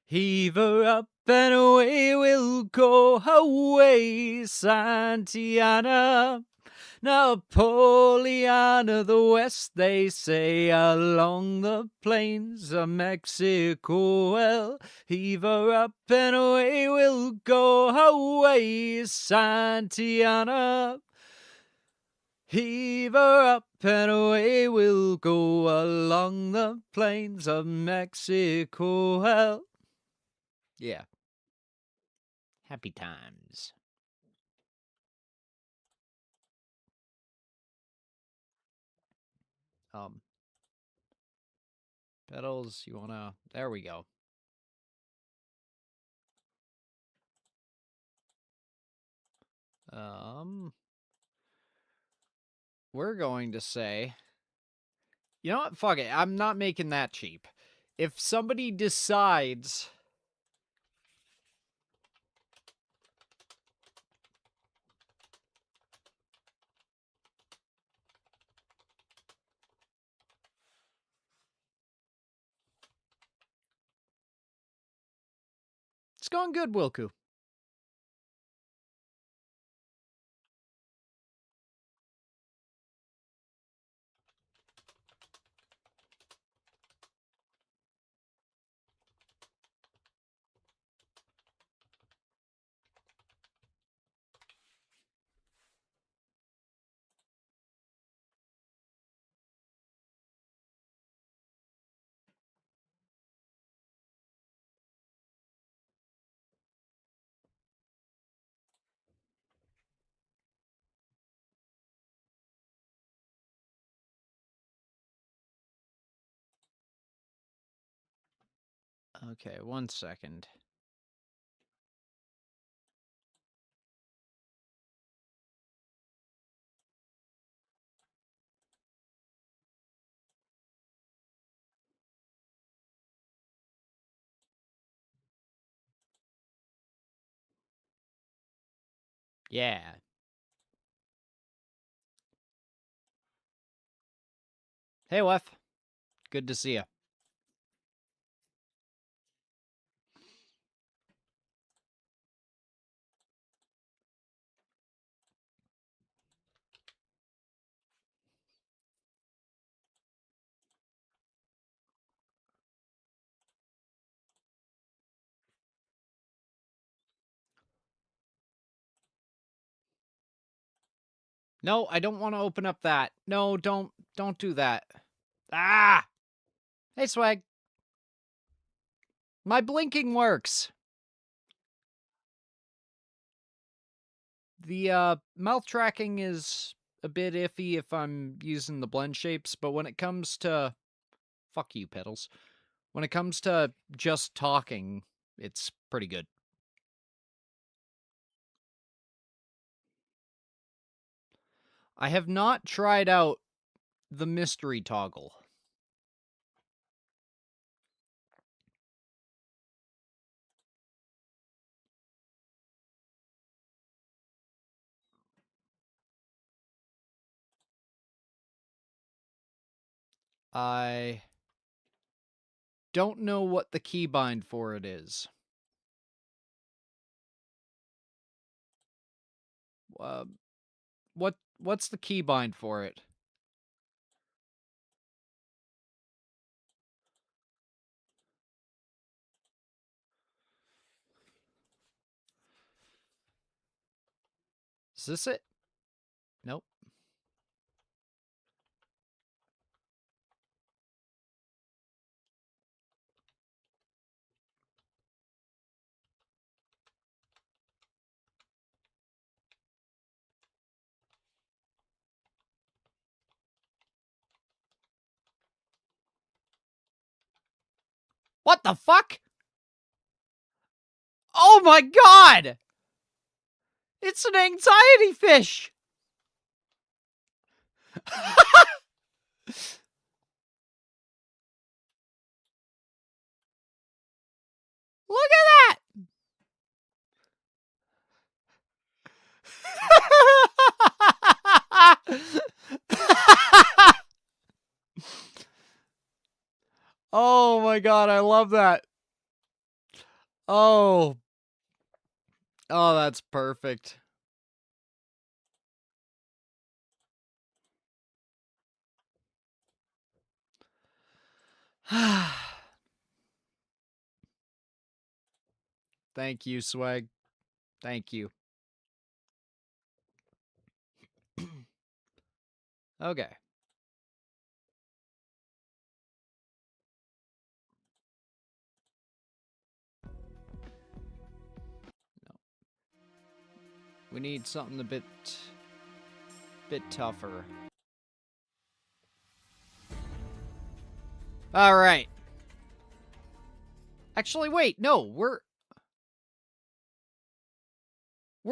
Heave her up and away we'll go, away, Santiana. Napoleon of the West, they say, along the plains of Mexico. Well, heave her up and away we'll go, away, Santiana. Heave her up and away we'll go along the plains of Mexico. Well, yeah. Happy times. Peddles, you wanna... There we go. We're going to say... You know what? Fuck it. I'm not making that cheap. If somebody decides... It's going good, Wilku. Okay, 1 second. Yeah. Hey, Wef. Good to see you. No, I don't want to open up that. No, don't do that. Ah! Hey, Swag. My blinking works. The mouth tracking is a bit iffy if I'm using the blend shapes, but when it comes to... Fuck you, Peddles. When it comes to just talking, it's pretty good. I have not tried out the mystery toggle. I don't know what the keybind for it is. What's the keybind for it? Is this it? Nope. What the fuck? Oh my god! It's an anxiety fish! Look at that! Oh my god, I love that. Oh. Oh, that's perfect. Thank you, Swag. Thank you. Okay. No. We need something a bit tougher. All right. Actually, wait. No, we're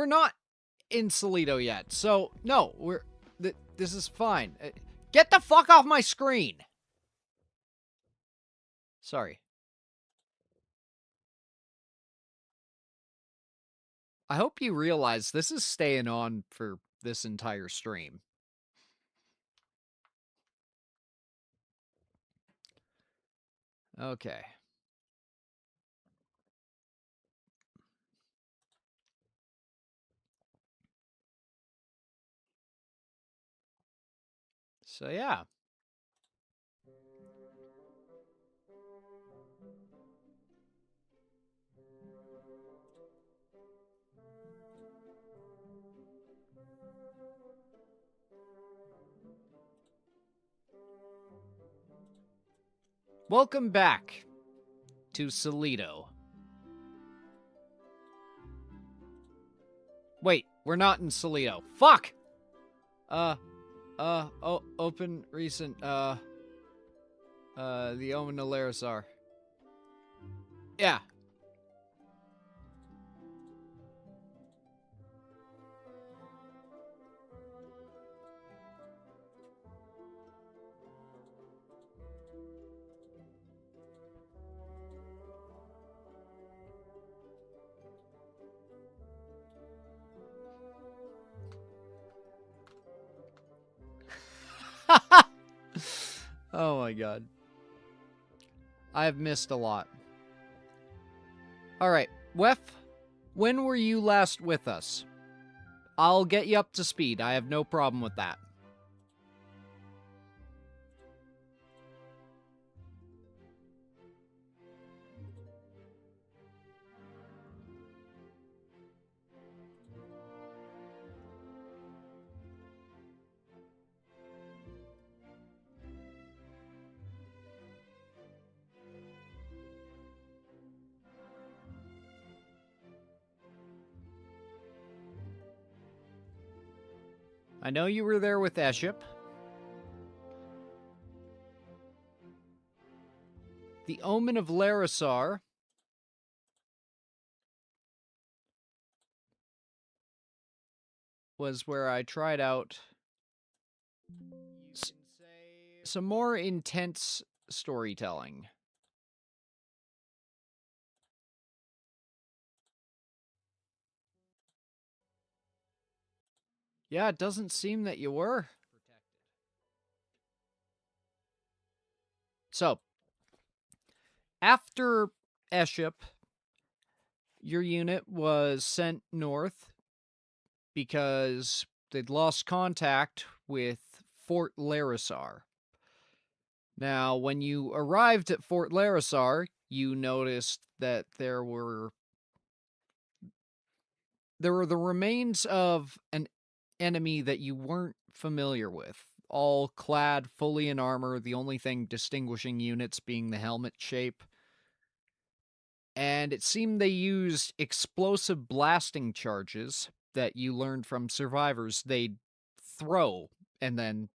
not in SALEDO yet. So, no, this is fine. Get the fuck off my screen. Sorry. I hope you realize this is staying on for this entire stream. Okay. So, yeah. Welcome back to SALEDO. Wait, we're not in SALEDO. Fuck! Open recent, the Omen of Larisar. Yeah. Oh my god. I have missed a lot. Alright, Wef, when were you last with us? I'll get you up to speed. I have no problem with that. I know you were there with Eship. The Omen of Larisar was where I tried out some more intense storytelling. Yeah, it doesn't seem that you were. So, after Eship, your unit was sent north because they'd lost contact with Fort Larisar. Now, when you arrived at Fort Larisar, you noticed that there were the remains of an enemy that you weren't familiar with, all clad fully in armor, the only thing distinguishing units being the helmet shape. And it seemed they used explosive blasting charges that you learned from survivors they'd throw and then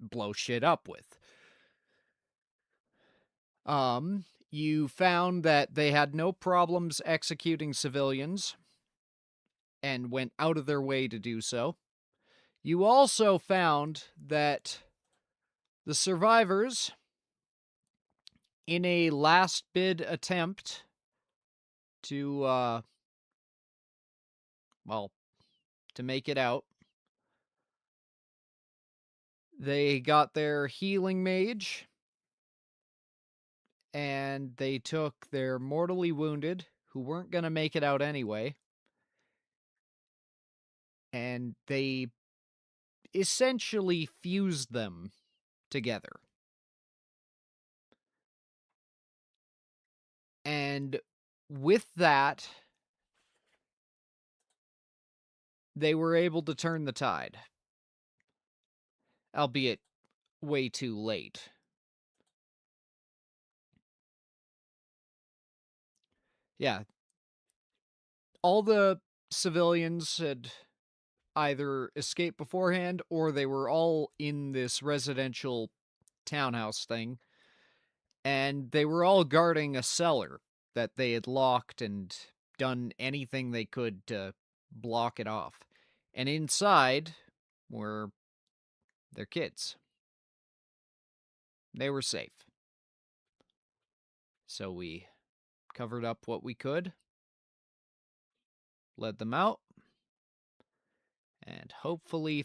blow shit up with. You found that they had no problems executing civilians and went out of their way to do so. You also found that the survivors, in a last bid attempt to, to make it out, they got their healing mage, and they took their mortally wounded, who weren't going to make it out anyway. And they essentially fused them together. And with that, they were able to turn the tide. Albeit way too late. Yeah. All the civilians had either escaped beforehand or they were all in this residential townhouse thing. And they were all guarding a cellar that they had locked and done anything they could to block it off. And inside were their kids. They were safe. So we covered up what we could, led them out, and hopefully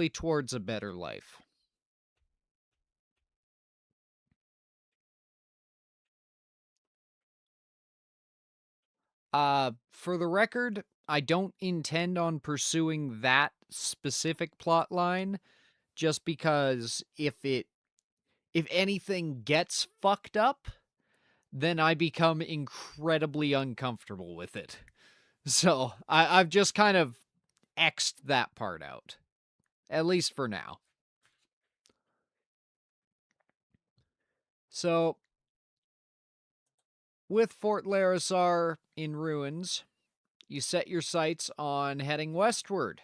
towards a better life. For the record, I don't intend on pursuing that specific plot line, just because if anything gets fucked up, then I become incredibly uncomfortable with it. So I've just kind of X'd that part out, at least for now. So, with Fort Larisar in ruins, you set your sights on heading westward.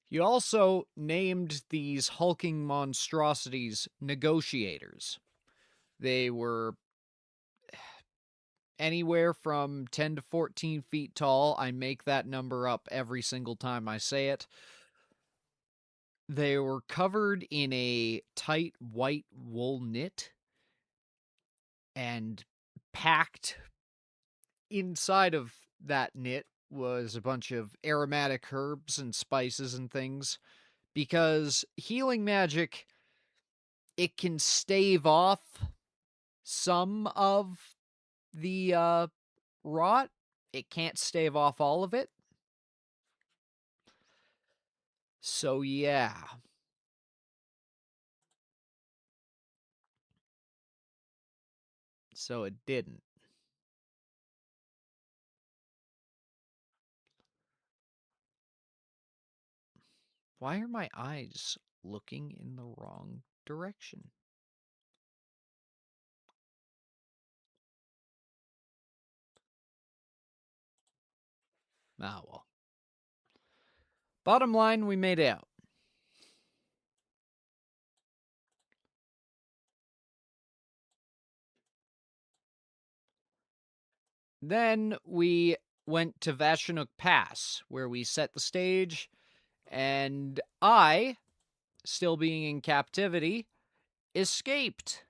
You also named these hulking monstrosities negotiators. They were anywhere from 10 to 14 feet tall. I make that number up every single time I say it. They were covered in a tight white wool knit and packed inside of that knit was a bunch of aromatic herbs and spices and things, because healing magic, it can stave off some of the rot. It can't stave off all of it. So yeah. So it didn't. Why are my eyes looking in the wrong direction? Ah, well. Bottom line, we made out. Then we went to Vashanook Pass, where we set the stage, and I, still being in captivity, escaped.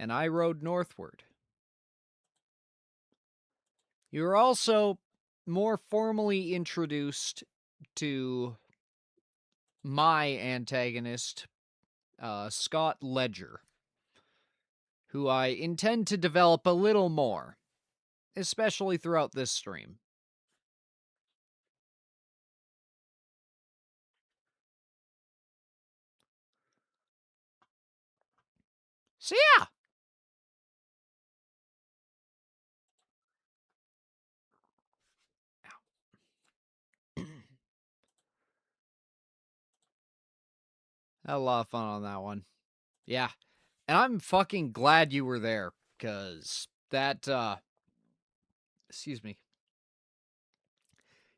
And I rode northward. You were also more formally introduced to my antagonist, Scott Ledger, who I intend to develop a little more, especially throughout this stream. So yeah. Had a lot of fun on that one. Yeah. And I'm fucking glad you were there, because that, excuse me.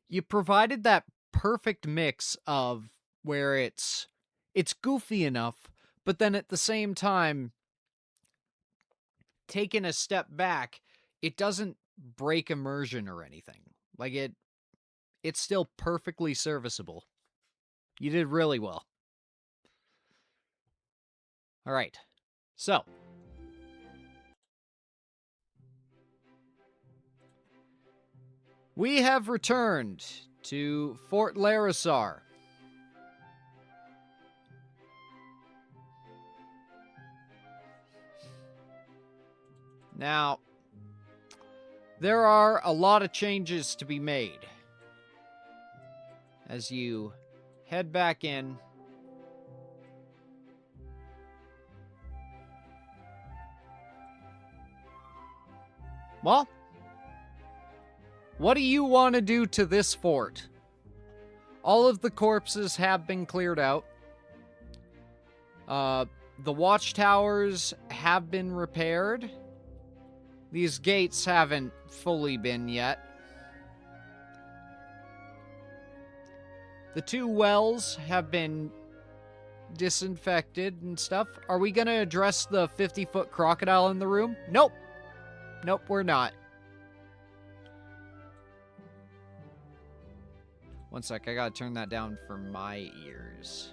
You provided that perfect mix of where it's goofy enough, but then at the same time, taking a step back, it doesn't break immersion or anything. Like it's still perfectly serviceable. You did really well. All right. So, We have returned to Fort Larisar. Now, there are a lot of changes to be made as you head back in. Well, what do you want to do to this fort? All of the corpses have been cleared out. The watchtowers have been repaired. These gates haven't fully been yet. The 2 wells have been disinfected and stuff. Are we going to address the 50-foot crocodile in the room? Nope. Nope, we're not. One sec, I gotta turn that down for my ears.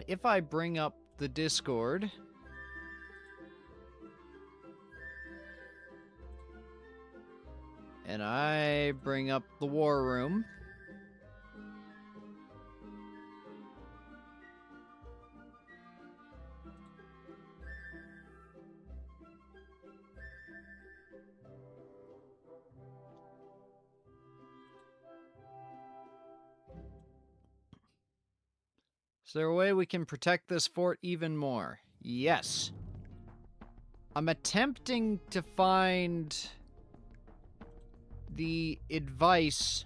If I bring up the Discord... and I bring up the war room... Is there a way we can protect this fort even more? Yes. I'm attempting to find the advice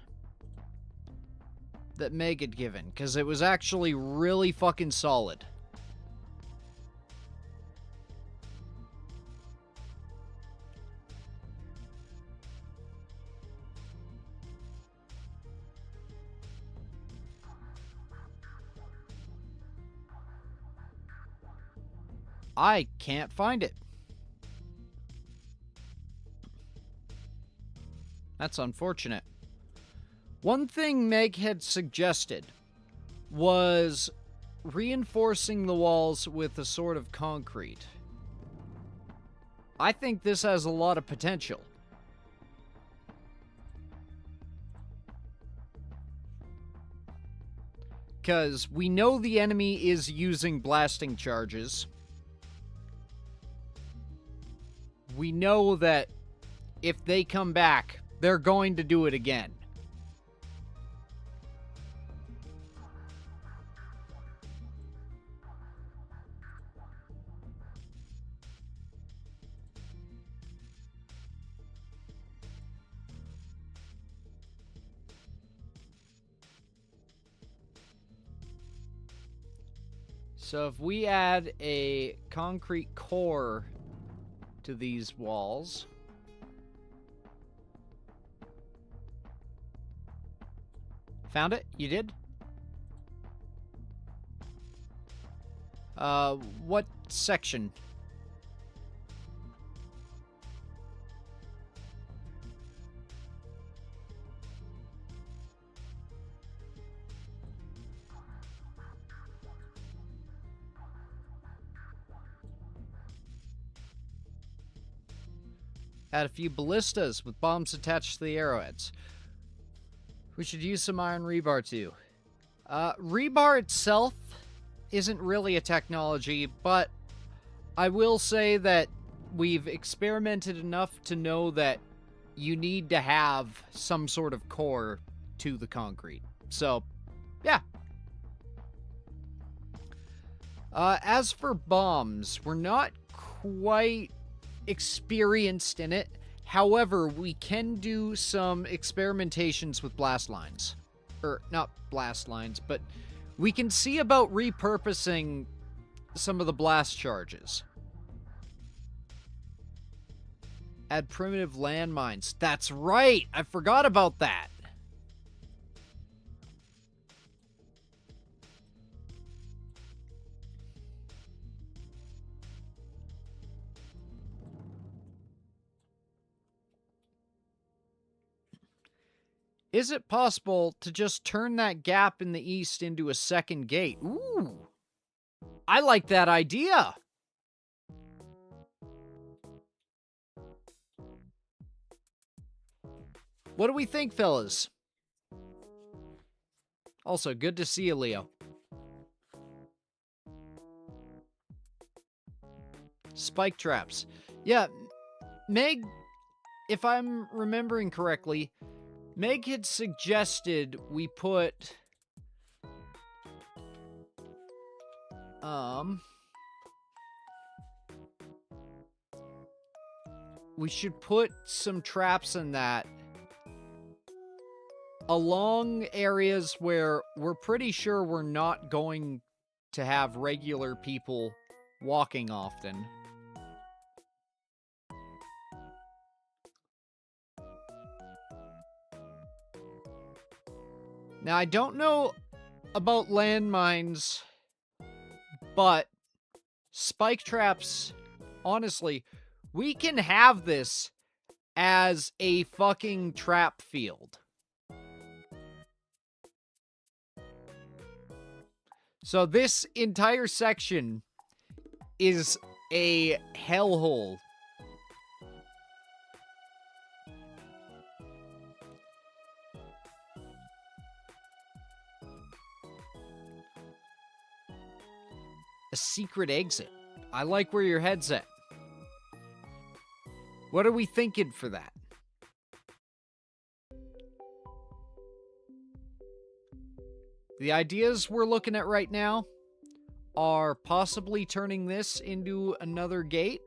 that Meg had given, because it was actually really fucking solid. I can't find it. That's unfortunate. One thing Meg had suggested was reinforcing the walls with a sort of concrete. I think this has a lot of potential. Because we know the enemy is using blasting charges. We know that if they come back, they're going to do it again. So if we add a concrete core to these walls, found it? You did? What section? Add a few ballistas with bombs attached to the arrowheads. We should use some iron rebar too. Rebar itself isn't really a technology, but I will say that we've experimented enough to know that you need to have some sort of core to the concrete. So, yeah. As for bombs, we're not quite experienced in it. However, we can do some experimentations with blast lines. Or, not blast lines, but we can see about repurposing some of the blast charges. Add primitive landmines. That's right! I forgot about that! Is it possible to just turn that gap in the east into a second gate? Ooh, I like that idea. What do we think, fellas? Also, good to see you, Leo. Spike traps. Yeah, Meg, if I'm remembering correctly, Meg had suggested we put... we should put some traps in that along areas where we're pretty sure we're not going to have regular people walking often. Now, I don't know about landmines, but spike traps, honestly, we can have this as a fucking trap field. So this entire section is a hellhole. A secret exit. I like where your head's at. What are we thinking for that? The ideas we're looking at right now are possibly turning this into another gate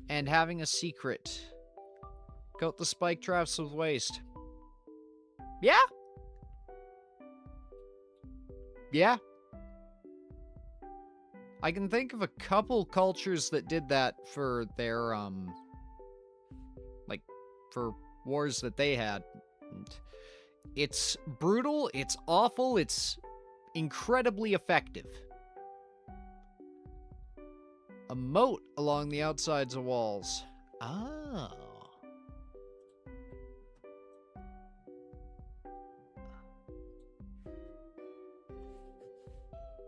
and having a secret. Coat the spike traps with waste. Yeah? Yeah. I can think of a couple cultures that did that for their, like, for wars that they had. And it's brutal, it's awful, it's incredibly effective. A moat along the outsides of walls. Oh.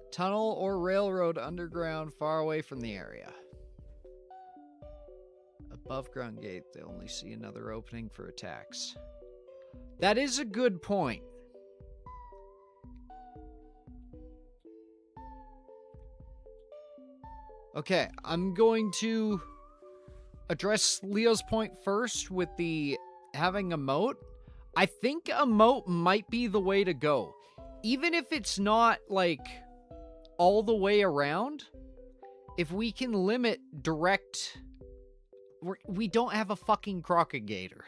Tunnel or railroad underground far away from the area. Above ground gate, they only see another opening for attacks. That is a good point. Okay, I'm going to address Leo's point first with the having a moat. I think a moat might be the way to go. Even if it's not, like, all the way around, if we can limit direct... We don't have a fucking crocagator.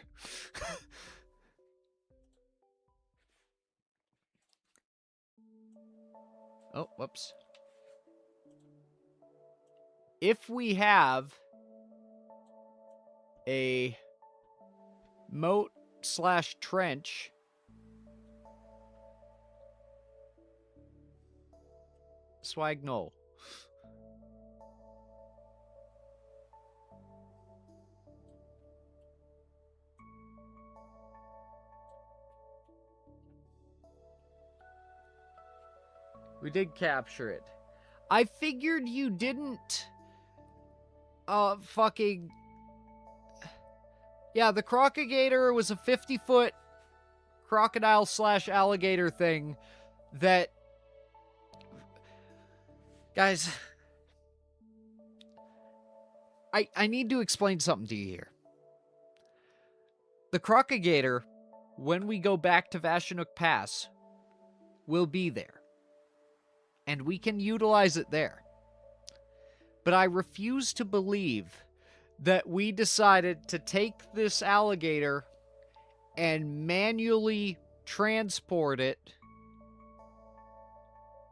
Oh, whoops. If we have a moat / trench, swag no. We did capture it. I figured you didn't... fucking... Yeah, the crocagator was a 50-foot crocodile / alligator thing that... Guys... I need to explain something to you here. The crocagator, when we go back to Vashanook Pass, will be there. And we can utilize it there. But I refuse to believe that we decided to take this alligator and manually transport it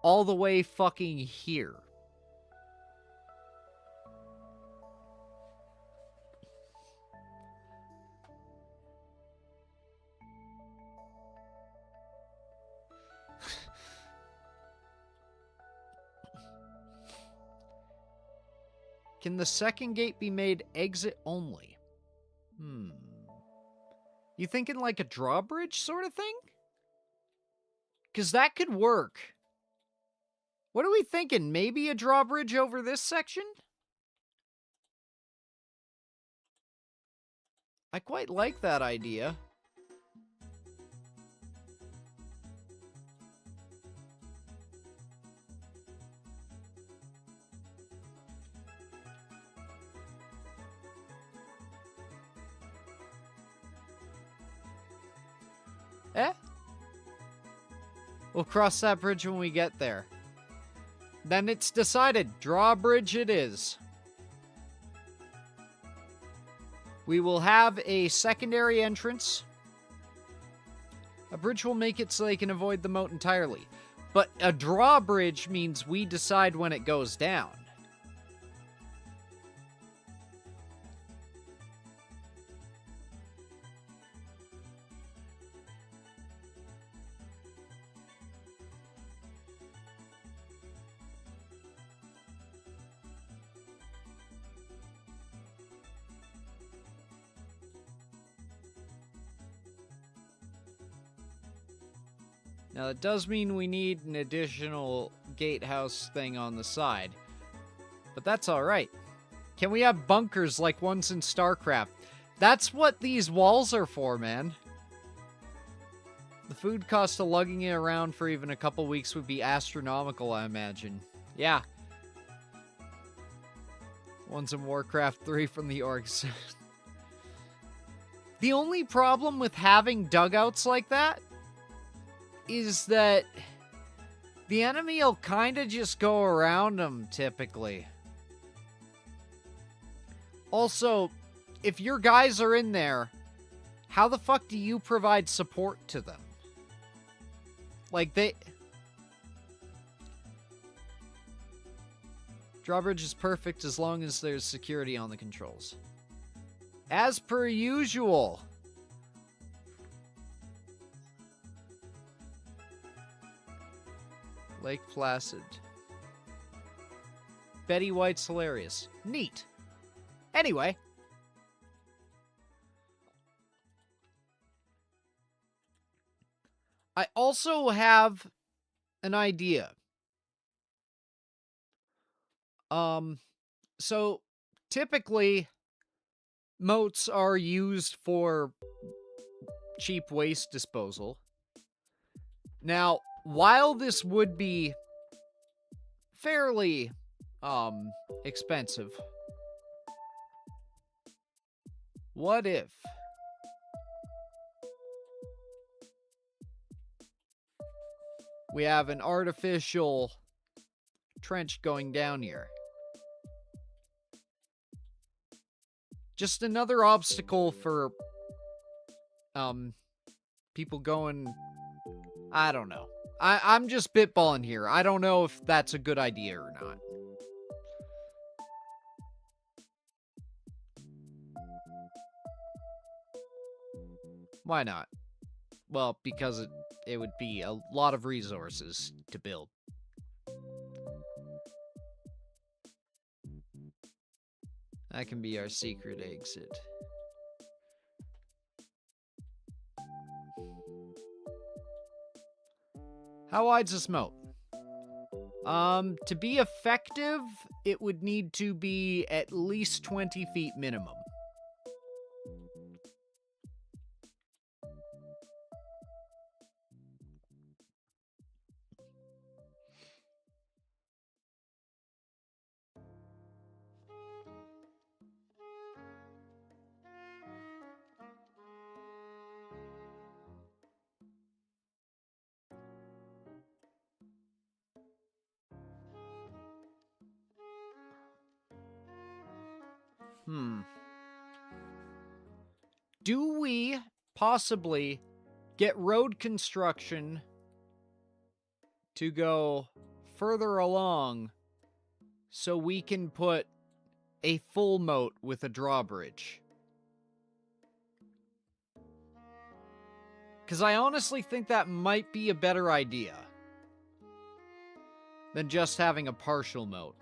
all the way fucking here. Can the second gate be made exit only? You thinking like a drawbridge sort of thing? Because that could work. What are we thinking? Maybe a drawbridge over this section? I quite like that idea. Eh? We'll cross that bridge when we get there. Then it's decided. Drawbridge it is. We will have a secondary entrance. A bridge will make it so they can avoid the moat entirely. But a drawbridge means we decide when it goes down. Now, that does mean we need an additional gatehouse thing on the side. But that's alright. Can we have bunkers like ones in StarCraft? That's what these walls are for, man. The food cost of lugging it around for even a couple weeks would be astronomical, I imagine. Yeah. One's in Warcraft 3 from the orcs. The only problem with having dugouts like that is that the enemy will kind of just go around them, typically. Also, if your guys are in there, how the fuck do you provide support to them? Like, Drawbridge is perfect as long as there's security on the controls. As per usual. Lake Placid. Betty White's hilarious. Neat. Anyway. I also have an idea. So typically moats are used for cheap waste disposal. Now, while this would be fairly, expensive, what if we have an artificial trench going down here? Just another obstacle for, people going, I don't know. I'm just spitballing here. I don't know if that's a good idea or not. Why not? Well, because it would be a lot of resources to build. That can be our secret exit. How wide's this moat? To be effective, it would need to be at least 20 feet minimum. Do we possibly get road construction to go further along so we can put a full moat with a drawbridge? Because I honestly think that might be a better idea than just having a partial moat.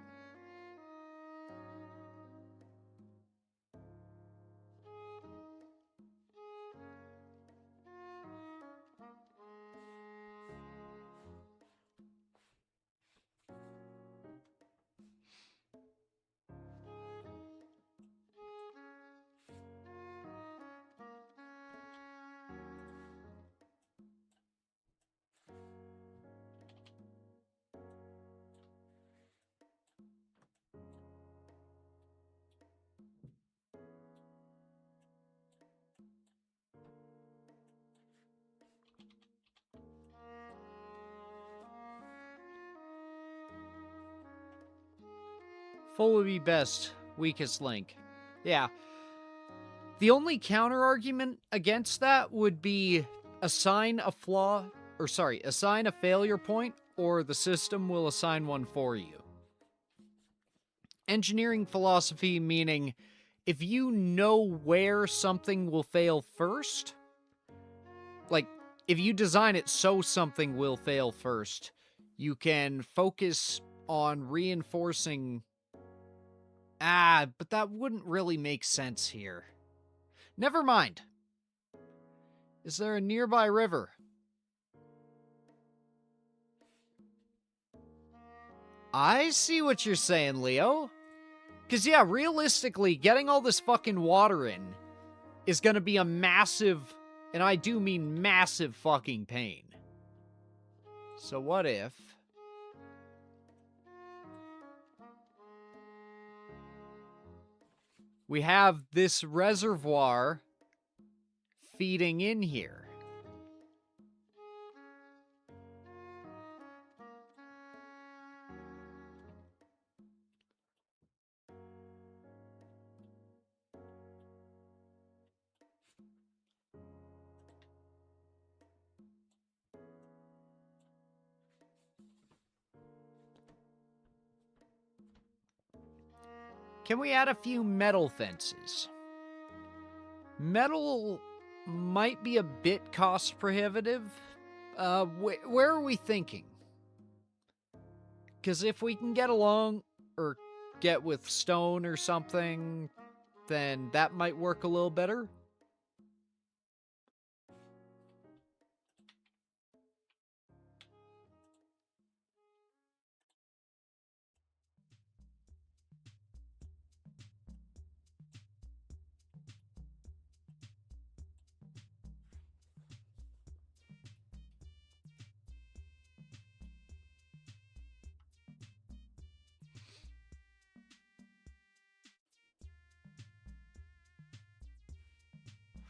Full would be best. Weakest link. Yeah. The only counter argument against that would be assign a flaw, or sorry, assign a failure point, or the system will assign one for you. Engineering philosophy meaning if you know where something will fail first, like if you design it so something will fail first, you can focus on reinforcing. But that wouldn't really make sense here. Never mind. Is there a nearby river? I see what you're saying, Leo. Because, yeah, realistically, getting all this fucking water in is gonna be a massive, and I do mean massive fucking pain. So what if... we have this reservoir feeding in here. Can we add a few metal fences? Metal might be a bit cost prohibitive. Where are we thinking? Because if we can get along, or get with stone or something, then that might work a little better.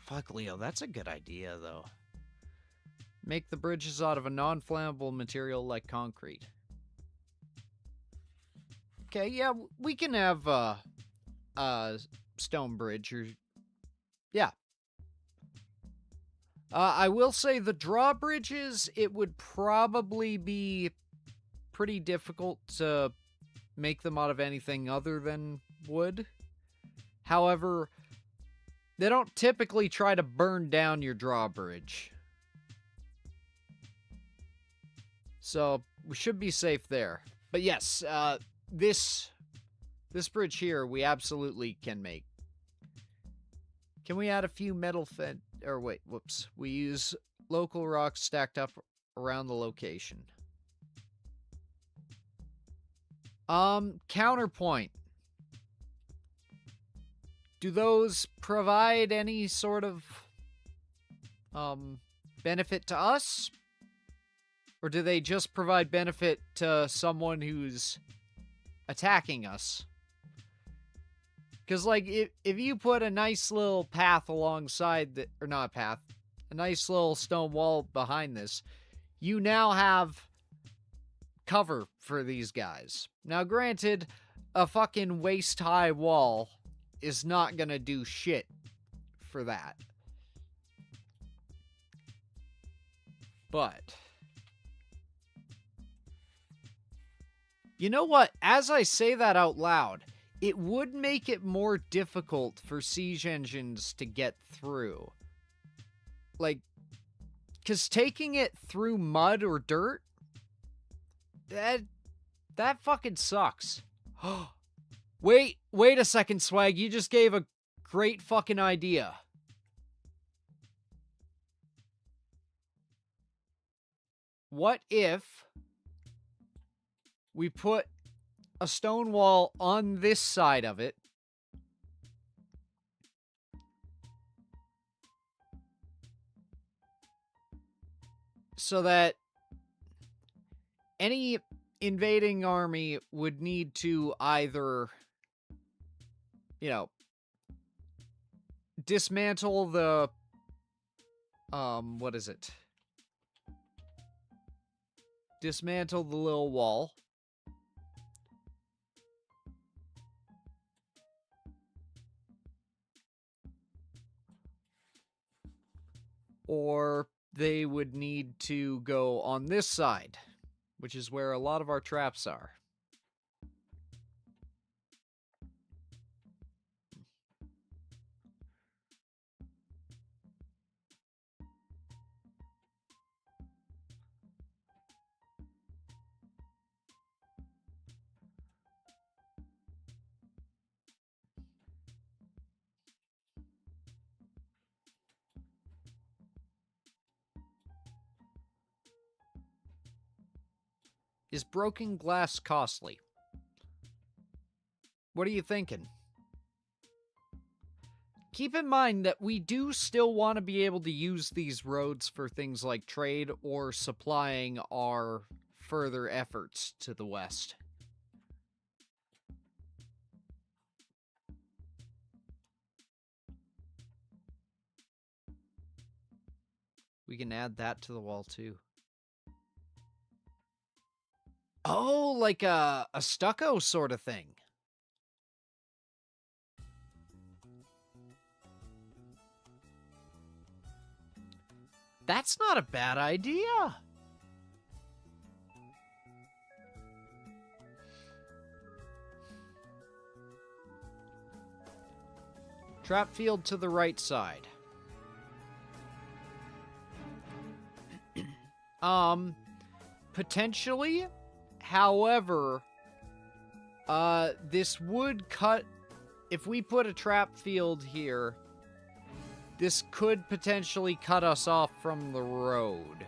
Fuck, Leo, that's a good idea, though. Make the bridges out of a non-flammable material like concrete. Okay, yeah, we can have a stone bridge, or... yeah. I will say the drawbridges, it would probably be pretty difficult to make them out of anything other than wood. However, they don't typically try to burn down your drawbridge. So, we should be safe there. But yes, this bridge here, we absolutely can make. Can we add a few metal or wait, whoops. We use local rocks stacked up around the location. Counterpoint. Do those provide any sort of, benefit to us? Or do they just provide benefit to someone who's attacking us? Because, like, if you put a nice little path alongside the... or not a path. A nice little stone wall behind this. You now have cover for these guys. Now, granted, a fucking waist-high wall is not gonna do shit for that. But... you know what? As I say that out loud... it would make it more difficult for siege engines to get through. Like, because taking it through mud or dirt, that fucking sucks. Wait a second, Swag. You just gave a great fucking idea. What if we put a stone wall on this side of it, so that any invading army would need to either, you know, dismantle the, what is it? Dismantle the little wall. or they would need to go on this side, which is where a lot of our traps are. Is broken glass costly? What are you thinking? Keep in mind that we do still want to be able to use these roads for things like trade or supplying our further efforts to the west. We can add that to the wall too. Oh, like a stucco sort of thing. That's not a bad idea. Trap field to the right side. Potentially. However, this would cut... If we put a trap field here, this could potentially cut us off from the road.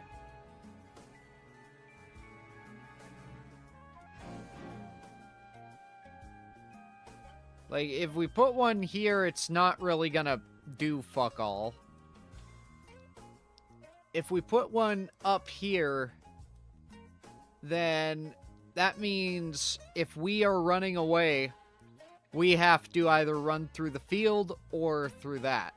Like, if we put one here, it's not really gonna do fuck all. If we put one up here, then that means if we are running away, we have to either run through the field or through that.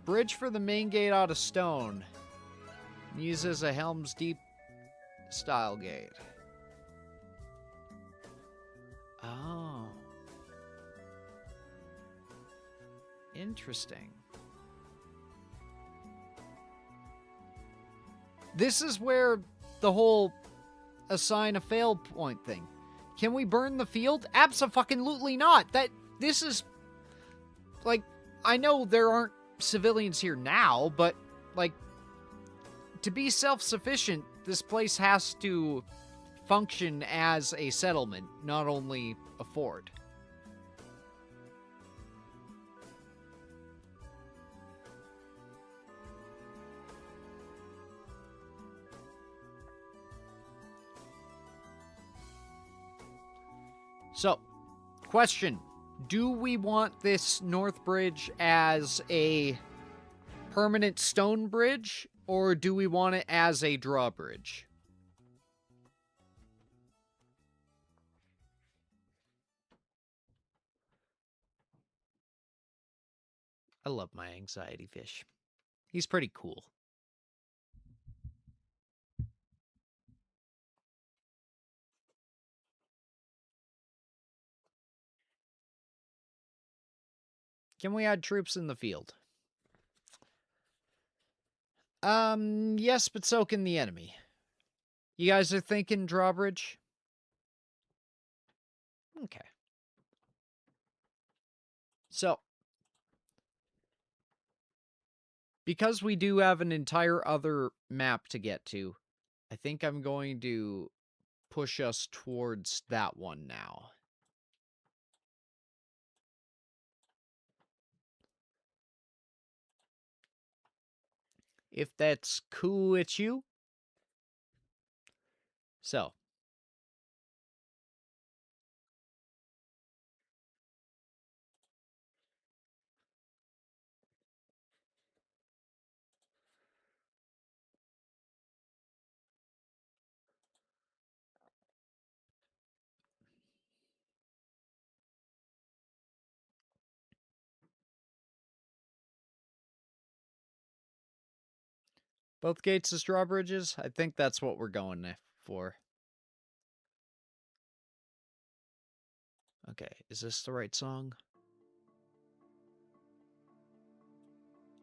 Bridge for the main gate out of stone. Uses a Helm's Deep style gate. Oh. Interesting. This is where the whole assign a fail point thing. Can we burn the field? Abso-fucking-lutely not. This is... Like, I know there aren't civilians here now, but, like, to be self-sufficient, this place has to function as a settlement, not only a fort. So, question. Do we want this north bridge as a permanent stone bridge, or do we want it as a drawbridge? I love my anxiety fish. He's pretty cool. Can we add troops in the field? Yes, but so can the enemy. You guys are thinking drawbridge? Okay. So, because we do have an entire other map to get to, I think I'm going to push us towards that one now. If that's cool with you. So. Both gates as drawbridges? I think that's what we're going for. Okay, is this the right song?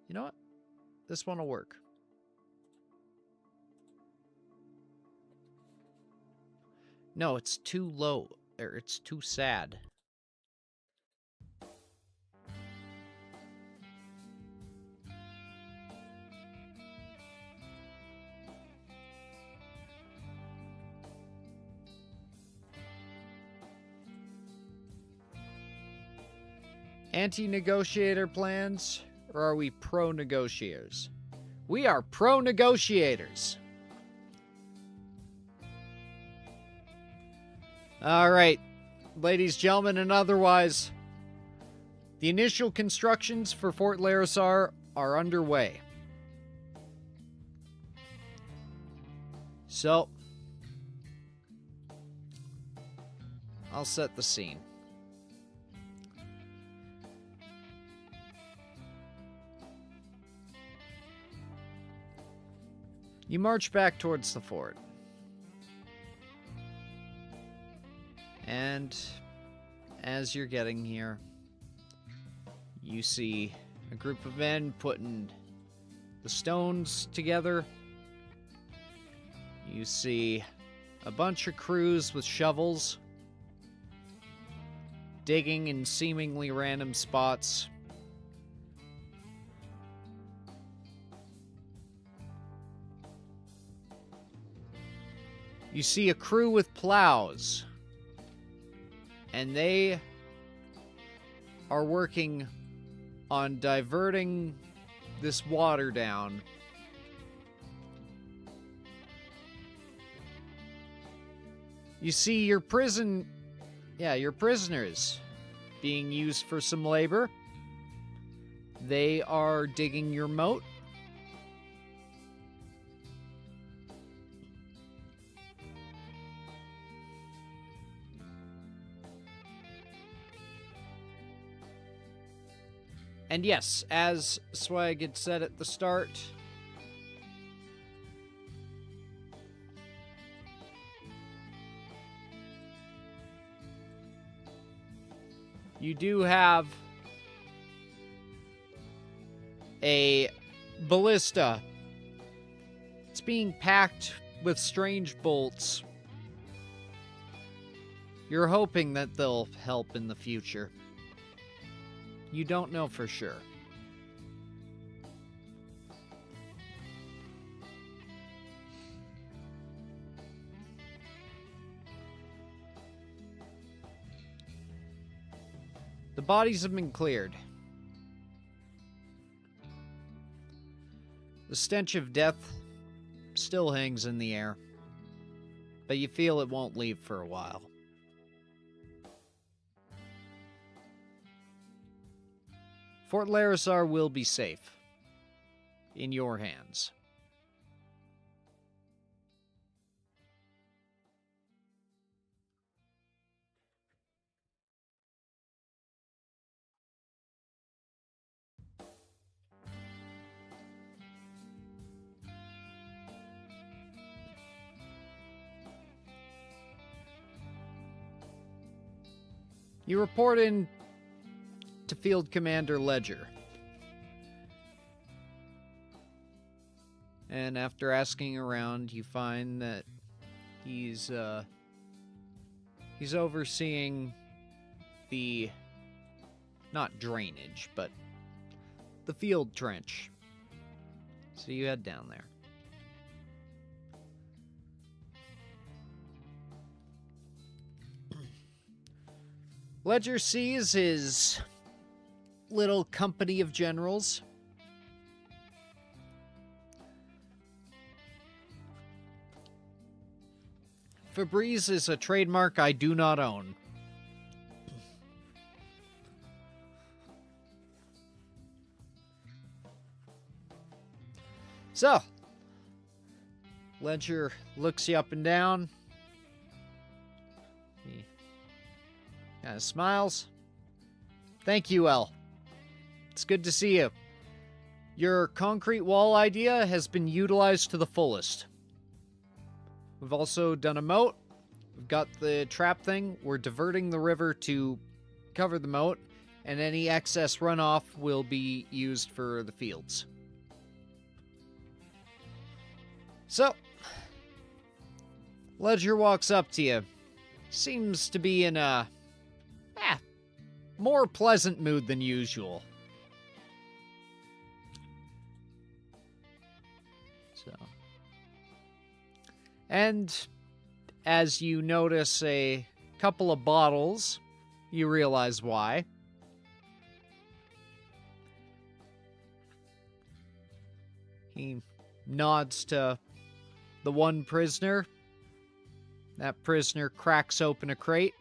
You know what? This one will work. No, it's too low. Or it's too sad. Anti-negotiator plans, or are we pro-negotiators? We are pro-negotiators. All right, ladies, gentlemen, and otherwise, the initial constructions for Fort Larisar are underway. So, I'll set the scene. You march back towards the fort. And as you're getting here, you see a group of men putting the stones together. You see a bunch of crews with shovels digging in seemingly random spots. You see a crew with plows, and they are working on diverting this water down. You see your prisoners being used for some labor. They are digging your moat. And yes, as Swag had said at the start, you do have a ballista. It's being packed with strange bolts. You're hoping that they'll help in the future. You don't know for sure. The bodies have been cleared. The stench of death still hangs in the air, but you feel it won't leave for a while. Fort Larisar will be safe in your hands. You report in to Field Commander Ledger. And after asking around, you find that he's overseeing the, not drainage, but the field trench. So you head down there. Ledger sees his little company of generals. Febreze is a trademark I do not own. So, Ledger looks you up and down. He kind of smiles. Thank you, El. It's good to see you. Your concrete wall idea has been utilized to the fullest. We've also done a moat, We've got the trap thing. We're diverting the river to cover the moat, and any excess runoff will be used for the fields. So, Ledger walks up to you. Seems to be in a more pleasant mood than usual. So, and as you notice a couple of bottles, you realize why. He nods to the one prisoner. That prisoner cracks open a crate.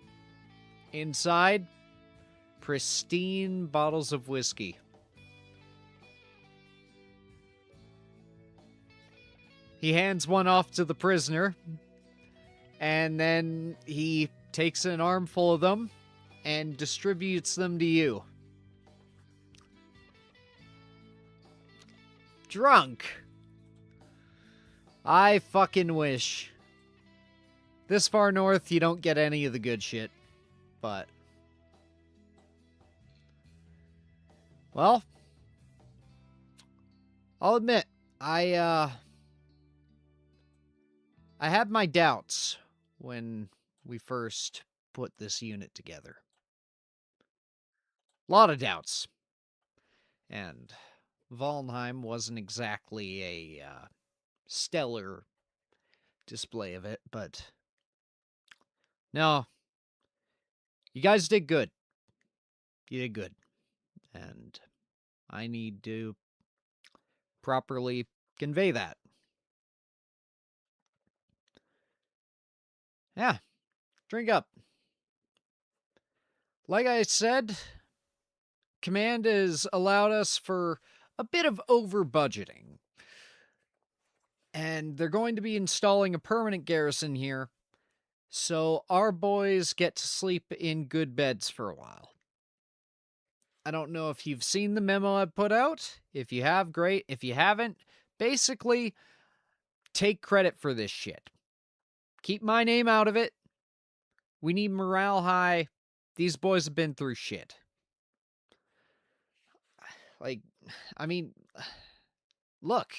Inside, pristine bottles of whiskey. He hands one off to the prisoner, and then he takes an armful of them and distributes them to you. Drunk. I fucking wish. This far north, you don't get any of the good shit, but... Well, I'll admit, I had my doubts when we first put this unit together. A lot of doubts. And Valheim wasn't exactly a stellar display of it, but no, you guys did good. You did good. And I need to properly convey that. Yeah, drink up. Like I said, Command has allowed us for a bit of over budgeting. And they're going to be installing a permanent garrison here, so our boys get to sleep in good beds for a while. I don't know if you've seen the memo I put out. If you have, great. If you haven't, basically, take credit for this shit. Keep my name out of it. We need morale high. These boys have been through shit. Look.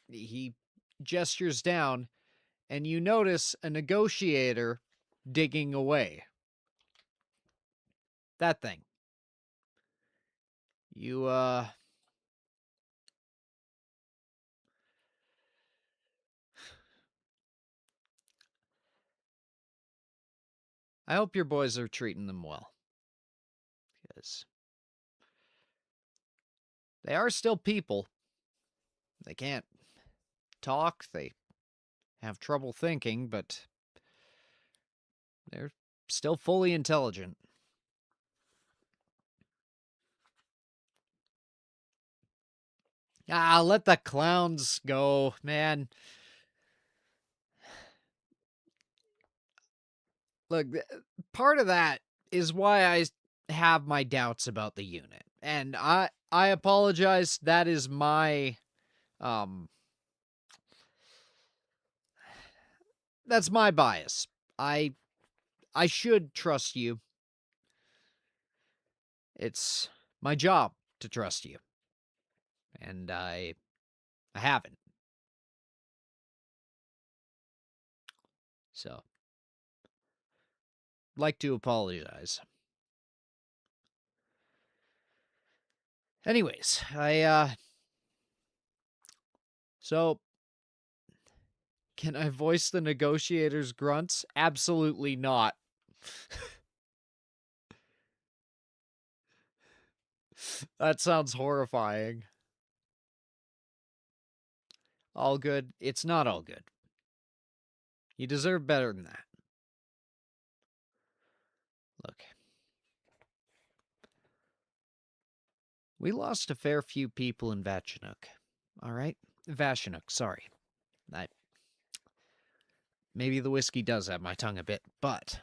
He gestures down, and you notice a negotiator digging away. That thing. You, I hope your boys are treating them well. Because they are still people. They can't talk, they have trouble thinking, but they're still fully intelligent. Let the clowns go, man. Look, part of that is why I have my doubts about the unit. And I apologize. That is my that's my bias. I should trust you. It's my job to trust you. And I haven't. So, I'd like to apologize. Anyways, so, can I voice the negotiator's grunts? Absolutely not. That sounds horrifying. All good. It's not all good. You deserve better than that. Look. We lost a fair few people in Vachinuk. All right? Vachinuk, sorry. Maybe the whiskey does have my tongue a bit, but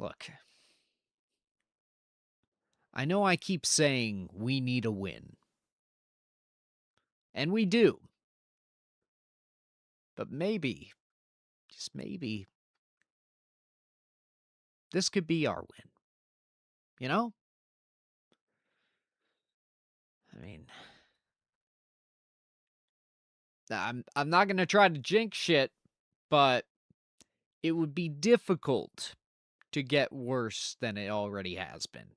Look. I know I keep saying we need a win. And we do. But maybe, just maybe, this could be our win. You know? I mean, I'm not going to try to jinx shit, but it would be difficult to get worse than it already has been.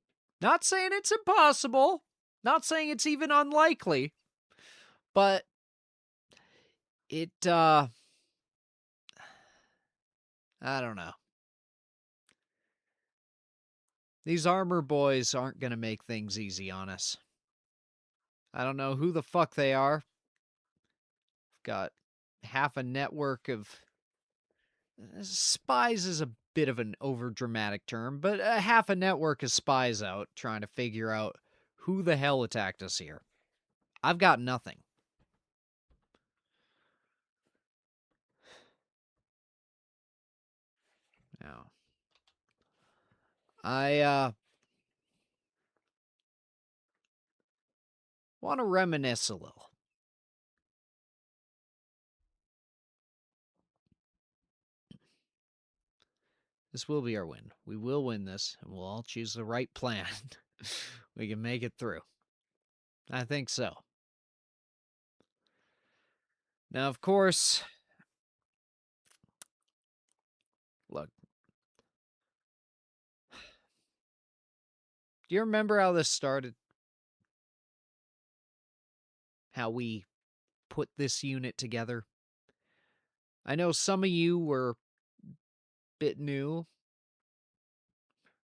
Not saying it's impossible, not saying it's even unlikely, but I don't know. These armor boys aren't going to make things easy on us. I don't know who the fuck they are. Got half a network of spies is a bit of an overdramatic term, but half a network of spies out trying to figure out who the hell attacked us here. I've got nothing. Now, I want to reminisce a little. This will be our win. We will win this, and we'll all choose the right plan. We can make it through. I think so. Now, of course, look. Do you remember how this started? How we put this unit together? I know some of you were a bit new.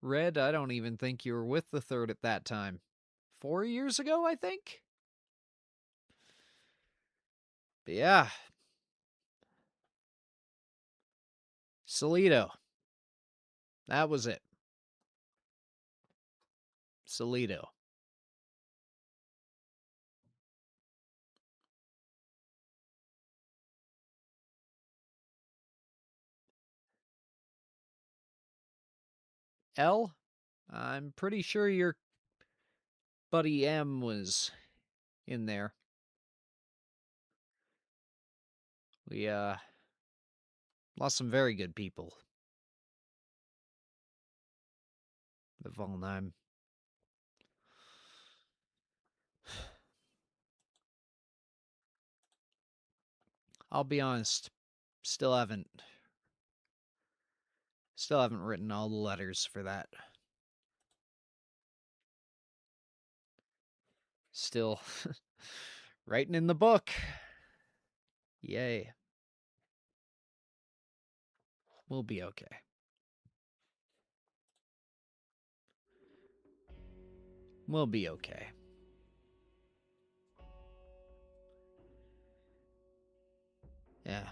Red, I don't even think you were with the third at that time. 4 years ago, I think? But yeah. SALEDO. That was it. SALEDO. L? I'm pretty sure your buddy M was in there. We, lost some very good people. The Volnheim. I'll be honest, still haven't written all the letters for that. Still writing in the book. Yay. We'll be okay. We'll be okay. Yeah.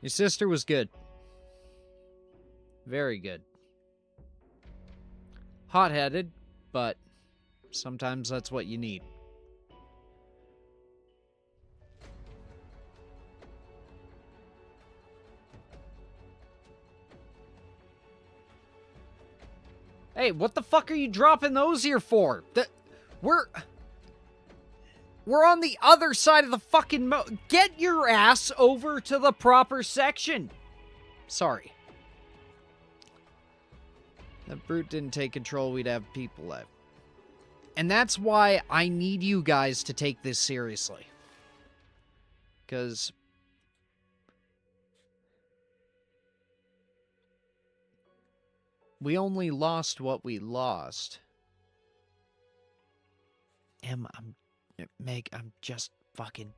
Your sister was good. Very good. Hot-headed, but sometimes that's what you need. Hey, what the fuck are you dropping those here for? We're on the other side of the fucking Get your ass over to the proper section. Sorry. That brute didn't take control, we'd have people left. And that's why I need you guys to take this seriously. Because we only lost what we lost. Meg, I'm just fucking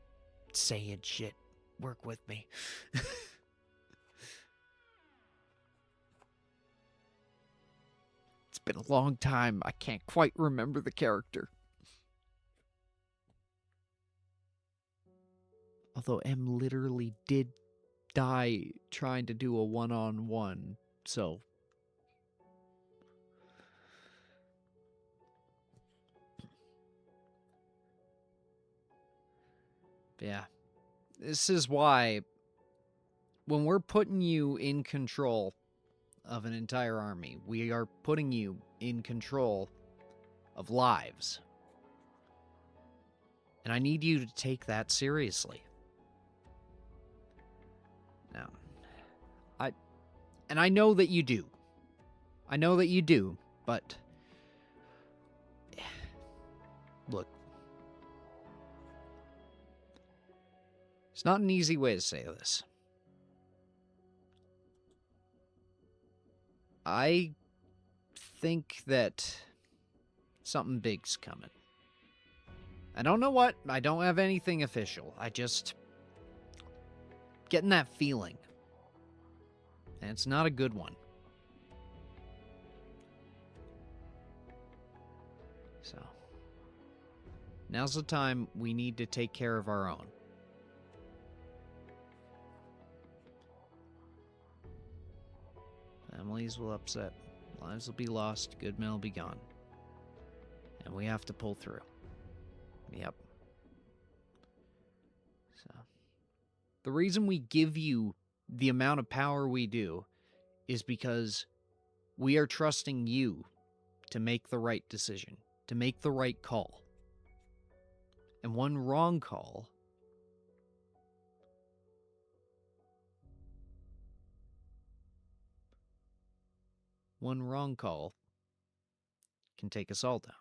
saying shit. Work with me. It's been a long time. I can't quite remember the character. Although M literally did die trying to do a one-on-one, so... Yeah. This is why, when we're putting you in control of an entire army. We are putting you in control of lives. And I need you to take that seriously. Now, I know that you do. I know that you do, but look, it's not an easy way to say this. I think that something big's coming. I don't know what. I don't have anything official. I just getting that feeling. And it's not a good one. So, now's the time we need to take care of our own. Families will upset. Lives will be lost. Good men will be gone. And we have to pull through. Yep. So, the reason we give you the amount of power we do is because we are trusting you to make the right decision, to make the right call. And one wrong call can take us all down.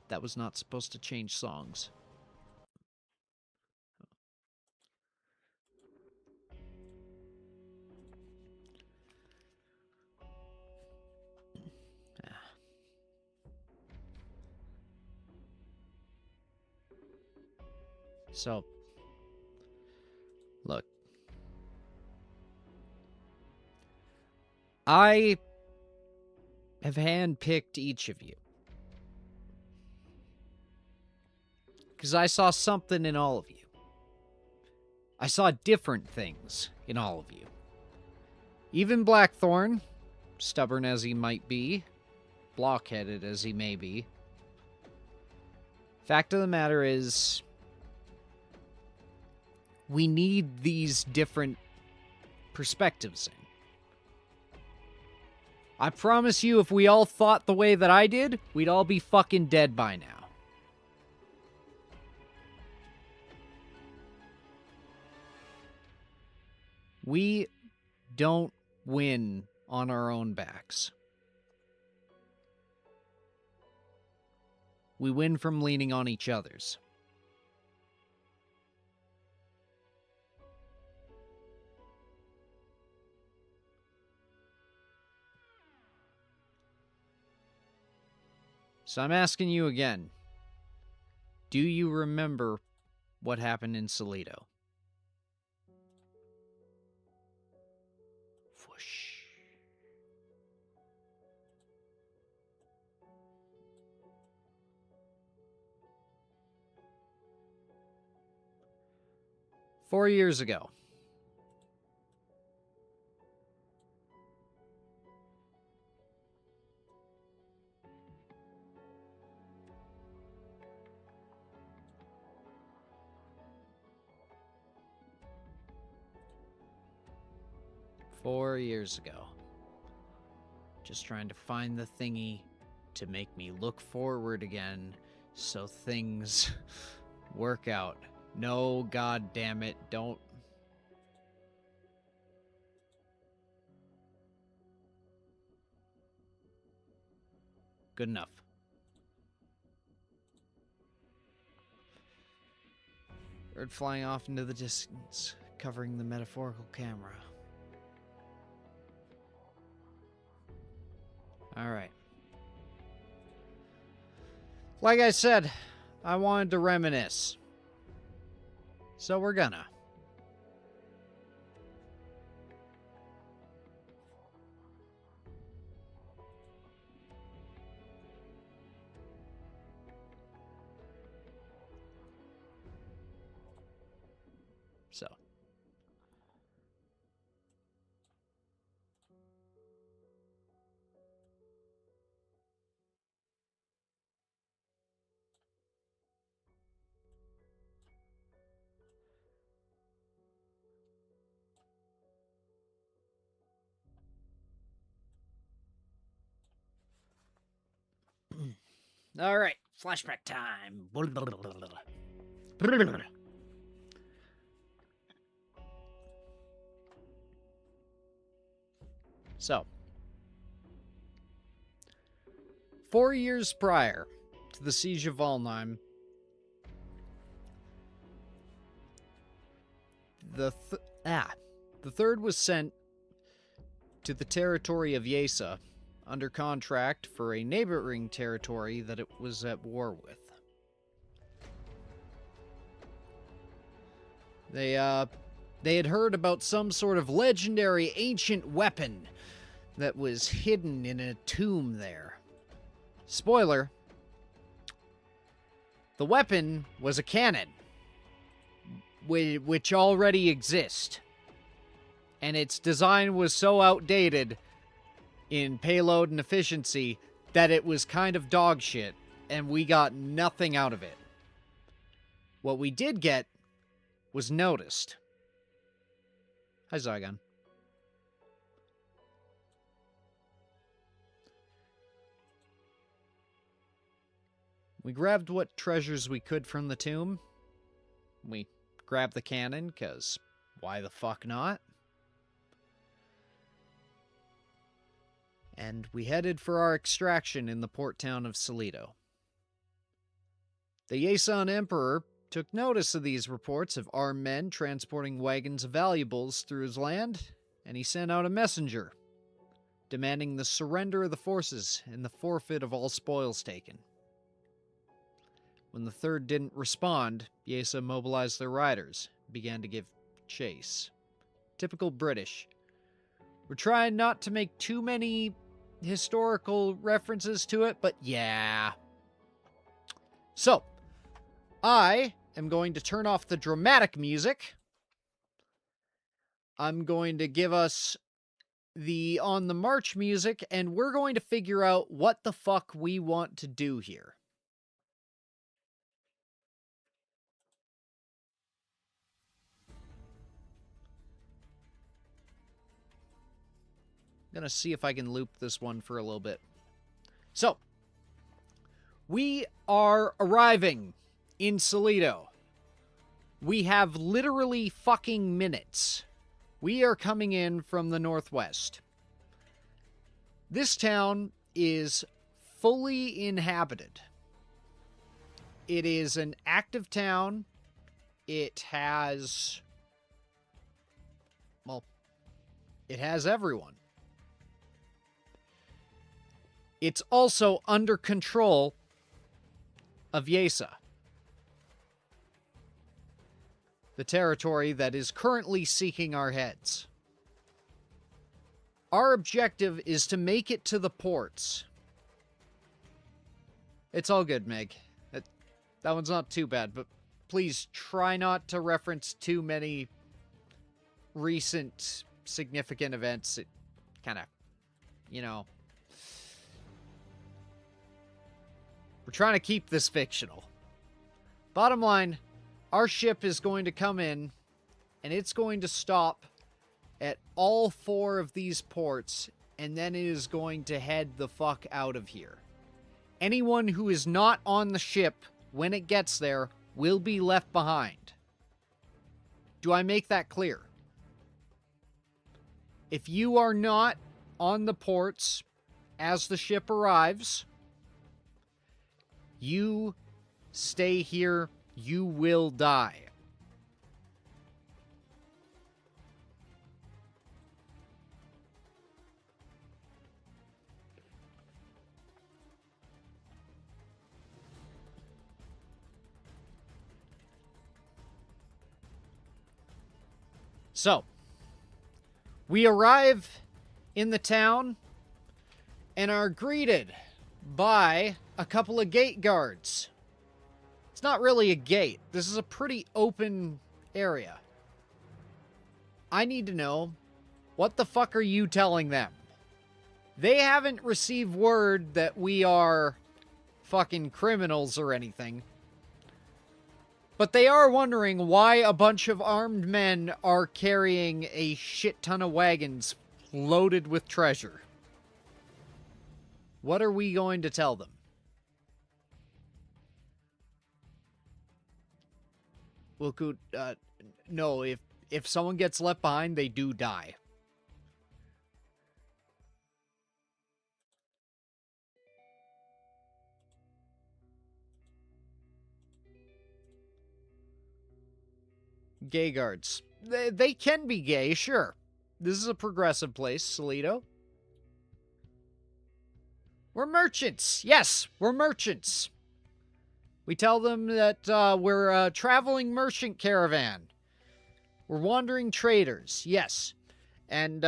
That was not supposed to change songs. So, look. I have handpicked each of you. Because I saw something in all of you. I saw different things in all of you. Even Blackthorn, stubborn as he might be, blockheaded as he may be. Fact of the matter is, we need these different perspectives in. I promise you, if we all thought the way that I did, we'd all be fucking dead by now. We don't win on our own backs. We win from leaning on each other's. So I'm asking you again. Do you remember what happened in SALEDO? Whoosh. Four years ago. Just trying to find the thingy to make me look forward again so things work out. No, god damn it, don't. Good enough. Bird flying off into the distance, covering the metaphorical camera. Alright. Like I said, I wanted to reminisce. So we're gonna. So. All right, flashback time. So, 4 years prior to the siege of Valheim, the third was sent to the territory of Yesa under contract for a neighboring territory that it was at war with. They had heard about some sort of legendary ancient weapon that was hidden in a tomb there. Spoiler, the weapon was a cannon, which already exists. And its design was so outdated in payload and efficiency that it was kind of dog shit, and we got nothing out of it. What we did get was noticed. Hi, Zygon. We grabbed what treasures we could from the tomb. We grabbed the cannon, because why the fuck not? And we headed for our extraction in the port town of SALEDO. The Yesan Emperor took notice of these reports of armed men transporting wagons of valuables through his land, and he sent out a messenger, demanding the surrender of the forces and the forfeit of all spoils taken. When the third didn't respond, Yesa mobilized their riders and began to give chase. Typical British. We're trying not to make too many historical references to it, but yeah. So, I am going to turn off the dramatic music. I'm going to give us the On the March music, and we're going to figure out what the fuck we want to do here. I'm going to see if I can loop this one for a little bit. So, we are arriving in SALEDO. We have literally fucking minutes. We are coming in from the northwest. This town is fully inhabited. It is an active town. It has... well, it has everyone. It's also under control of Yesa, the territory that is currently seeking our heads. Our objective is to make it to the ports. It's all good, Meg. That one's not too bad, but please try not to reference too many recent significant events. It kind of, you know... We're trying to keep this fictional. Bottom line, our ship is going to come in, and it's going to stop at all 4 of these ports, and then it is going to head the fuck out of here. Anyone who is not on the ship when it gets there will be left behind. Do I make that clear? If you are not on the ports as the ship arrives, you stay here, you will die. So, we arrive in the town and are greeted by a couple of gate guards. It's not really a gate. This is a pretty open area. I need to know, what the fuck are you telling them? They haven't received word that we are fucking criminals or anything. But they are wondering why a bunch of armed men are carrying a shit ton of wagons loaded with treasure. What are we going to tell them? No, if someone gets left behind, they do die. Gay guards. They can be gay, sure. This is a progressive place, SALEDO. We're merchants. Yes, we're merchants. We tell them that we're a traveling merchant caravan. We're wandering traders. Yes. And,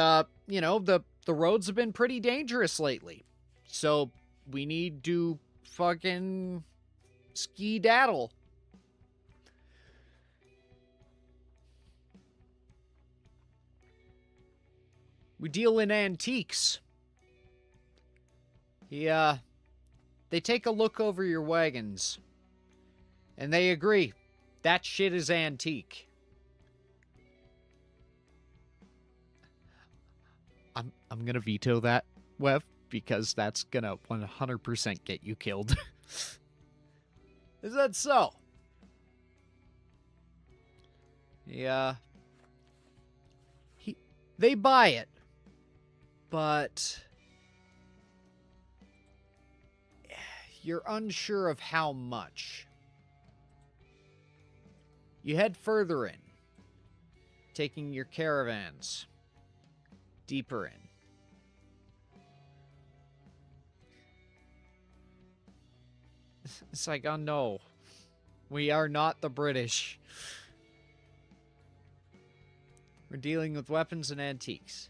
you know, the roads have been pretty dangerous lately. So we need to fucking ski-daddle. We deal in antiques. Yeah. They take a look over your wagons. And they agree. That shit is antique. I'm gonna veto that, Wev, because that's gonna 100% get you killed. Is that so? Yeah. They buy it. But you're unsure of how much. You head further in, taking your caravans deeper in. It's like, oh no, we are not the British. We're dealing with weapons and antiques.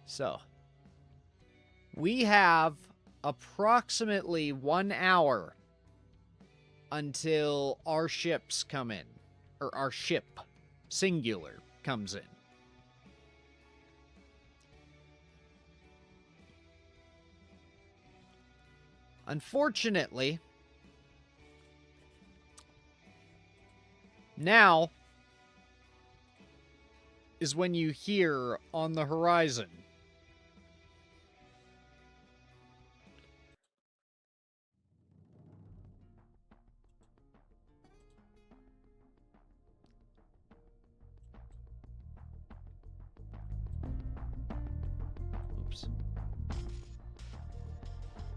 So, we have approximately 1 hour until our ships come in. Or our ship, singular, comes in. Unfortunately, now is when you hear on the horizon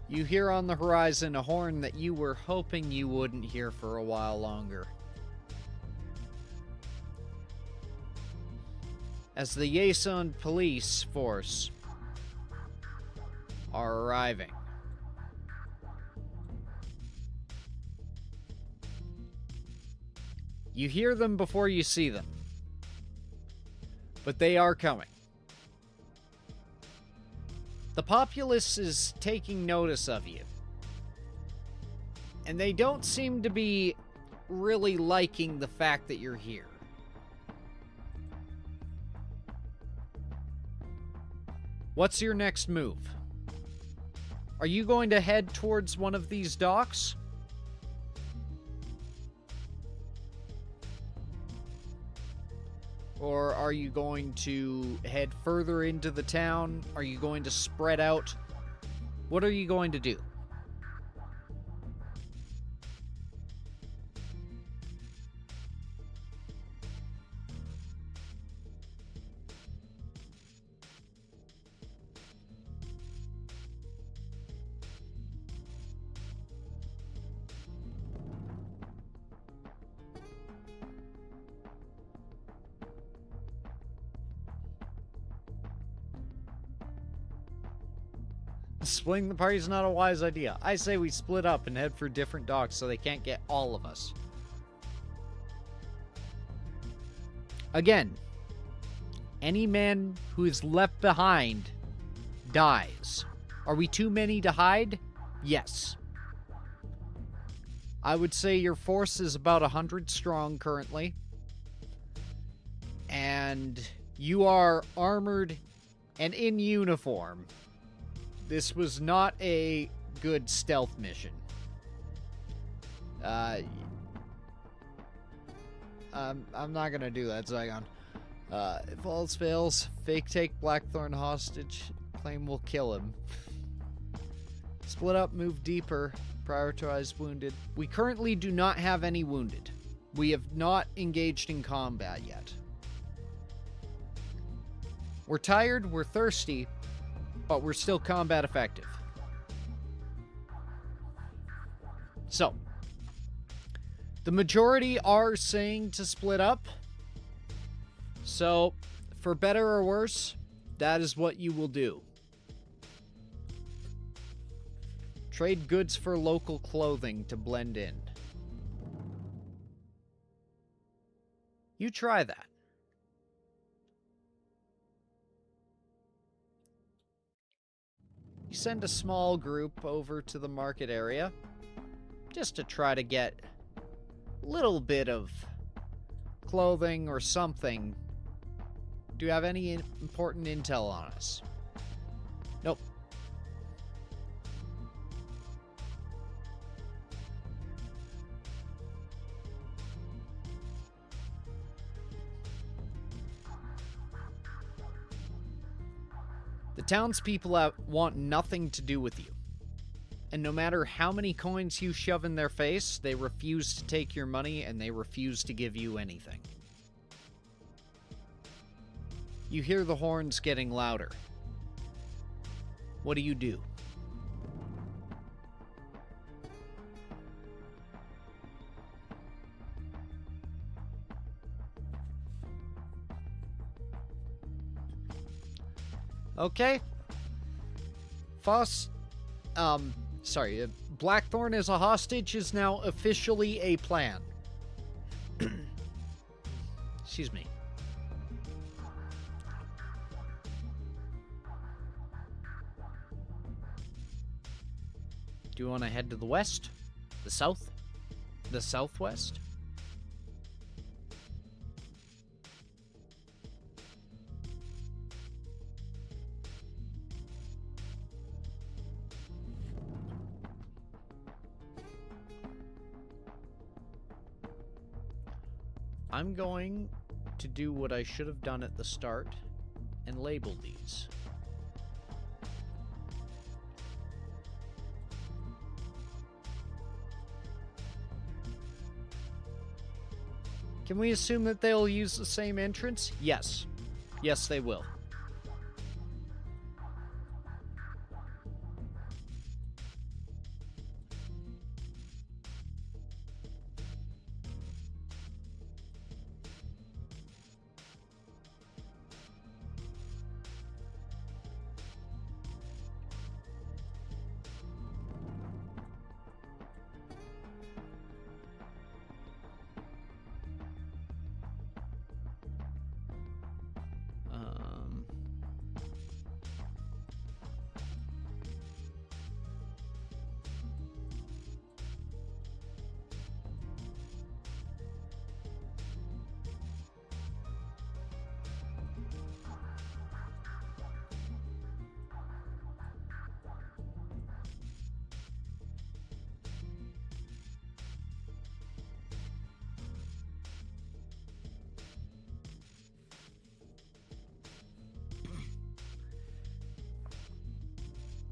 you hear on the horizon a horn that you were hoping you wouldn't hear for a while longer. As the Yason police force are arriving. You hear them before you see them. But they are coming. The populace is taking notice of you. And they don't seem to be really liking the fact that you're here. What's your next move? Are you going to head towards one of these docks? Or are you going to head further into the town? Are you going to spread out? What are you going to do? Splitting the party is not a wise idea. I say we split up and head for different docks so they can't get all of us. Again, any man who is left behind dies. Are we too many to hide? Yes. I would say your force is about 100 strong currently. And you are armored and in uniform. This was not a good stealth mission. I'm not gonna do that, Zygon. If all else fails, fake take Blackthorn hostage. Claim we'll kill him. Split up, move deeper, prioritize wounded. We currently do not have any wounded. We have not engaged in combat yet. We're tired, we're thirsty, but we're still combat effective. So, the majority are saying to split up. So, for better or worse, that is what you will do. Trade goods for local clothing to blend in. You try that. You send a small group over to the market area just to try to get a little bit of clothing or something. Do you have any important intel on us? Nope. The townspeople want nothing to do with you. And no matter how many coins you shove in their face, they refuse to take your money and they refuse to give you anything. You hear the horns getting louder. What do you do? Okay. Blackthorn as a hostage is now officially a plan. Excuse me. Do you want to head to the west? The south? The southwest? I'm going to do what I should have done at the start and label these. Can we assume that they'll use the same entrance? Yes. Yes, they will.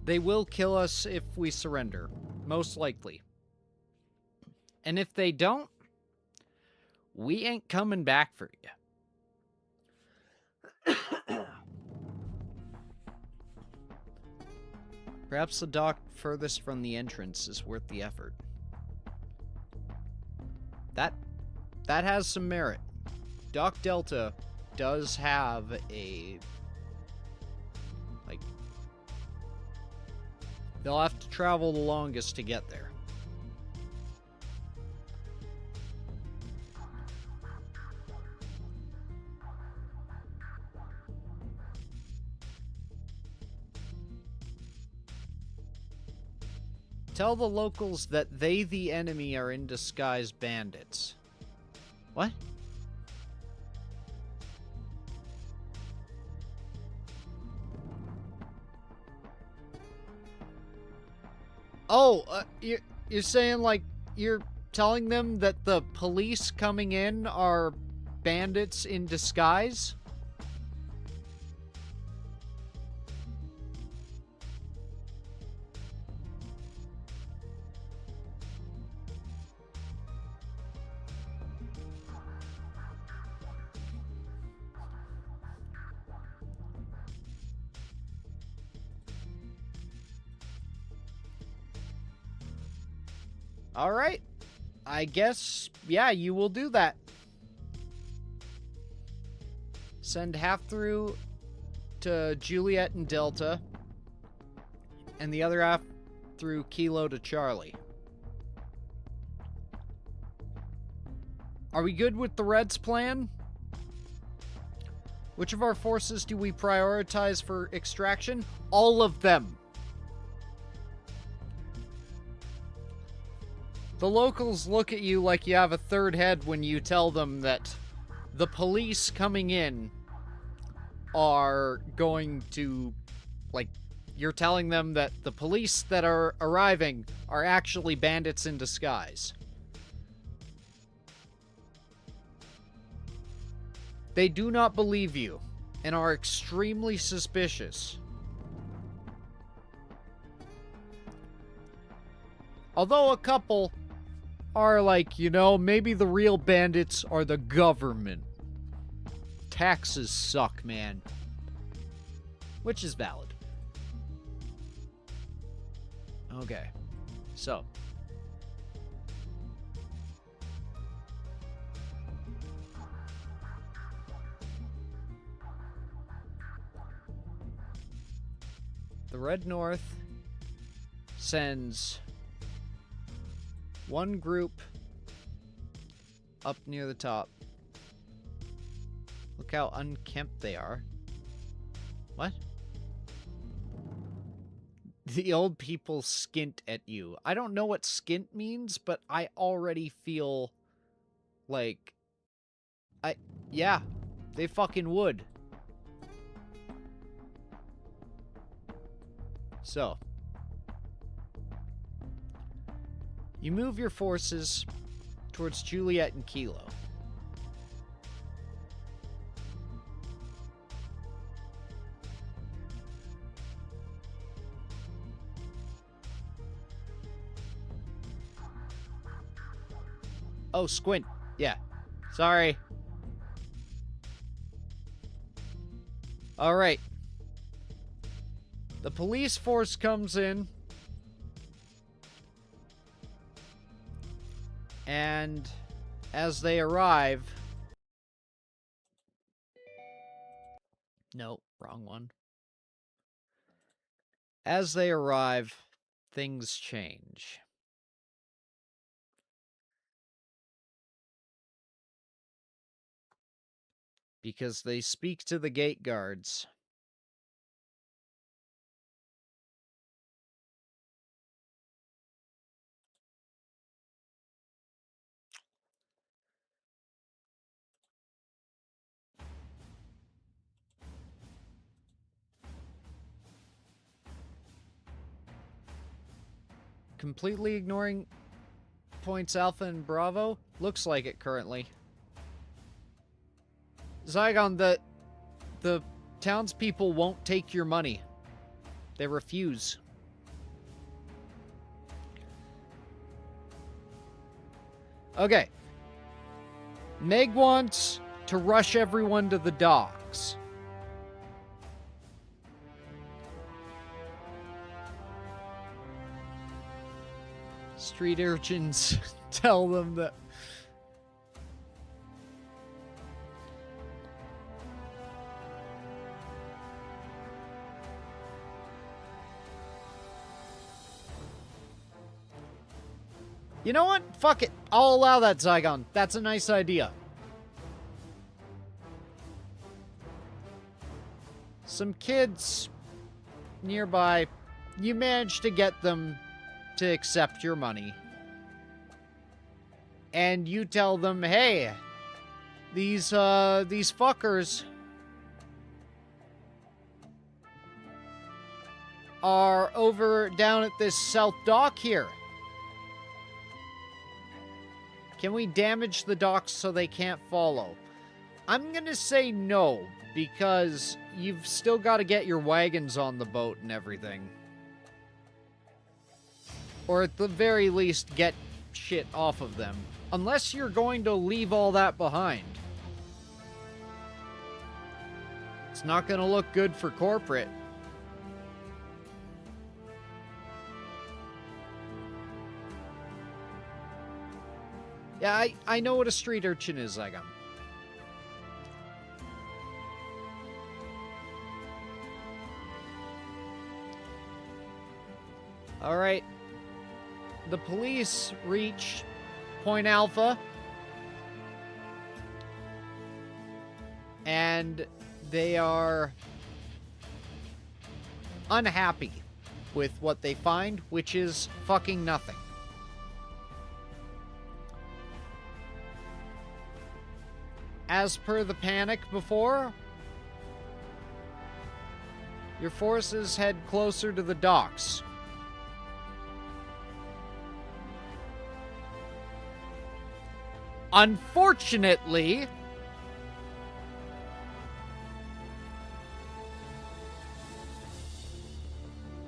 They will kill us if we surrender, most likely. And if they don't, we ain't coming back for you. Perhaps the dock furthest from the entrance is worth the effort. That has some merit. Dock Delta does have a... they'll have to travel the longest to get there. Tell the locals that they, the enemy, are in disguise bandits. What? Oh, you're saying, like, you're telling them that the police coming in are bandits in disguise? Alright. I guess, yeah, you will do that. Send half through to Juliet and Delta, and the other half through Kilo to Charlie. Are we good with the Reds' plan? Which of our forces do we prioritize for extraction? All of them. The locals look at you like you have a third head when you tell them that the police coming in are going to, like, you're telling them that the police that are arriving are actually bandits in disguise. They do not believe you and are extremely suspicious. Although a couple are like, you know, maybe the real bandits are the government. Taxes suck, man. Which is valid. Okay. So. The Red North sends one group up near the top. Look how unkempt they are. What? The old people skint at you. I don't know what skint means, but I already feel like... Yeah, they fucking would. So. You move your forces towards Juliet and Kilo. Oh, Squint. Yeah. Sorry. Alright. The police force comes in. And as they arrive... No, wrong one. As they arrive, things change. Because they speak to the gate guards. Completely ignoring points Alpha and Bravo? Looks like it currently. Zygon, the townspeople won't take your money. They refuse. Okay. Meg wants to rush everyone to the docks. Street urchins tell them that... You know what? Fuck it. I'll allow that, Zygon. That's a nice idea. Some kids nearby, you managed to get them to accept your money. And you tell them, hey, these fuckers are over down at this south dock here. Can we damage the docks so they can't follow? I'm gonna say no, because you've still got to get your wagons on the boat and everything. Or at the very least, get shit off of them. Unless you're going to leave all that behind. It's not gonna look good for corporate. Yeah, I know what a street urchin is, like him. Alright. The police reach Point Alpha. And they are unhappy with what they find, which is fucking nothing. As per the panic before, your forces head closer to the docks. Unfortunately,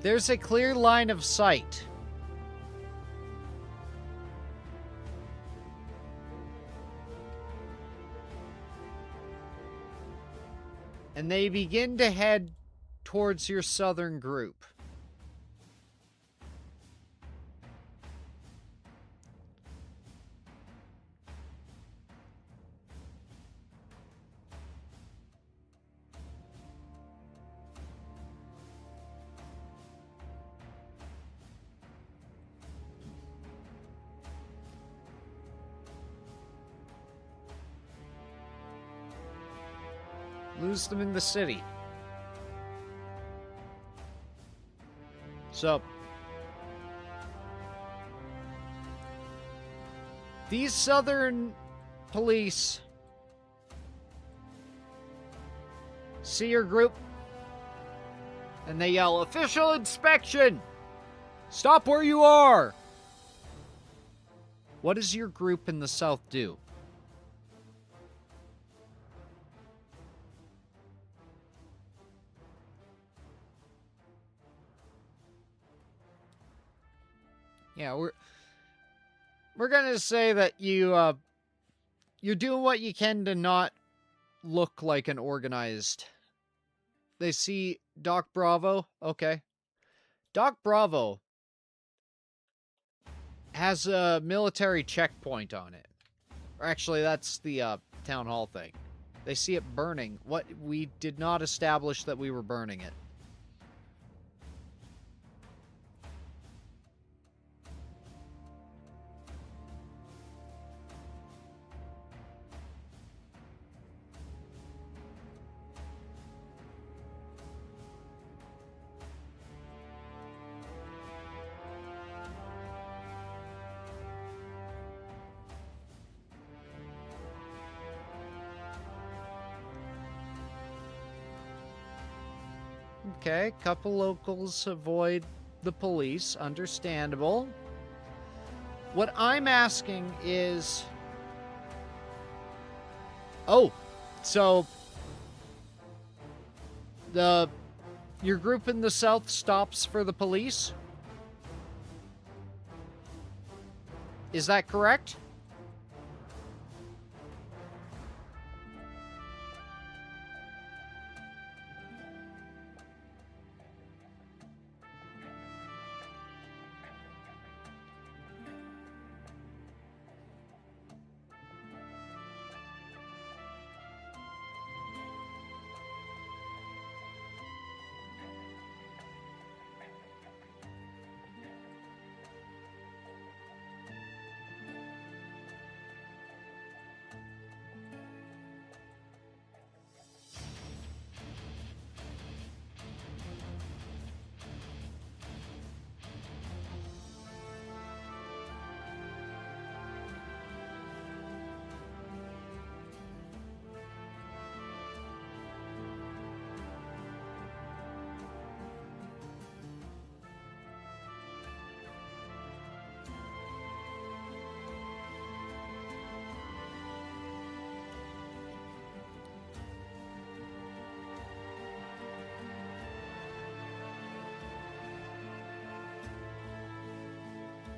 there's a clear line of sight. And they begin to head towards your southern group. Lose them in the city. So, these southern police see your group and they yell, "Official inspection! Stop where you are!" What does your group in the south do? Yeah, we're gonna say that you're doing what you can to not look like an organized. They see Doc Bravo. Okay. Doc Bravo has a military checkpoint on it. Or actually, that's the town hall thing. They see it burning. What? We did not establish that we were burning it. Okay, couple locals avoid the police. Understandable. What I'm asking is... Oh, so... Your group in the south stops for the police? Is that correct?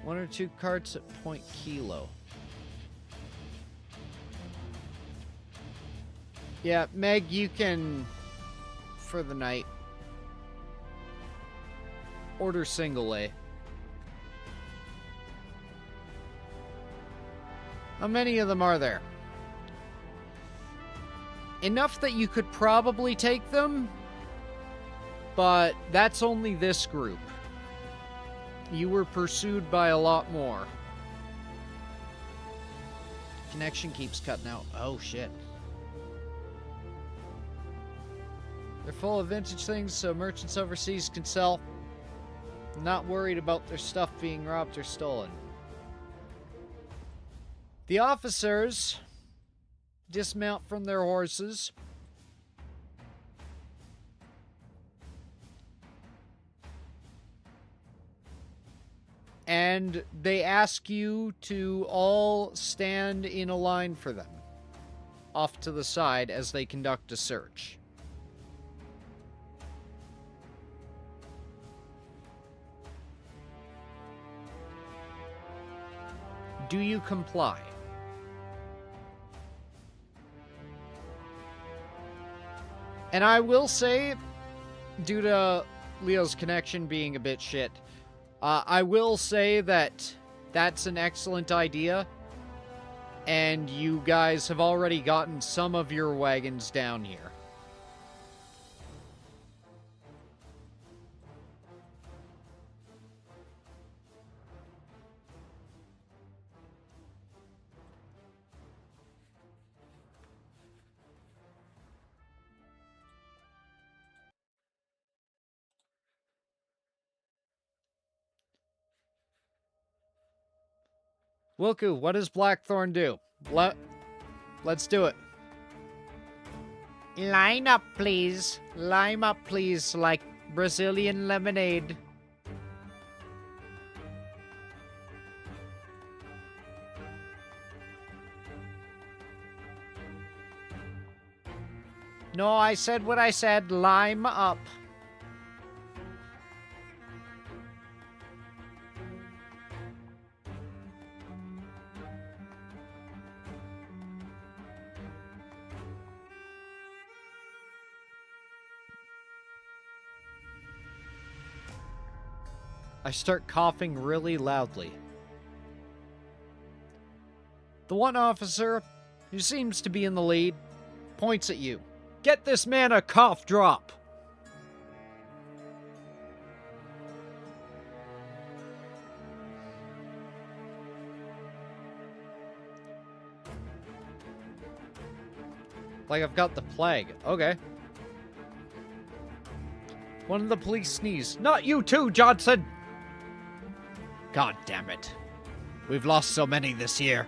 One or two carts at Point Kilo. Yeah, Meg, you can, for the night, order single A. How many of them are there? Enough that you could probably take them, but that's only this group. You were pursued by a lot more. Connection keeps cutting out. Oh, shit. They're full of vintage things, so merchants overseas can sell. I'm not worried about their stuff being robbed or stolen. The officers dismount from their horses. And they ask you to all stand in a line for them, off to the side as they conduct a search. Do you comply? And I will say, due to Leo's connection being a bit shit, I will say that that's an excellent idea, and you guys have already gotten some of your wagons down here. Wilku, what does Blackthorn do? Let's do it. Line up, please. Line up, please, like Brazilian lemonade. No, I said what I said. Line up. I start coughing really loudly. The one officer, who seems to be in the lead, points at you. Get this man a cough drop! Like I've got the plague. Okay. One of the police sneezed. Not you too, Johnson! God damn it. We've lost so many this year.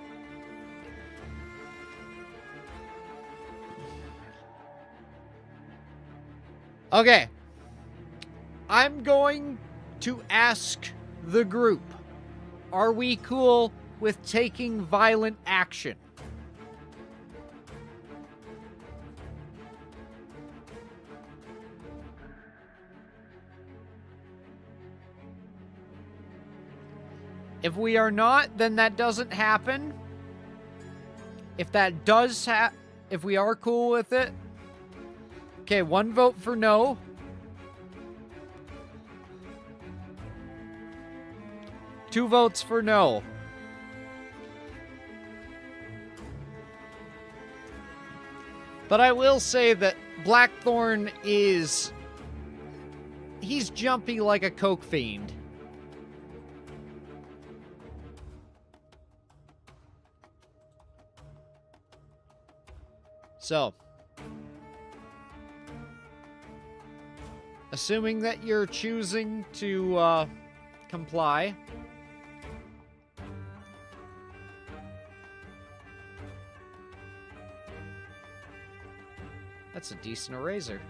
Okay. I'm going to ask the group, are we cool with taking violent action? If we are not, then that doesn't happen. If that does if we are cool with it. Okay, 1 vote for no. Two votes for no. But I will say that Blackthorn he's jumpy like a coke fiend. So, assuming that you're choosing to comply, that's a decent eraser.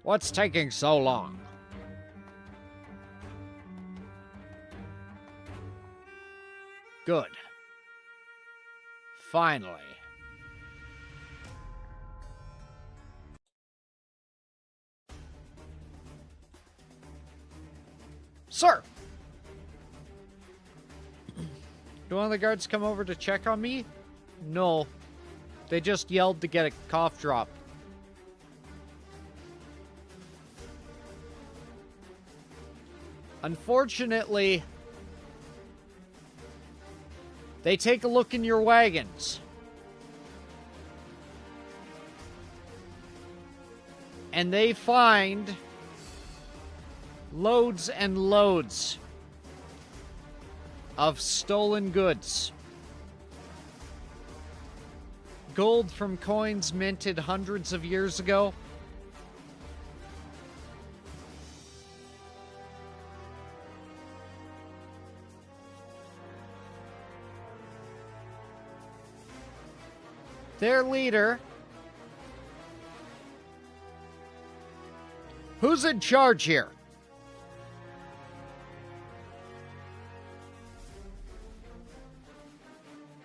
What's taking so long? Good. Finally. Sir! Do one of the guards come over to check on me? No. They just yelled to get a cough drop. Unfortunately, they take a look in your wagons. And they find loads and loads of stolen goods. Gold from coins minted hundreds of years ago. Their leader, who's in charge here?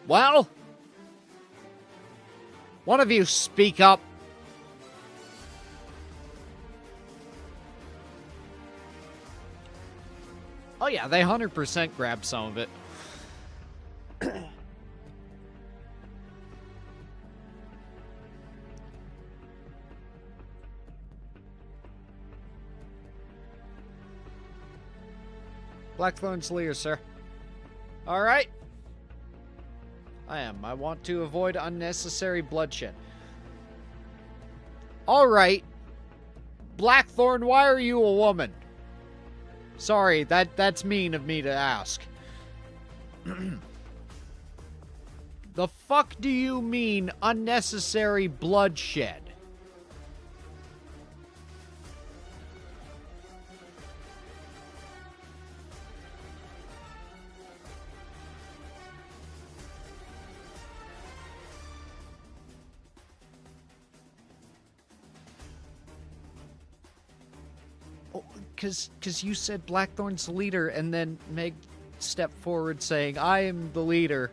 Well, one of you speak up. Oh yeah, they 100% grabbed some of it. Blackthorn's leader, sir. All right. I am. I want to avoid unnecessary bloodshed. All right. Blackthorn, why are you a woman? Sorry, that's mean of me to ask. The fuck do you mean unnecessary bloodshed? Because you said Blackthorn's the leader, and then Meg stepped forward saying, I am the leader.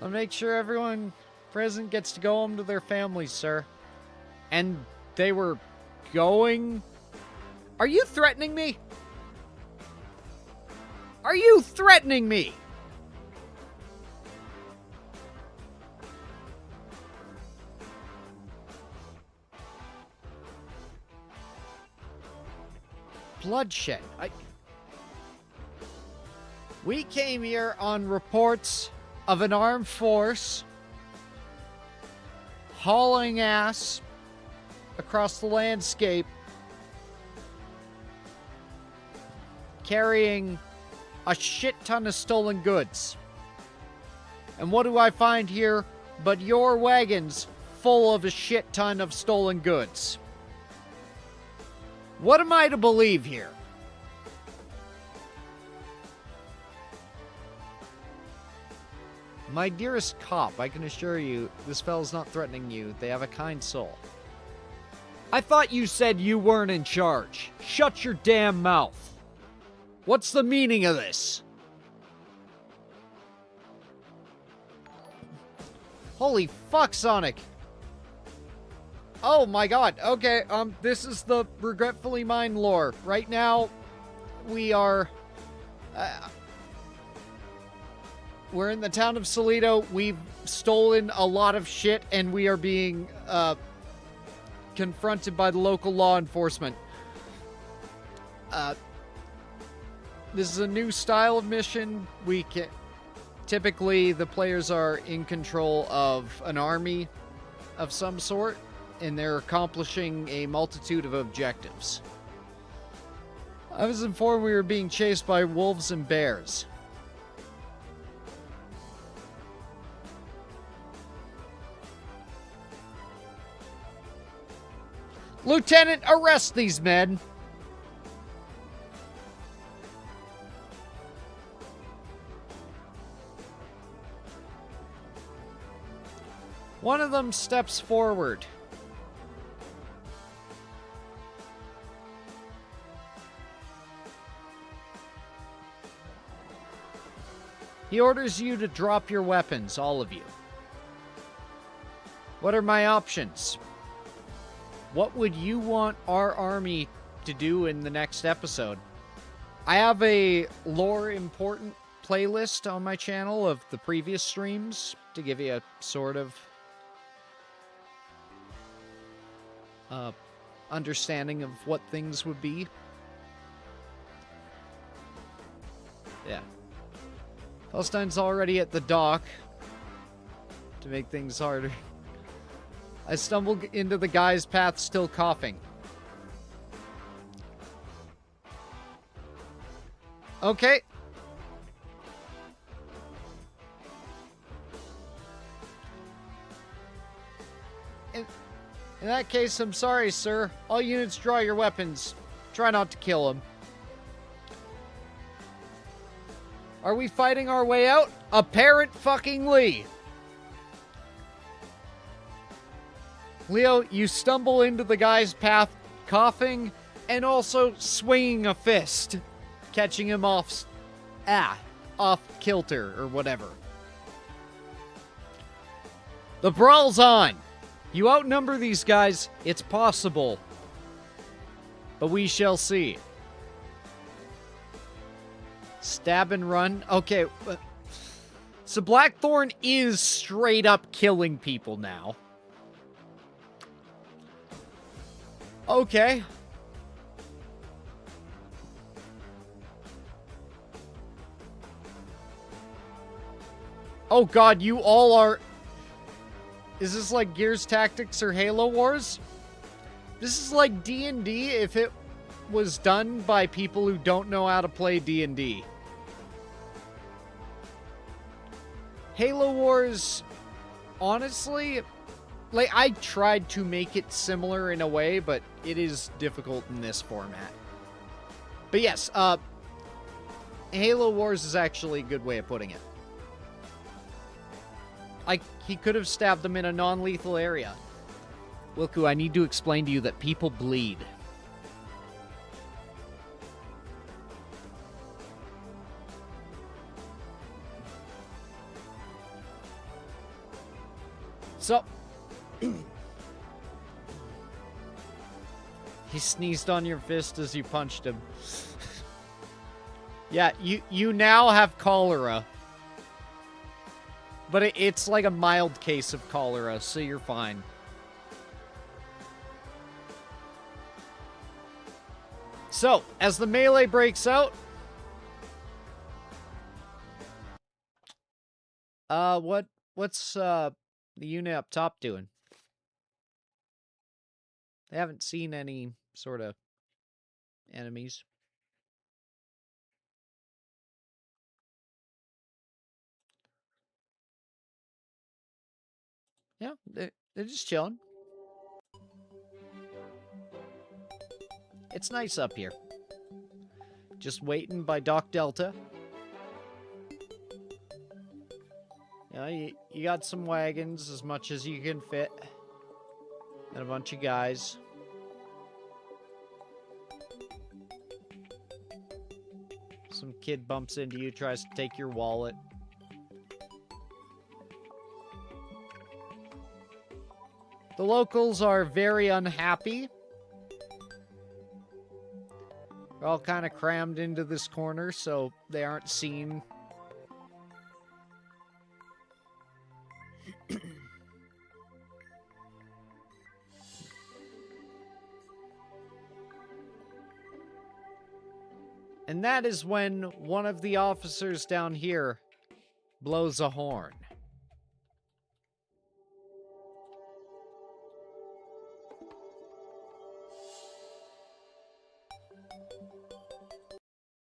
I'll make sure everyone present gets to go home to their families, sir. And they were going... Are you threatening me? Are you threatening me? Bloodshed. We came here on reports of an armed force hauling ass across the landscape, carrying a shit ton of stolen goods. And what do I find here but your wagons full of a shit ton of stolen goods? What am I to believe here? My dearest cop, I can assure you, this fellow's not threatening you. They have a kind soul. I thought you said you weren't in charge. Shut your damn mouth. What's the meaning of this? Holy fuck, Sonic. Oh my god. Okay, this is the Regretfully Mine lore. Right now, we are... we're in the town of SALEDO. We've stolen a lot of shit, and we are being, confronted by the local law enforcement. This is a new style of mission. We can... Typically, the players are in control of an army of some sort, and they're accomplishing a multitude of objectives. I was informed we were being chased by wolves and bears. Lieutenant, arrest these men! One of them steps forward. He orders you to drop your weapons, all of you. What are my options? What would you want our army to do in the next episode? I have a lore important playlist on my channel of the previous streams to give you a sort of understanding of what things would be. Yeah. Palestine's already at the dock to make things harder. I stumbled into the guy's path still coughing. Okay. In that case, I'm sorry, sir. All units draw your weapons. Try not to kill him. Are we fighting our way out? Apparent-fucking-ly. Leo, you stumble into the guy's path, coughing, and also swinging a fist, catching him off kilter, or whatever. The brawl's on! You outnumber these guys, it's possible. But we shall see. Stab and run. Okay, so Blackthorn is straight up killing people now. Okay. Oh god, you all are... Is this like Gears Tactics or Halo Wars? This is like D&D if it was done by people who don't know how to play D&D. Halo Wars, honestly, like, I tried to make it similar in a way, but it is difficult in this format. But yes, Halo Wars is actually a good way of putting it. He could have stabbed them in a non-lethal area. Wilku, I need to explain to you that people bleed. So... He sneezed on your fist as you punched him. Yeah, you now have cholera. But it's like a mild case of cholera, so you're fine. So, as the melee breaks out... What's the unit up top doing? They haven't seen any sort of enemies. Yeah, they're just chilling. It's nice up here. Just waiting by Dock Delta. Yeah, you got some wagons, as much as you can fit. And a bunch of guys. Some kid bumps into you, tries to take your wallet. The locals are very unhappy. They're all kind of crammed into this corner, so they aren't seen. And that is when one of the officers down here blows a horn.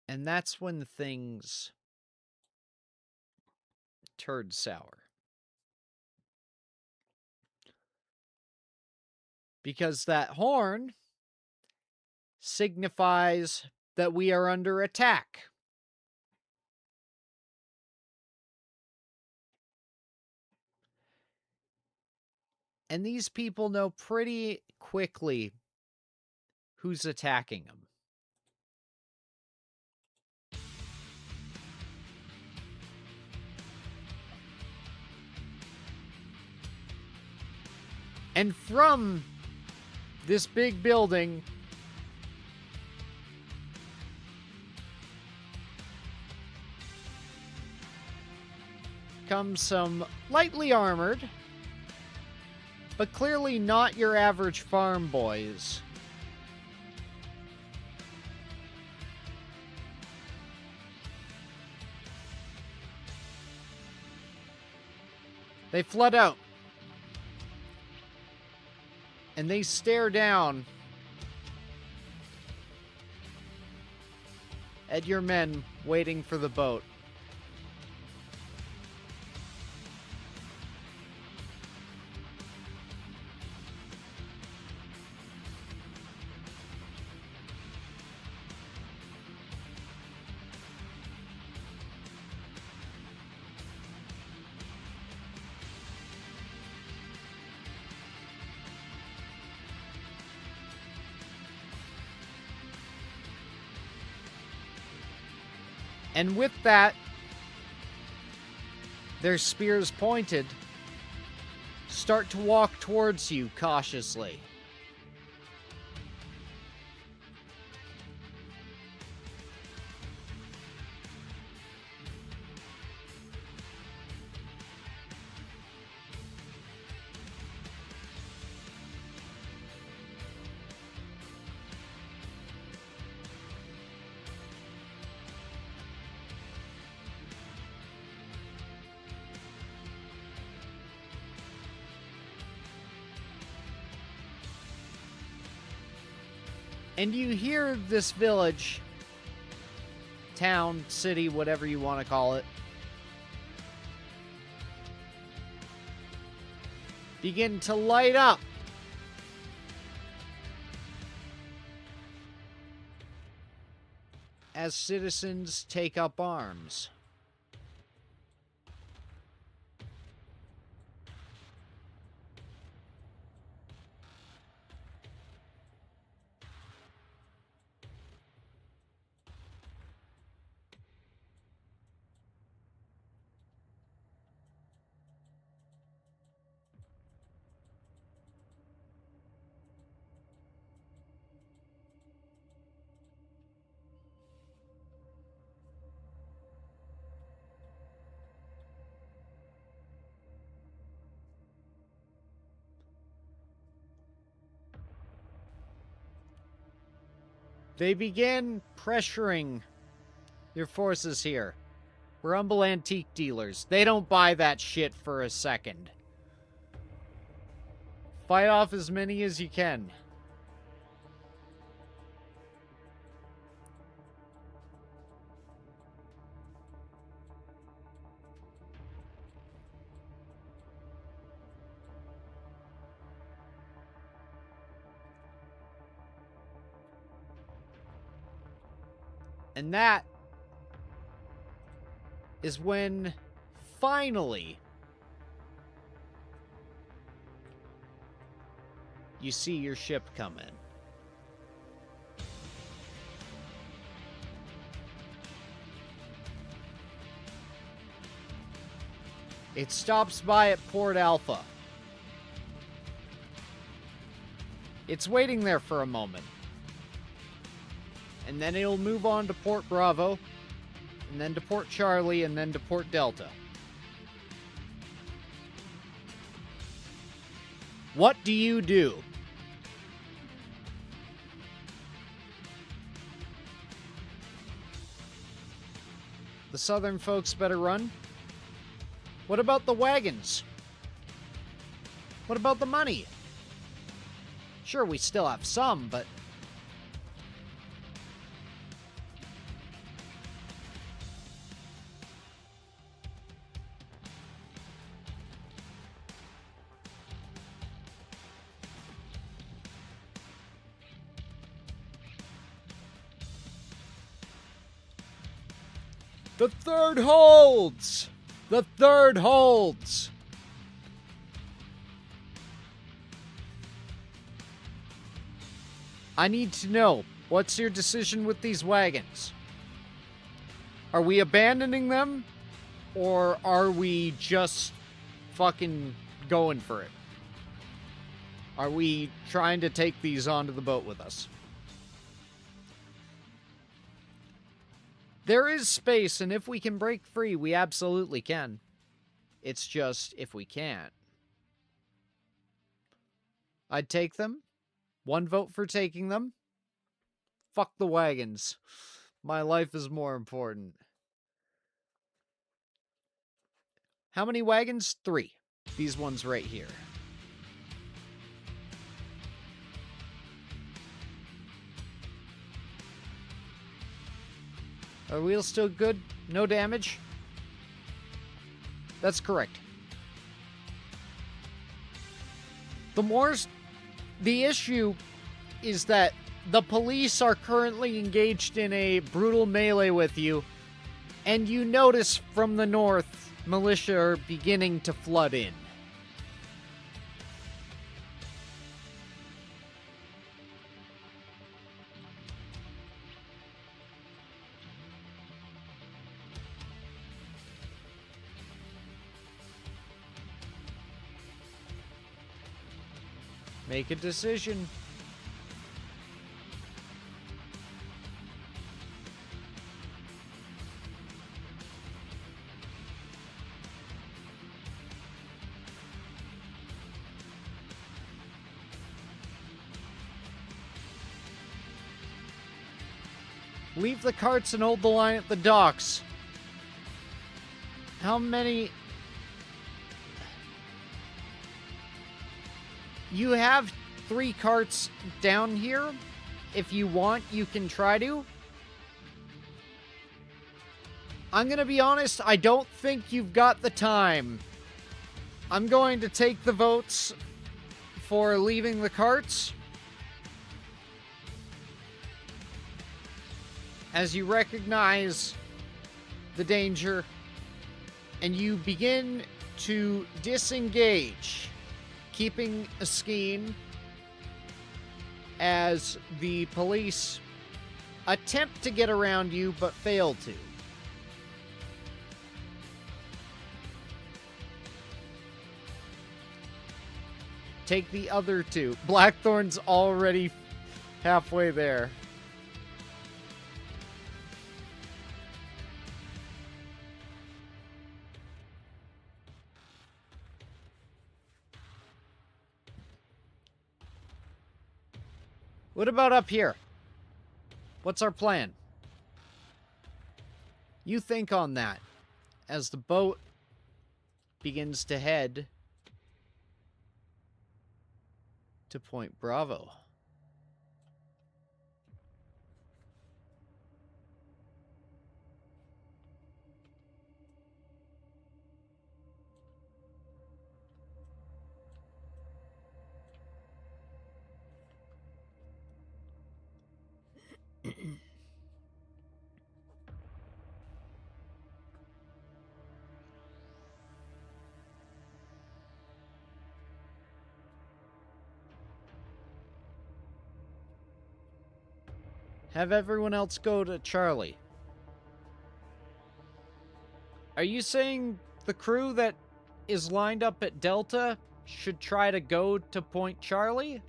And that's when things turn sour. Because that horn signifies that we are under attack. And these people know pretty quickly who's attacking them. And from this big building comes some lightly armored, but clearly not your average farm boys. They flood out. And they stare down at your men waiting for the boat. And with that, their spears pointed, start to walk towards you cautiously. And you hear this village, town, city, whatever you want to call it, begin to light up. As citizens take up arms. They begin pressuring your forces here. We're humble antique dealers. They don't buy that shit for a second. Fight off as many as you can. And that is when, finally, you see your ship come in. It stops by at Port Alpha. It's waiting there for a moment. And then it'll move on to Port Bravo, and then to Port Charlie, and then to Port Delta. What do you do? The southern folks better run. What about the wagons? What about the money? Sure, we still have some, but... The third holds! The third holds! I need to know, what's your decision with these wagons? Are we abandoning them? Or are we just fucking going for it? Are we trying to take these onto the boat with us? There is space, and if we can break free, we absolutely can. It's just if we can't. I'd take them. 1 vote for taking them. Fuck the wagons. My life is more important. How many wagons? 3. These ones right here. Are wheels still good? No damage? That's correct. The issue is that the police are currently engaged in a brutal melee with you, and you notice from the north, militia are beginning to flood in. Make a decision. Leave the carts and hold the line at the docks. How many... You have 3 carts down here. If you want, you can try to. I'm gonna be honest, I don't think you've got the time. I'm going to take the votes for leaving the carts, as you recognize the danger, and you begin to disengage, keeping a scheme as the police attempt to get around you but fail to. Take the other 2. Blackthorn's already halfway there. What about up here? What's our plan? You think on that as the boat begins to head to Point Bravo. Have everyone else go to Charlie. Are you saying the crew that is lined up at Delta should try to go to Point Charlie?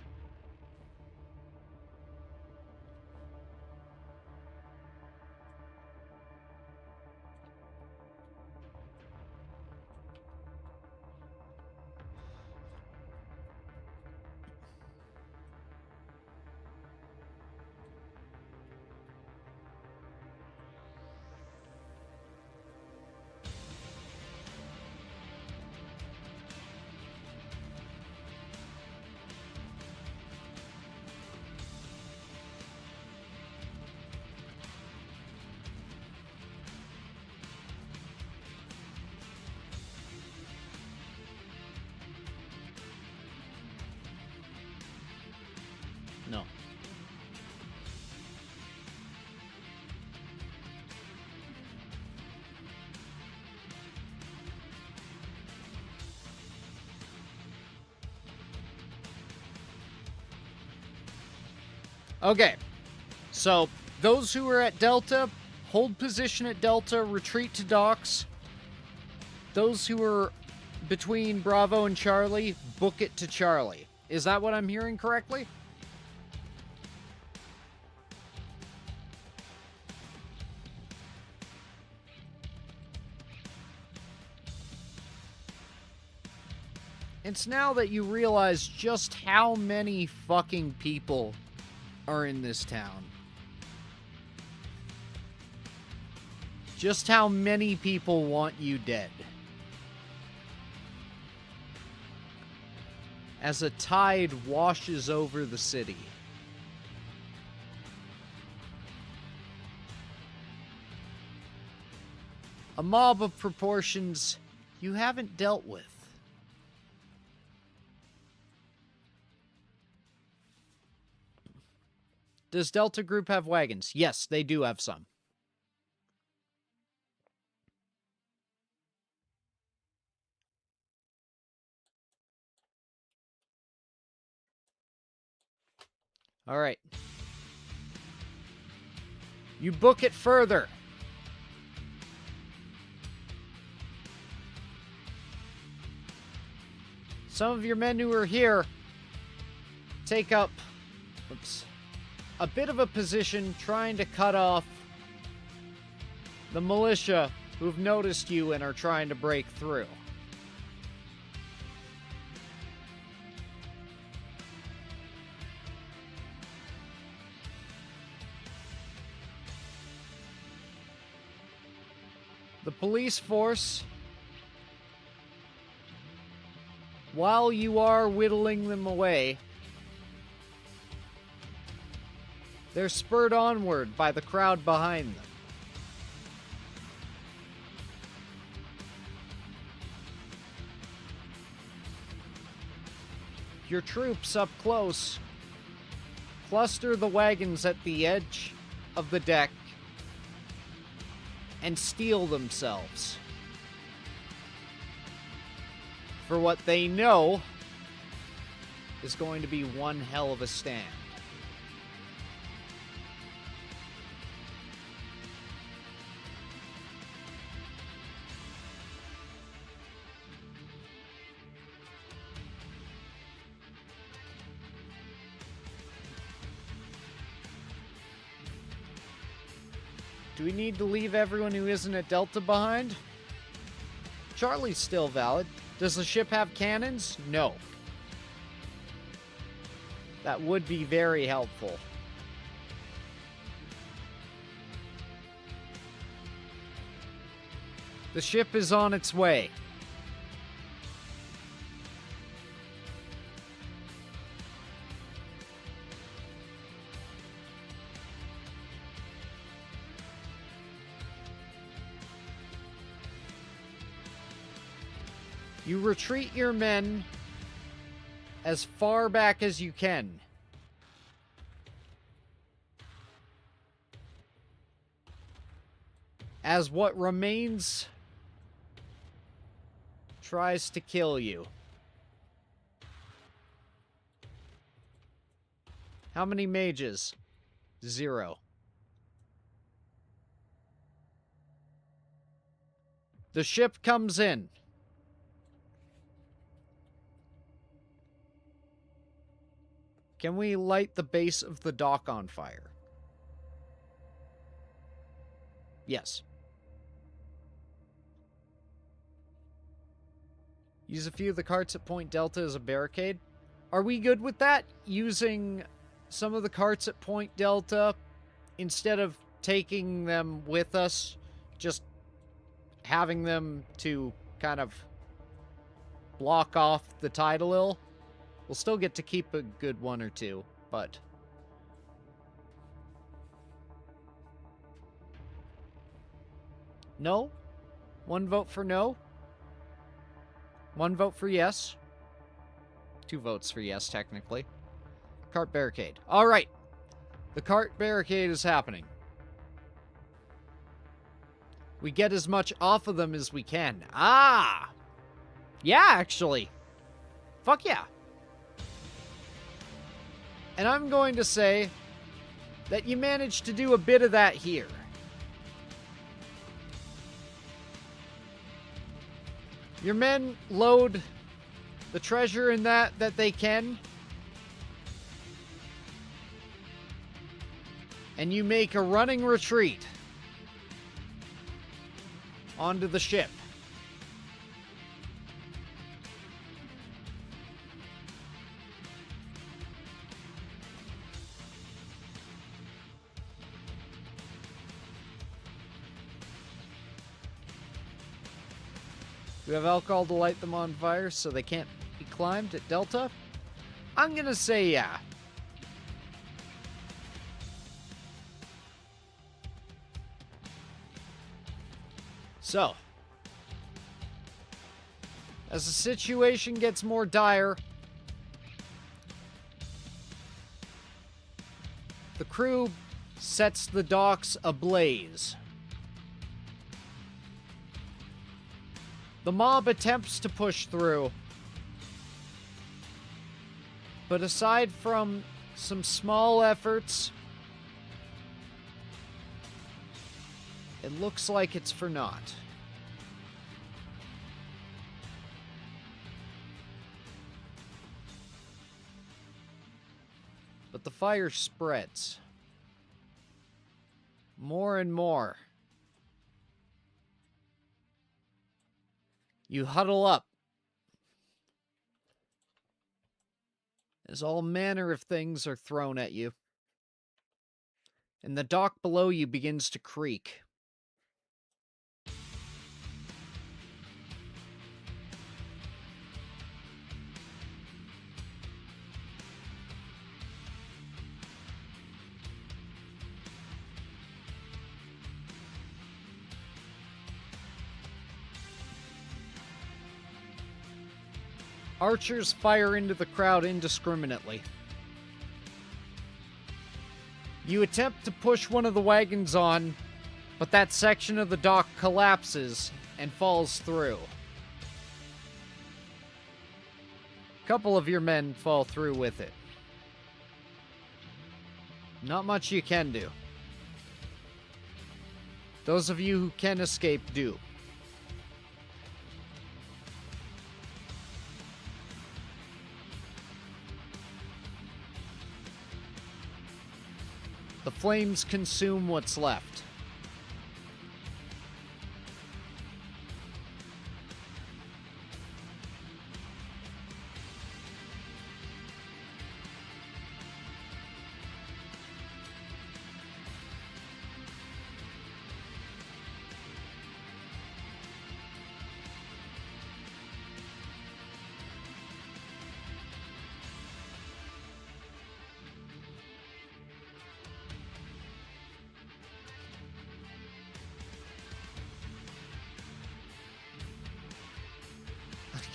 No. Okay. So, those who are at Delta, hold position at Delta, retreat to docks. Those who are between Bravo and Charlie, book it to Charlie. Is that what I'm hearing correctly? It's now that you realize just how many fucking people are in this town. Just how many people want you dead. As a tide washes over the city. A mob of proportions you haven't dealt with. Does Delta Group have wagons? Yes, they do have some. All right. You book it further. Some of your men who are here take up a bit of a position trying to cut off the militia who've noticed you and are trying to break through. The police force, while you are whittling them away, they're spurred onward by the crowd behind them. Your troops up close cluster the wagons at the edge of the deck and steel themselves for what they know is going to be one hell of a stand. Do we need to leave everyone who isn't at Delta behind? Charlie's still valid. Does the ship have cannons? No. That would be very helpful. The ship is on its way. You retreat your men as far back as you can. As what remains tries to kill you. How many mages? 0. The ship comes in. Can we light the base of the dock on fire? Yes. Use a few of the carts at Point Delta as a barricade. Are we good with that? Using some of the carts at Point Delta instead of taking them with us, just having them to kind of block off the tidal ill? We'll still get to keep a good one or two, but... No? 1 vote for no? 1 vote for yes? 2 votes for yes, technically. Cart barricade. Alright. The cart barricade is happening. We get as much off of them as we can. Ah! Yeah, actually. Fuck yeah. And I'm going to say that you managed to do a bit of that here. Your men load the treasure in that they can and you make a running retreat onto the ship. Do we have alcohol to light them on fire so they can't be climbed at Delta? I'm gonna say yeah. So, as the situation gets more dire, the crew sets the docks ablaze. The mob attempts to push through, but aside from some small efforts, it looks like it's for naught. But the fire spreads more and more. You huddle up as all manner of things are thrown at you, and the dock below you begins to creak. Archers fire into the crowd indiscriminately. You attempt to push one of the wagons on, but that section of the dock collapses and falls through. A couple of your men fall through with it. Not much you can do. Those of you who can escape do. The flames consume what's left.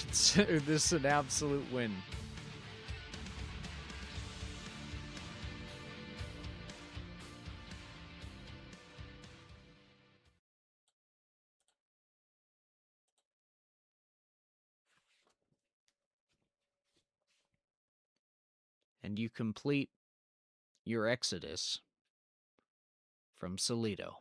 Consider this an absolute win. And you complete your exodus from SALEDO.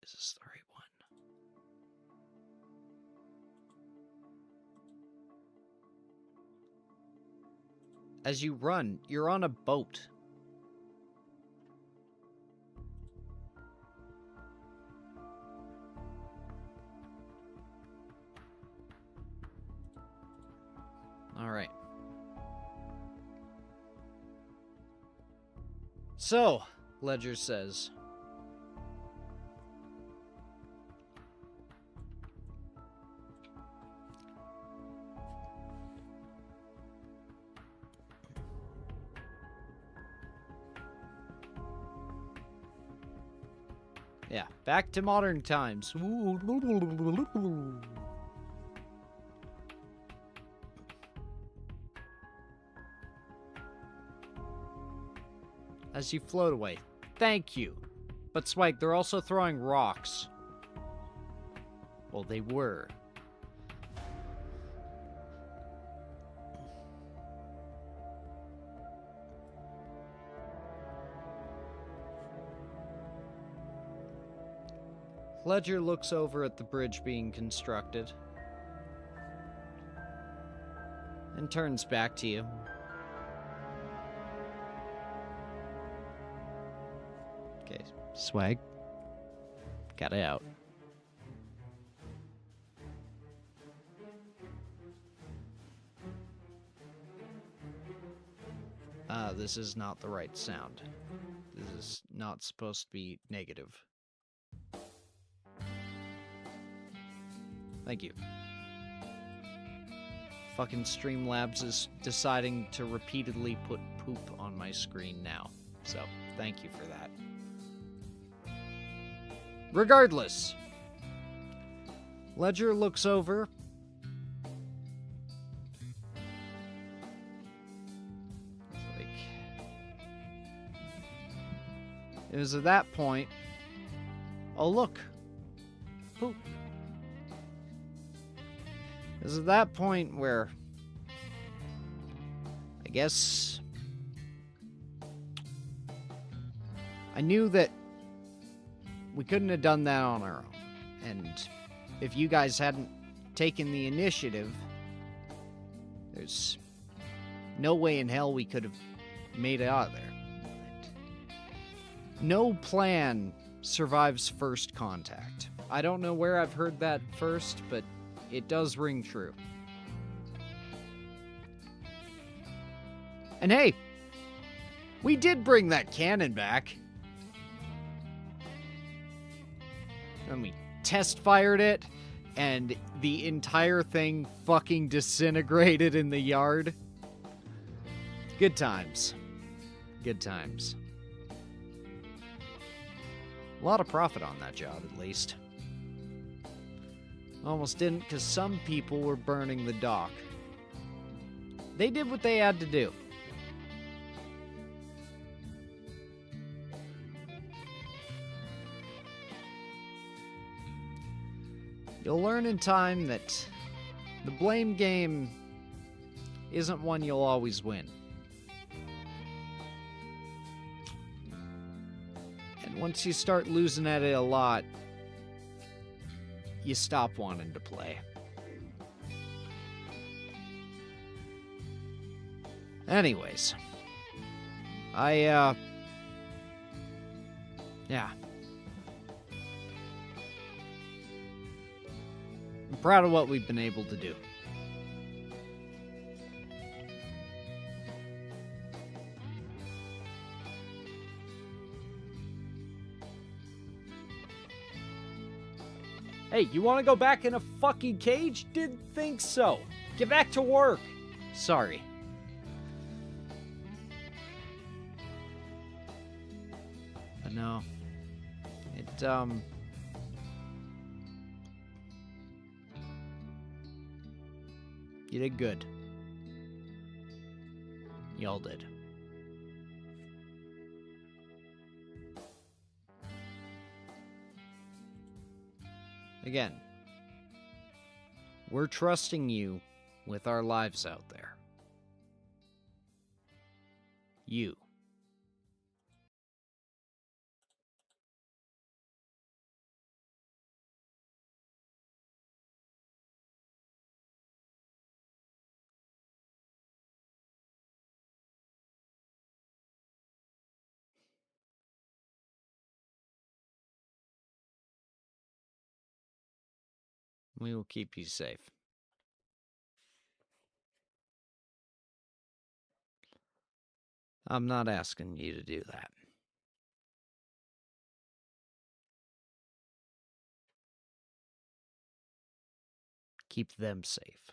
Is this the right one? As you run, you're on a boat. All right. So, Ledger says, Yeah, back to modern times. As you float away. Thank you. But Swag, they're also throwing rocks. Well, they were. Ledger looks over at the bridge being constructed and turns back to you. Okay, Swag. Got it out. This is not the right sound. This is not supposed to be negative. Thank you. Fucking Streamlabs is deciding to repeatedly put poop on my screen now. So, thank you for that. Regardless, Ledger looks over. It was at that point. Oh, look. Poop. It was at that point where I guess I knew that we couldn't have done that on our own. And if you guys hadn't taken the initiative, there's no way in hell we could have made it out of there. No plan survives first contact. I don't know where I've heard that first, but it does ring true. And hey, we did bring that cannon back. And we test fired it, and the entire thing fucking disintegrated in the yard. Good times. Good times. A lot of profit on that job, at least. Almost didn't, because some people were burning the dock. They did what they had to do. You'll learn in time that the blame game isn't one you'll always win. And once you start losing at it a lot, you stop wanting to play. Anyways, yeah. I'm proud of what we've been able to do. Hey, you want to go back in a fucking cage? Didn't think so. Get back to work. Sorry. But no. You did good. Y'all did. Again, we're trusting you with our lives out there. You. We will keep you safe. I'm not asking you to do that. Keep them safe.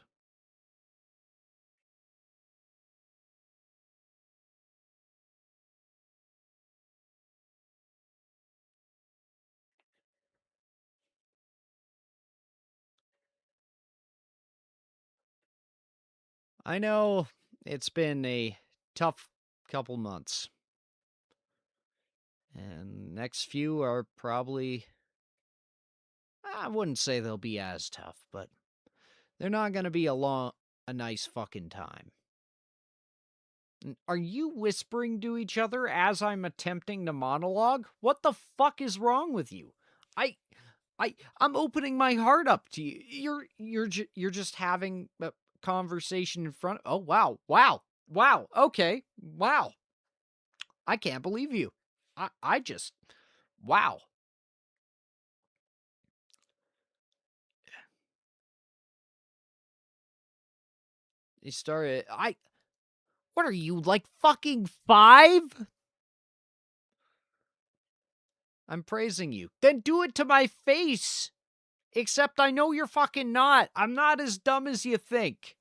I know it's been a tough couple months. And next few are probably, I wouldn't say they'll be as tough, but they're not going to be a nice fucking time. Are you whispering to each other as I'm attempting to monologue? What the fuck is wrong with you? I'm opening my heart up to you. You're just having a conversation in front. Oh wow. Okay, wow. I can't believe you. I just wow. You started. What are you, like fucking 5? I'm praising you. Then do it to my face. Except I know you're fucking not. I'm not as dumb as you think.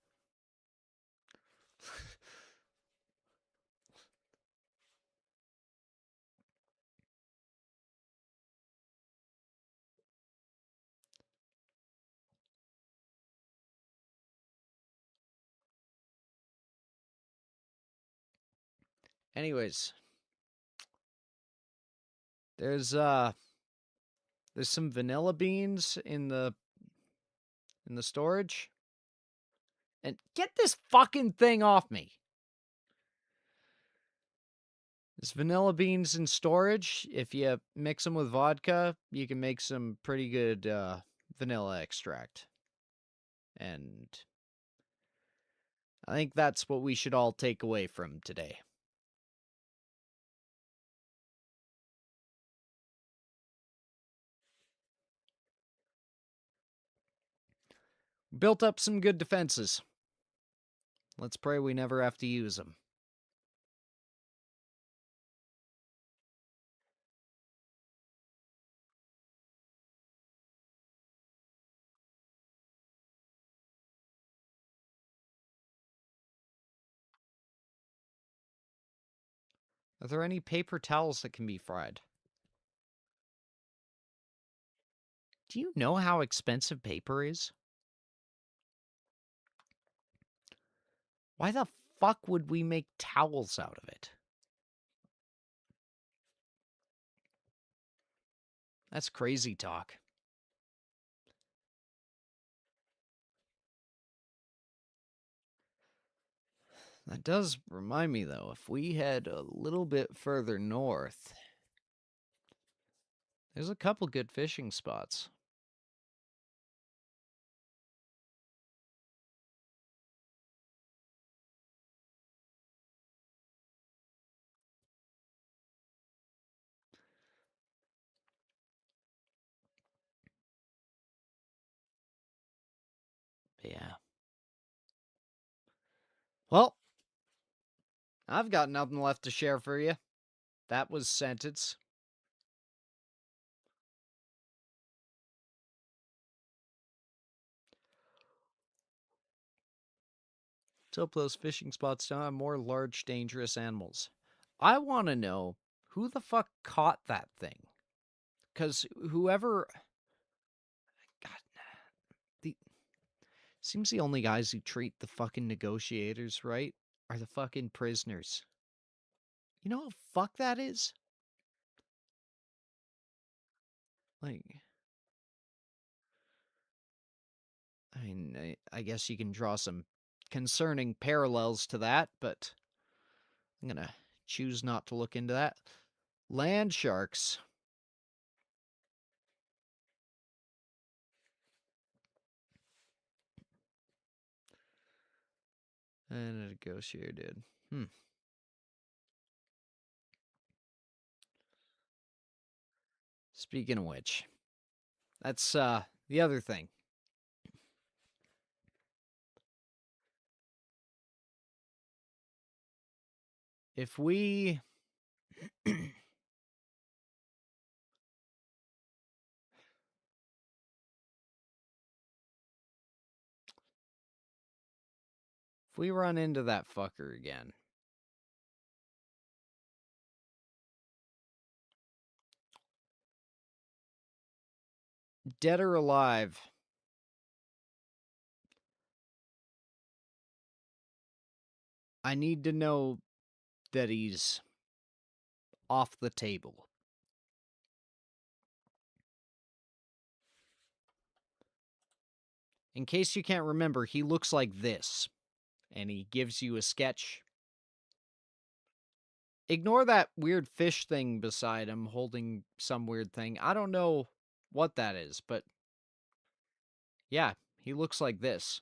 Anyways, there's some vanilla beans in the storage. And get this fucking thing off me. There's vanilla beans in storage. If you mix them with vodka, you can make some pretty good vanilla extract. And I think that's what we should all take away from today. Built up some good defenses. Let's pray we never have to use them. Are there any paper towels that can be fried? Do you know how expensive paper is? Why the fuck would we make towels out of it? That's crazy talk. That does remind me, though, if we head a little bit further north, there's a couple good fishing spots. Yeah. Well, I've got nothing left to share for you. That was sentence. Let's hope those fishing spots don't have more large, dangerous animals. I want to know who the fuck caught that thing. Because whoever. God. Seems the only guys who treat the fucking negotiators right are the fucking prisoners. You know how fuck that is? Like. I mean, I guess you can draw some concerning parallels to that, but I'm gonna choose not to look into that. Land sharks. And a negotiator did. Speaking of which, that's the other thing. If we run into that fucker again, dead or alive, I need to know that he's off the table. In case you can't remember, he looks like this, and he gives you a sketch. Ignore that weird fish thing beside him holding some weird thing. I don't know what that is, but yeah, he looks like this.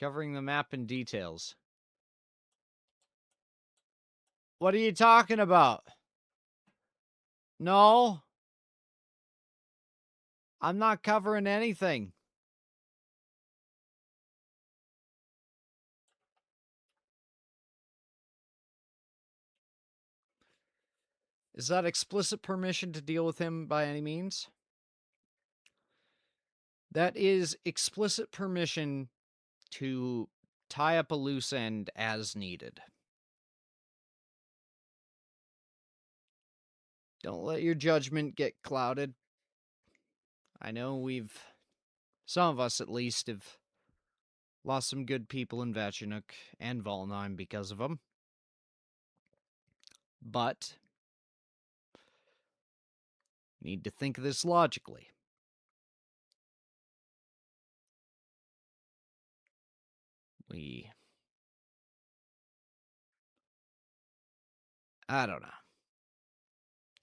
Covering the map in details. What are you talking about? No. I'm not covering anything. Is that explicit permission to deal with him by any means? That is explicit permission to tie up a loose end as needed. Don't let your judgment get clouded. I know some of us at least, have lost some good people in Vachinook and Valheim because of them. But need to think of this logically. I don't know.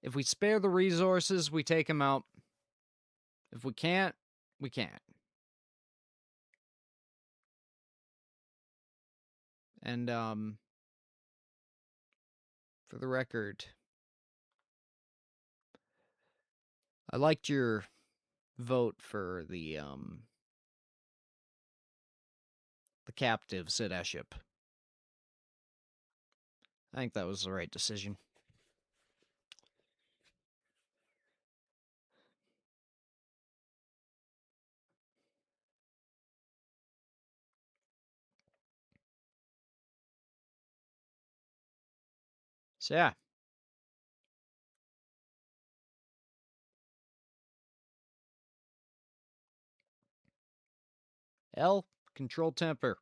If we spare the resources, we take them out. If we can't, we can't. And, for the record, I liked your vote for the captives at Eship. I think that was the right decision. So yeah. L, control temper.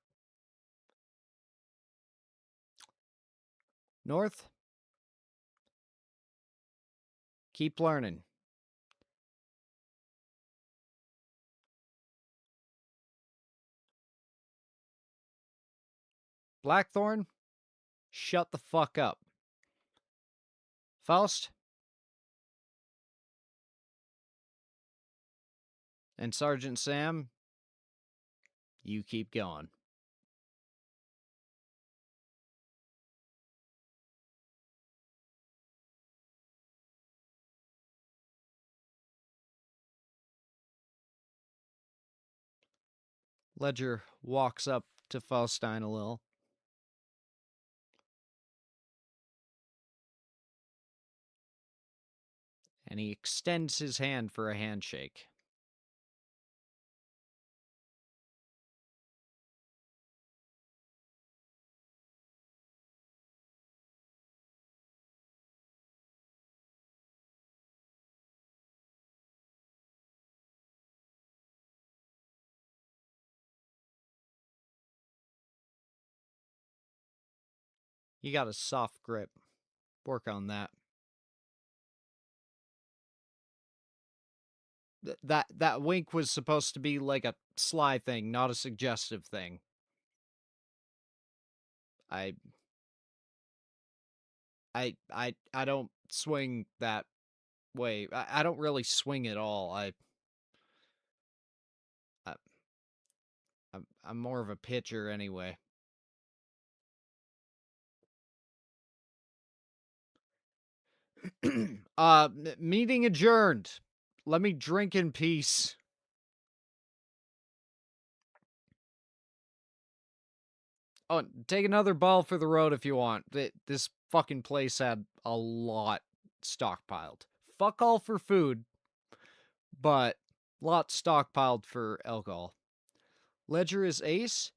North, keep learning. Blackthorn, shut the fuck up. Faust and Sergeant Sam, you keep going. Ledger walks up to Faustine a little. And he extends his hand for a handshake. You got a soft grip. Work on that. That wink was supposed to be like a sly thing, not a suggestive thing. I don't swing that way. I don't really swing at all. I'm more of a pitcher anyway. Meeting adjourned. Let me drink in peace. Oh, take another ball for the road if you want. This fucking place had a lot stockpiled. Fuck all for food, but lot stockpiled for alcohol. Ledger is ace.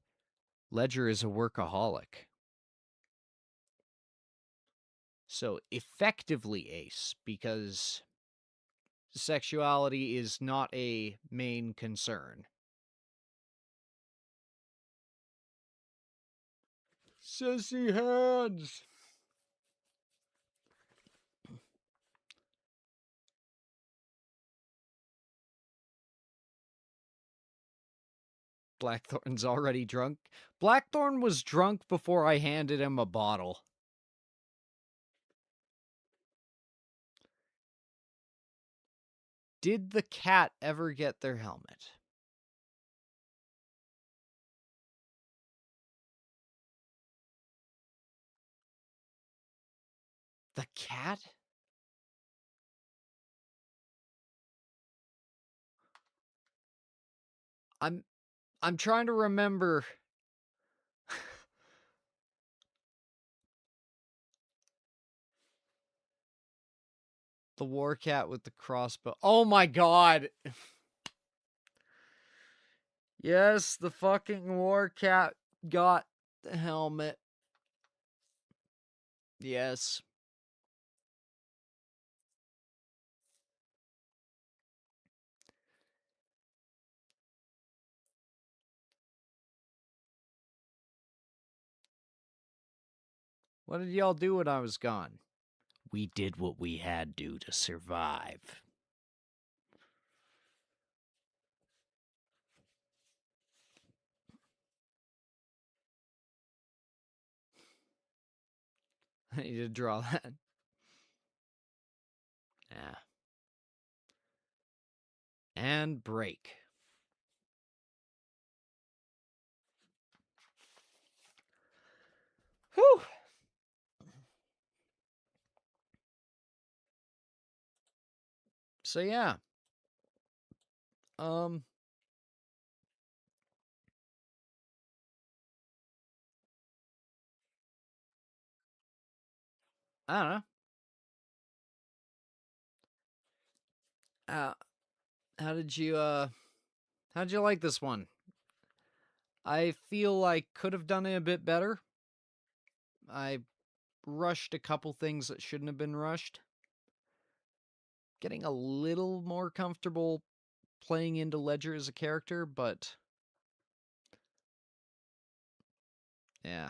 Ledger is a workaholic. So effectively ace, because sexuality is not a main concern. Sissy hands! Blackthorn's already drunk. Blackthorn was drunk before I handed him a bottle. Did the cat ever get their helmet? The cat? I'm trying to remember. The war cat with the crossbow. Oh my god. Yes, the fucking war cat got the helmet. Yes. What did y'all do when I was gone? We did what we had to survive. I need to draw that. Yeah. And break. Whew. So yeah. I don't know. How did you how'd you like this one? I feel I could have done it a bit better. I rushed a couple things that shouldn't have been rushed. Getting a little more comfortable playing into Ledger as a character, but yeah.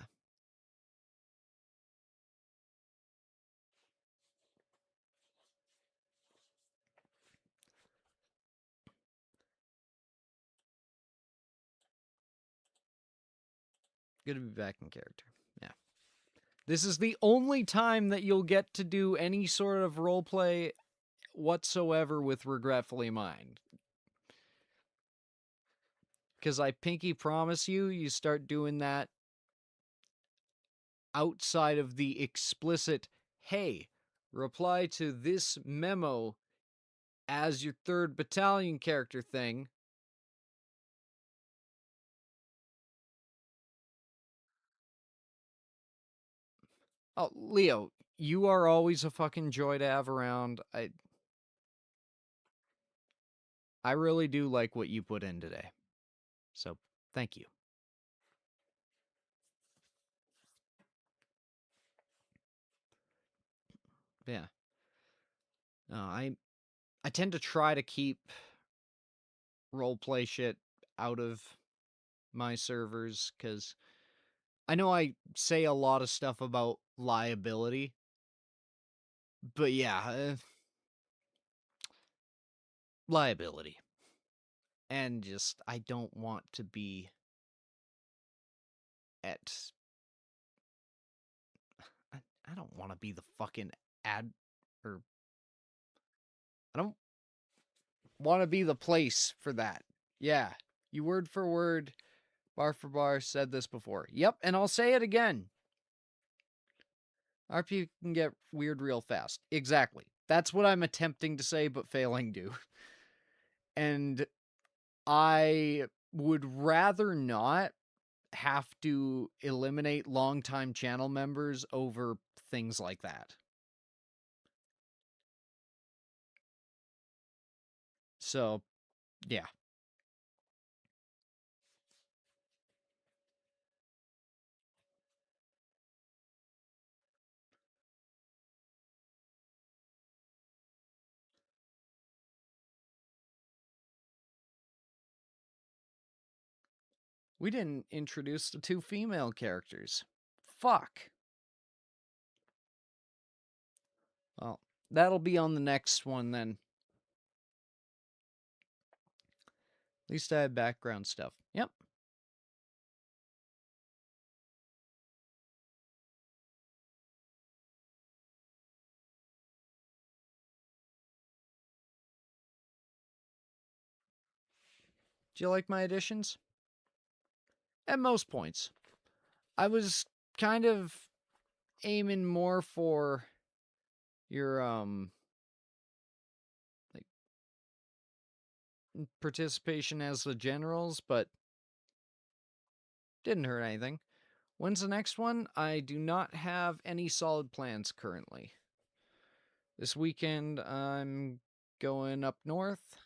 Good to be back in character. Yeah. This is the only time that you'll get to do any sort of roleplay whatsoever with Regretfully Mind. Because I pinky promise you, you start doing that outside of the explicit, hey, reply to this memo as your 3rd Battalion character thing. Oh, Leo, you are always a fucking joy to have around. I really do like what you put in today. So, thank you. Yeah. No, I tend to try to keep roleplay shit out of my servers because I know I say a lot of stuff about liability, but yeah, liability. And just, I don't want to be at. I don't want to be the fucking or. I don't want to be the place for that. Yeah, you word for word, bar for bar said this before. Yep, and I'll say it again. RP can get weird real fast. Exactly. That's what I'm attempting to say, but failing to. And I would rather not have to eliminate longtime channel members over things like that. So, yeah. We didn't introduce the 2 female characters. Fuck. Well, that'll be on the next one then. At least I have background stuff. Yep. Do you like my additions? At most points. I was kind of aiming more for your like participation as the generals, but didn't hurt anything. When's the next one? I do not have any solid plans currently. This weekend I'm going up north.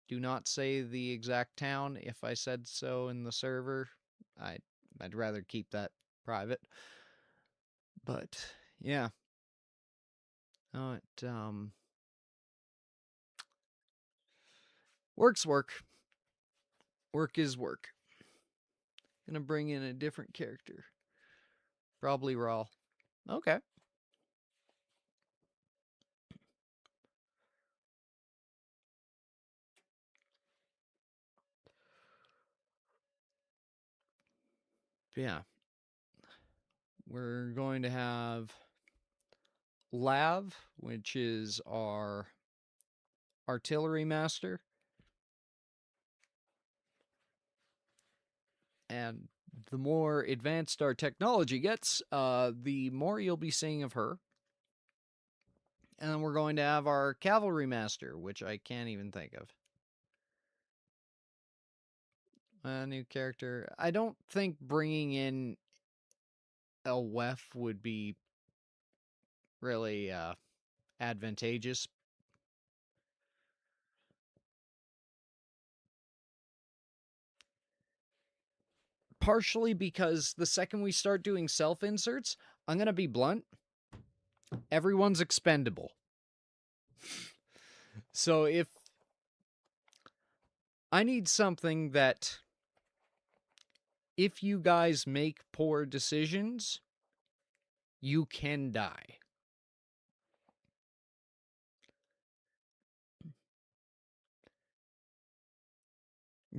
Do not say the exact town. If I said so in the server, I'd rather keep that private. But yeah. Oh, it work's work. Work is work. Gonna bring in a different character. Probably Raw. Okay. Yeah. We're going to have Lav, which is our artillery master. And the more advanced our technology gets, the more you'll be seeing of her. And then we're going to have our cavalry master, which I can't even think of. A new character. I don't think bringing in a WEF would be really advantageous. Partially because the second we start doing self-inserts, I'm going to be blunt, everyone's expendable. So if I need something that if you guys make poor decisions, you can die.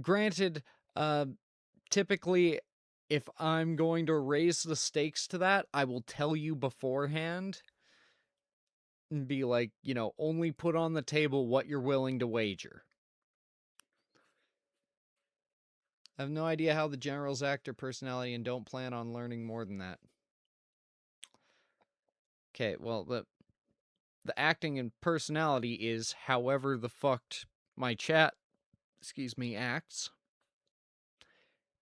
Granted, typically, if I'm going to raise the stakes to that, I will tell you beforehand and be like, you know, only put on the table what you're willing to wager. I have no idea how the generals act or personality and don't plan on learning more than that. Okay, well, the acting and personality is however the fucked my chat, acts.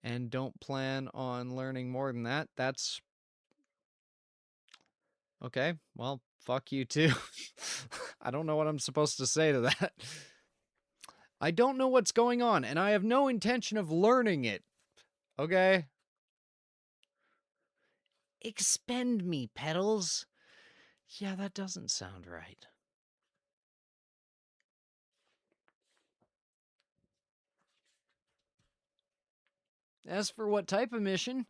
And don't plan on learning more than that. That's okay. Well, fuck you too. I don't know what I'm supposed to say to that. I don't know what's going on, and I have no intention of learning it. Okay? Expend me, Peddles. Yeah, that doesn't sound right. As for what type of mission,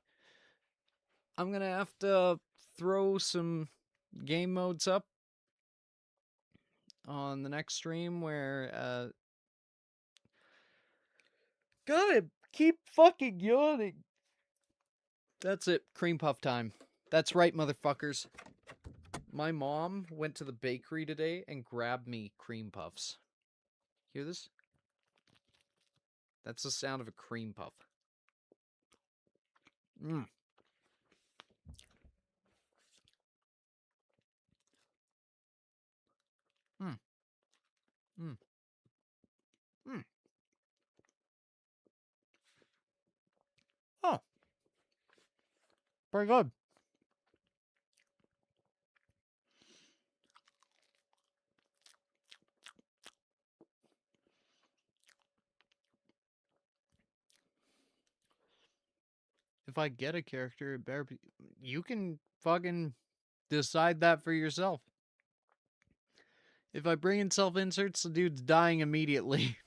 I'm gonna have to throw some game modes up on the next stream where, God, keep fucking yawning. That's it. Cream puff time. That's right, motherfuckers. My mom went to the bakery today and grabbed me cream puffs. Hear this? That's the sound of a cream puff. Mmm. Mmm. Mmm. Mmm. Oh. Pretty good. If I get a character, it better be... You can fucking decide that for yourself. If I bring in self-inserts, the dude's dying immediately.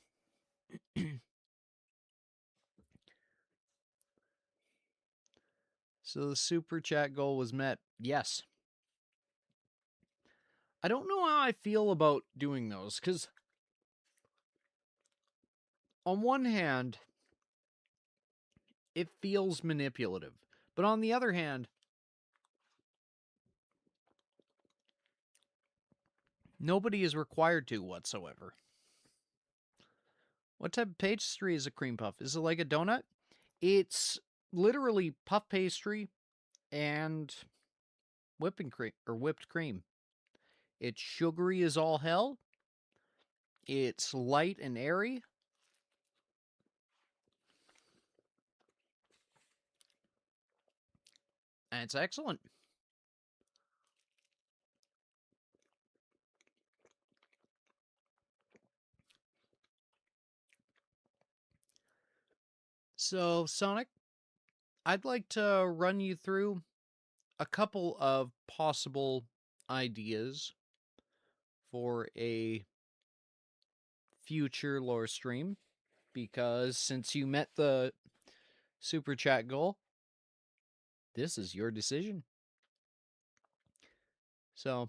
So the super chat goal was met. Yes. I don't know how I feel about doing those, because on one hand, it feels manipulative. But on the other hand, nobody is required to whatsoever. What type of pastry is a cream puff? Is it like a donut? It's literally puff pastry and whipping cream or whipped cream. It's sugary as all hell. It's light and airy. And it's excellent. So, Sonic, I'd like to run you through a couple of possible ideas for a future lore stream, because since you met the super chat goal, this is your decision. So,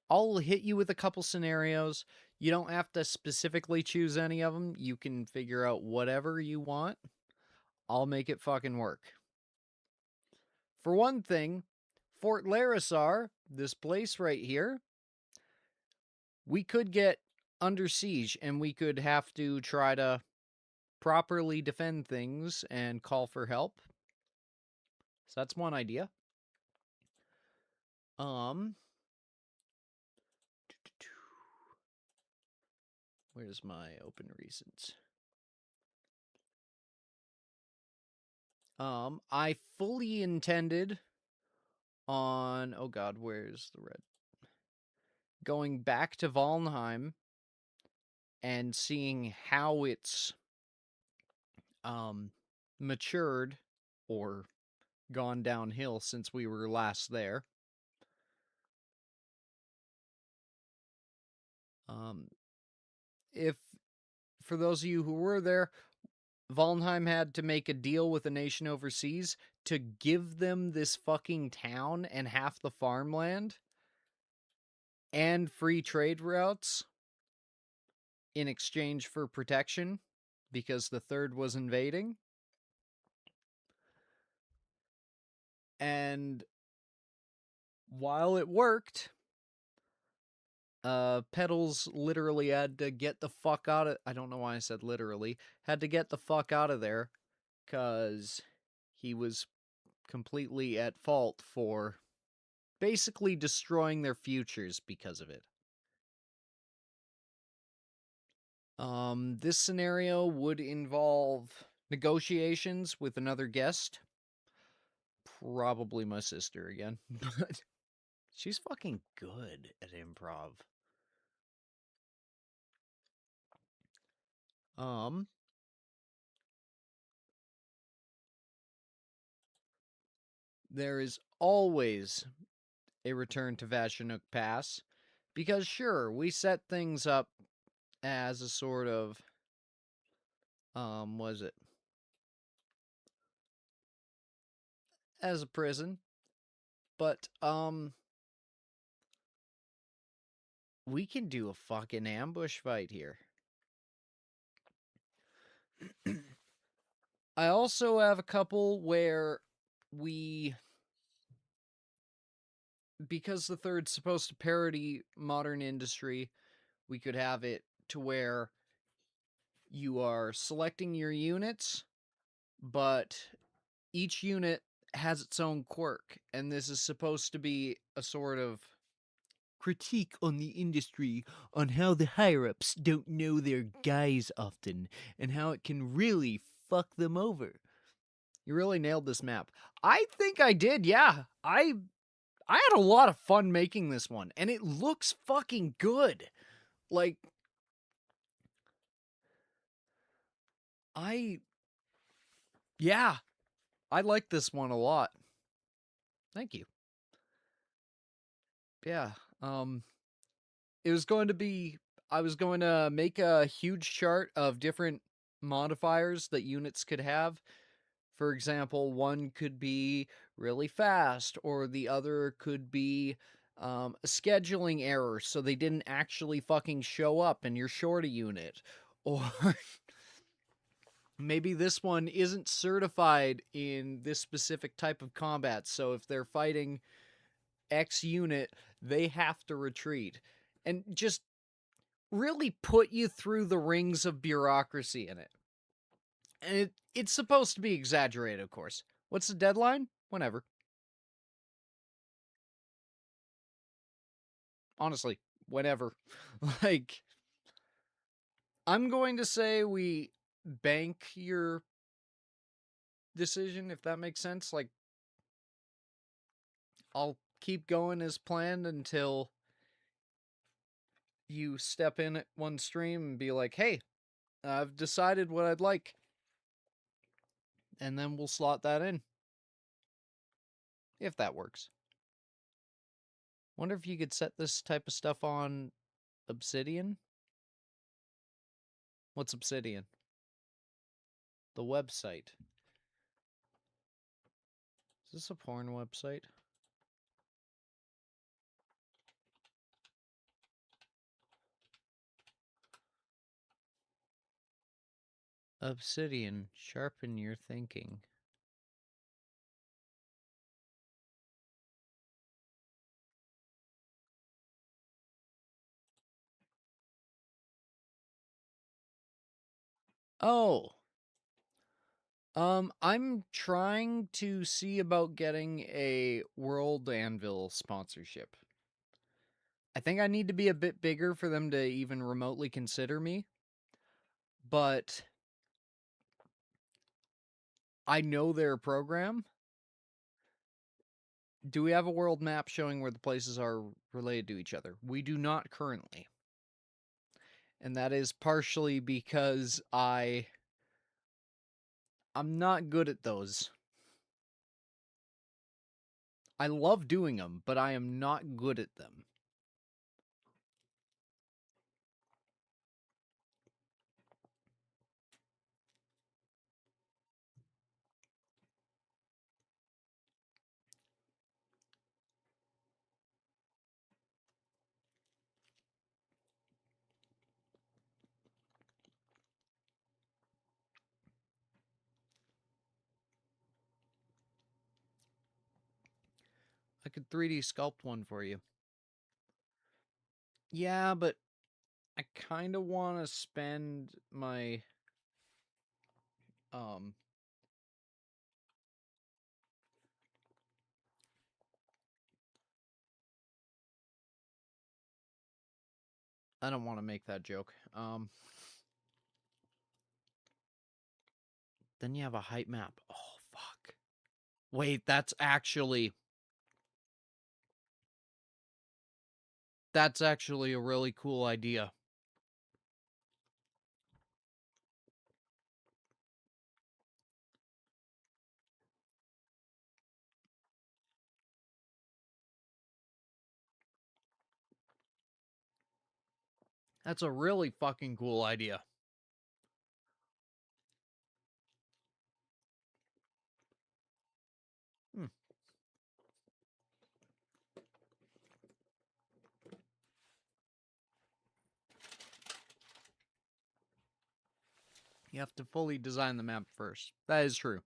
I'll hit you with a couple scenarios. You don't have to specifically choose any of them. You can figure out whatever you want. I'll make it fucking work. For one thing, Fort Larisar, this place right here, we could get under siege and we could have to try to properly defend things and call for help. So that's one idea. Where's my open recents? I fully intended on, oh god, where's the red? Going back to Valnheim and seeing how it's matured or gone downhill since we were last there. If, for those of you who were there, Valnheim had to make a deal with a nation overseas to give them this fucking town and half the farmland and free trade routes in exchange for protection because the third was invading. And while it worked, Peddles literally had to get the fuck out of... I don't know why I said literally. Had to get the fuck out of there because he was completely at fault for basically destroying their futures because of it. This scenario would involve negotiations with another guest. Probably my sister again, but she's fucking good at improv. There is always a return to Vashanook Pass, because sure, we set things up as a sort of, was it? As a prison, but, we can do a fucking ambush fight here. I also have a couple where we, because the third's supposed to parody modern industry, we could have it to where you are selecting your units, but each unit has its own quirk, and this is supposed to be a sort of critique on the industry, on how the higher-ups don't know their guys often, and how it can really fuck them over. You really nailed this map. I think I did, yeah. I had a lot of fun making this one, and it looks fucking good. Like, yeah, I like this one a lot. Thank you. Yeah, it was going to be, I was going to make a huge chart of different modifiers that units could have. For example, one could be really fast, or the other could be a scheduling error, so they didn't actually fucking show up and you're short a unit. Or maybe this one isn't certified in this specific type of combat, so if they're fighting X unit, they have to retreat. And just really put you through the rings of bureaucracy in it. And it's supposed to be exaggerated, of course. What's the deadline? Whenever. Honestly, whenever. Like, I'm going to say we bank your decision, if that makes sense. Like, I'll keep going as planned until you step in at one stream and be like, hey, I've decided what I'd like. And then we'll slot that in. If that works. Wonder if you could set this type of stuff on Obsidian? What's Obsidian? The website. Is this a porn website? Obsidian, sharpen your thinking. Oh. I'm trying to see about getting a World Anvil sponsorship. I think I need to be a bit bigger for them to even remotely consider me. But I know their program. Do we have a world map showing where the places are related to each other? We do not currently. And that is partially because I'm not good at those. I love doing them, but I am not good at them. I could 3D sculpt one for you. Yeah, but I kind of want to spend my I don't want to make that joke. Then you have a height map. Oh, fuck. Wait, that's actually a really cool idea. That's a really fucking cool idea. You have to fully design the map first. That is true.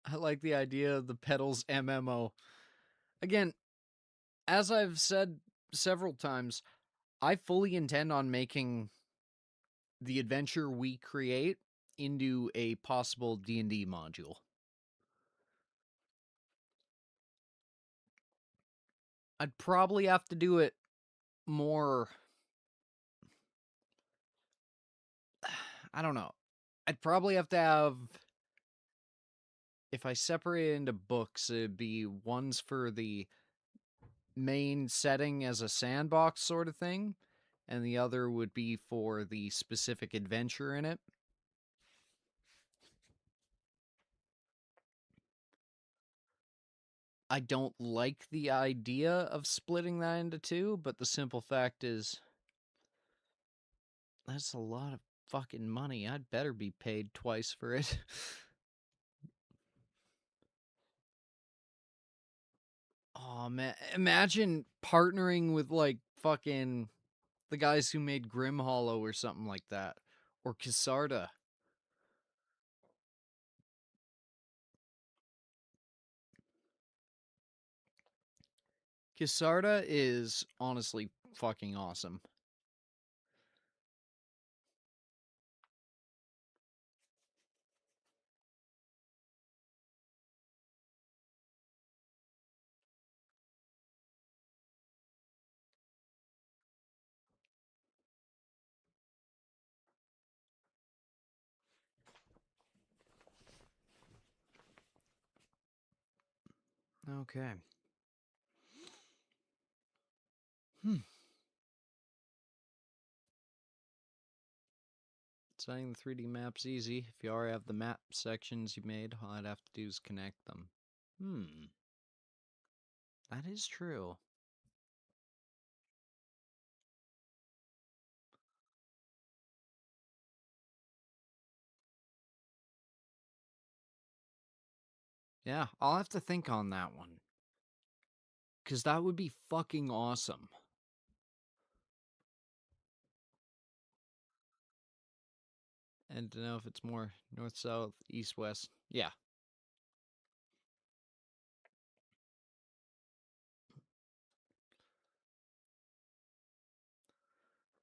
I like the idea of the Peddles MMO. Again, as I've said several times, I fully intend on making the adventure we create into a possible D&D module. I'd probably have to do it more. I don't know. I'd probably have to have. If I separate it into books, it'd be ones for the main setting as a sandbox sort of thing, and the other would be for the specific adventure in it. I don't like the idea of splitting that into two, but the simple fact is that's a lot of fucking money. I'd better be paid twice for it. Oh man, imagine partnering with like fucking the guys who made Grim Hollow or something like that, or Kisarda. Kisarda is honestly fucking awesome. Okay. Setting the 3D map's easy. If you already have the map sections you made, all I'd have to do is connect them. That is true. Yeah, I'll have to think on that one. Because that would be fucking awesome. And to know if it's more north, south, east, west. Yeah.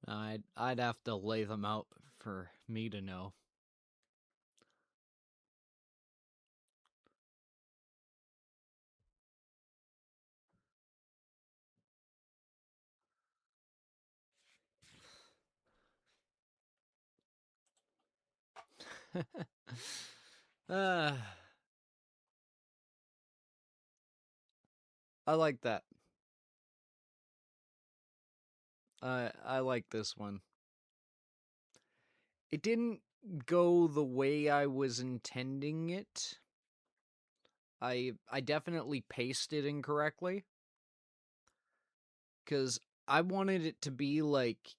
I'd have to lay them out for me to know. I like that. I like this one. It didn't go the way I was intending it. I definitely paced it incorrectly. Because I wanted it to be like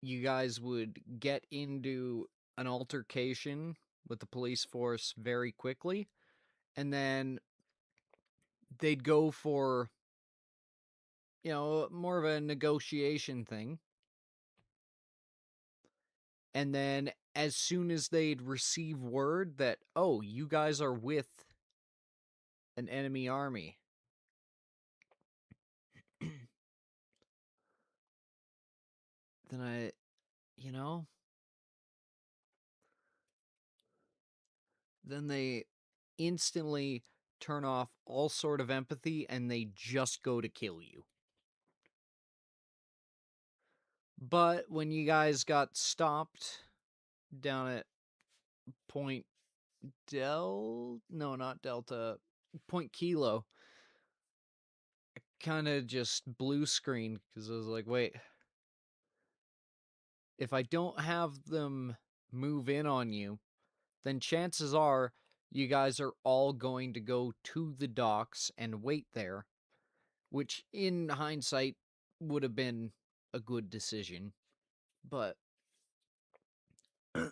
you guys would get into an altercation with the police force very quickly, and then they'd go for, you know, more of a negotiation thing. And then as soon as they'd receive word that, oh, you guys are with an enemy army, then then they instantly turn off all sort of empathy and they just go to kill you. But when you guys got stopped down at Point not Delta, Point Kilo, I kind of just blue screened because I was like, wait, if I don't have them move in on you, then chances are you guys are all going to go to the docks and wait there, which in hindsight would have been a good decision. But it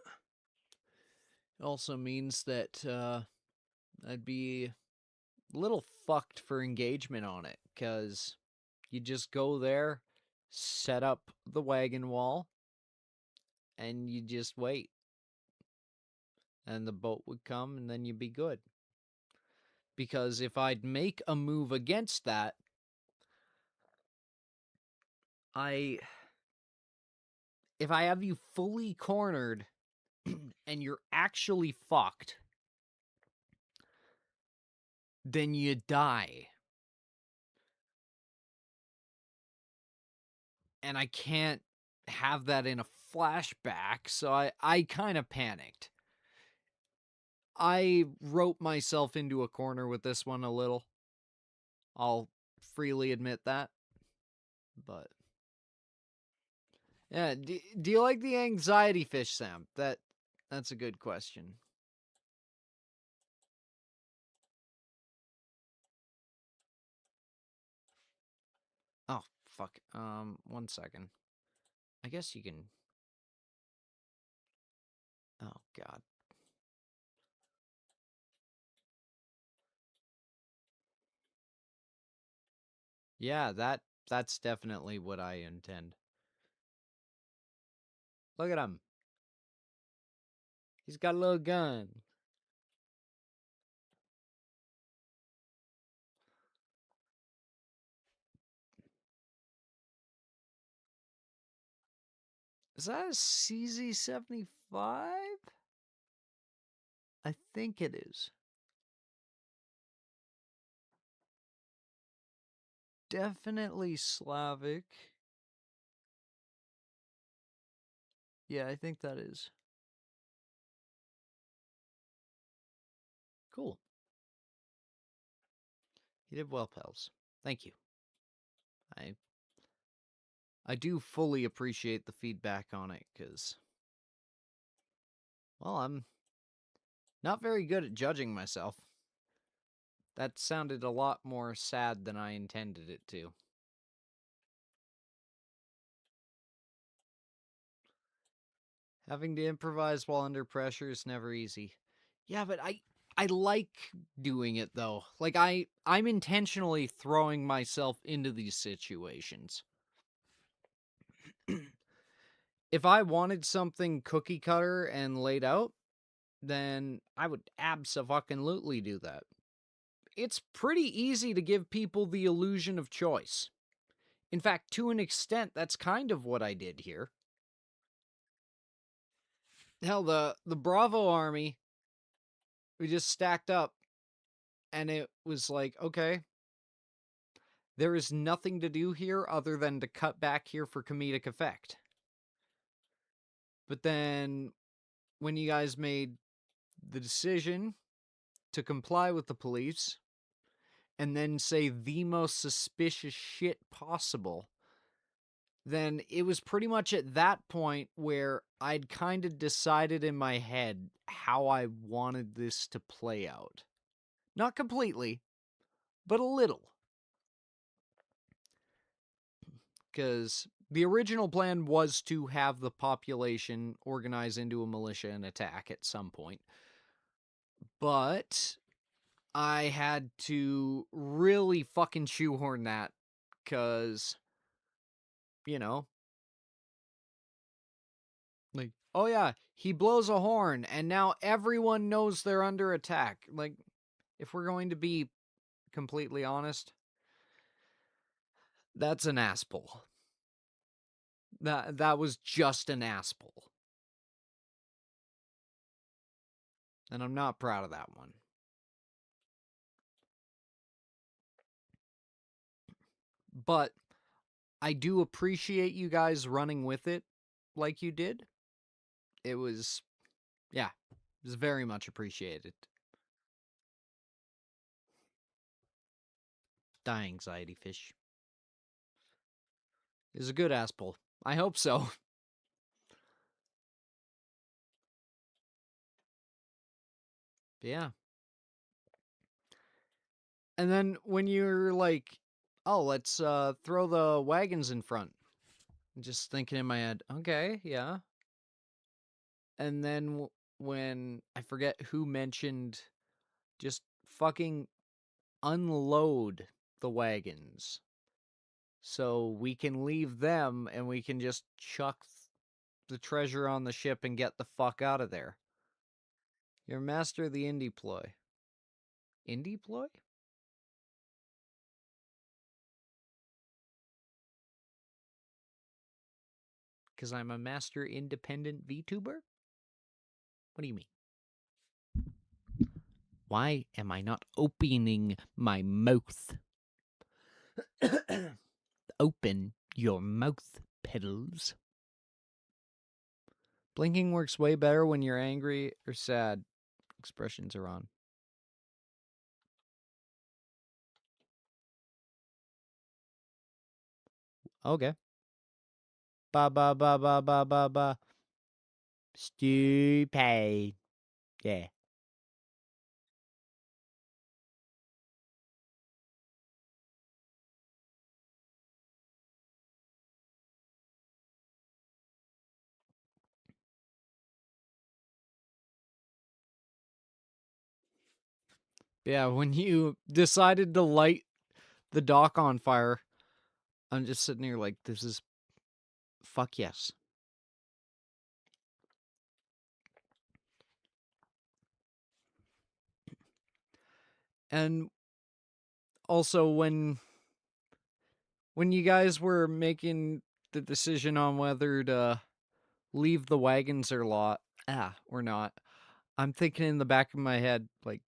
also means that I'd be a little fucked for engagement on it, because you just go there, set up the wagon wall, and you just wait. And the boat would come, and then you'd be good. Because if I'd make a move against that, if I have you fully cornered and you're actually fucked, then you die. And I can't have that in a flashback, so I kind of panicked. I wrote myself into a corner with this one a little. I'll freely admit that. But yeah, do you like the anxiety fish, Sam? That's a good question. fuck. 1 second. I guess you can... Oh, God. Yeah, that's definitely what I intend. Look at him. He's got a little gun. Is that a CZ75? I think it is. Definitely Slavic. Yeah, I think that is. Cool. You did well, pals. Thank you. I do fully appreciate the feedback on it, because, well, I'm not very good at judging myself. That sounded a lot more sad than I intended it to. Having to improvise while under pressure is never easy. Yeah, but I like doing it, though. Like, I'm intentionally throwing myself into these situations. If I wanted something cookie cutter and laid out, then I would abso-fucking-lutely do that. It's pretty easy to give people the illusion of choice. In fact, to an extent, that's kind of what I did here. Hell, the Bravo army, we just stacked up, and it was like, okay, there is nothing to do here other than to cut back here for comedic effect. But then, when you guys made the decision to comply with the police, and then say the most suspicious shit possible, then it was pretty much at that point where I'd kind of decided in my head how I wanted this to play out. Not completely, but a little. Because the original plan was to have the population organize into a militia and attack at some point. But I had to really fucking shoehorn that, because, you know, like, oh yeah, he blows a horn and now everyone knows they're under attack. Like, if we're going to be completely honest, that's an ass-pull. That was just an ass-pull. And I'm not proud of that one. But I do appreciate you guys running with it like you did. It was, yeah, it was very much appreciated. Die, anxiety fish. Is a good ass pull. I hope so. But yeah. And then when you're like, oh, let's throw the wagons in front. I'm just thinking in my head, okay, yeah. And then when I forget who mentioned, just fucking unload the wagons so we can leave them and we can just chuck the treasure on the ship and get the fuck out of there. You're master of the indie ploy. Indie ploy? Because I'm a master independent VTuber? What do you mean? Why am I not opening my mouth? Open your mouth, Peddles. Blinking works way better when you're angry or sad. Expressions are on. Okay. Ba ba ba ba ba ba ba. Stupid. Yeah. Yeah, when you decided to light the dock on fire, I'm just sitting here like, this is fuck yes. And also when you guys were making the decision on whether to leave the wagons or not, I'm thinking in the back of my head, like,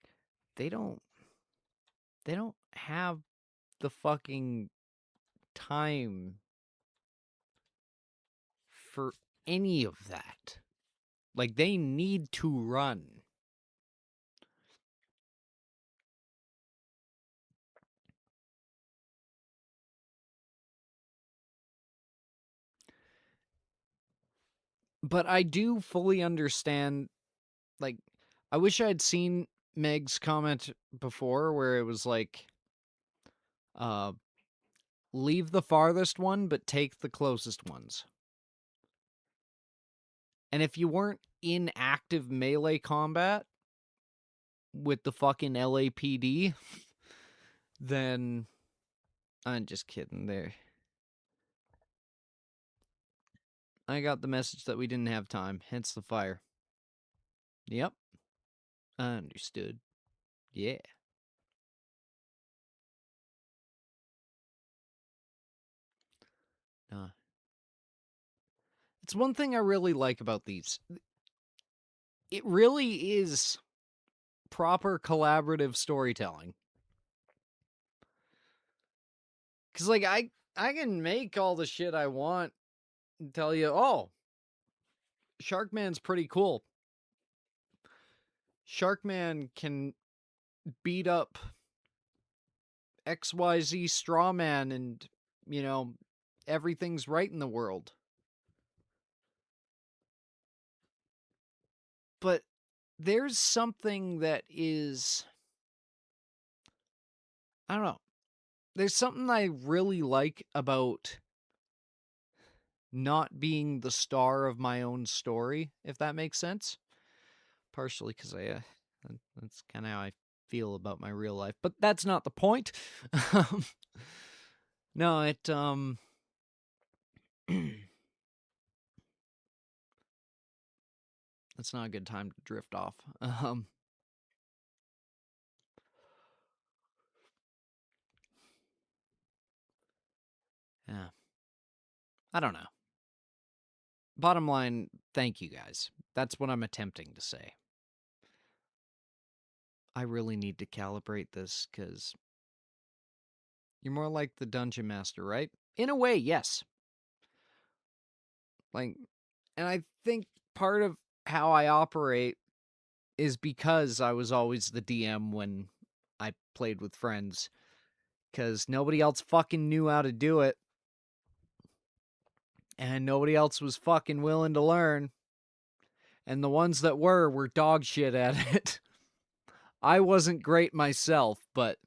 they don't have the fucking time for any of that. Like, they need to run. But I do fully understand, like, I wish I had seen Meg's comment before where it was like, leave the farthest one, but take the closest ones. And if you weren't in active melee combat with the fucking LAPD, then I'm just kidding there. I got the message that we didn't have time, hence the fire. Yep. I understood. Yeah. It's one thing I really like about these. It really is proper collaborative storytelling. Cause like I can make all the shit I want and tell you, oh, Sharkman's pretty cool. Sharkman can beat up XYZ Strawman and, you know, everything's right in the world. But there's something that is, I don't know. There's something I really like about not being the star of my own story, if that makes sense. Partially because that's kind of how I feel about my real life, but that's not the point. No, that's not a good time to drift off. Yeah. I don't know. Bottom line, thank you guys. That's what I'm attempting to say. I really need to calibrate this because you're more like the dungeon master, right? In a way, yes. Like, and I think part of how I operate is because I was always the DM when I played with friends. Because nobody else fucking knew how to do it. And nobody else was fucking willing to learn. And the ones that were dog shit at it. I wasn't great myself, but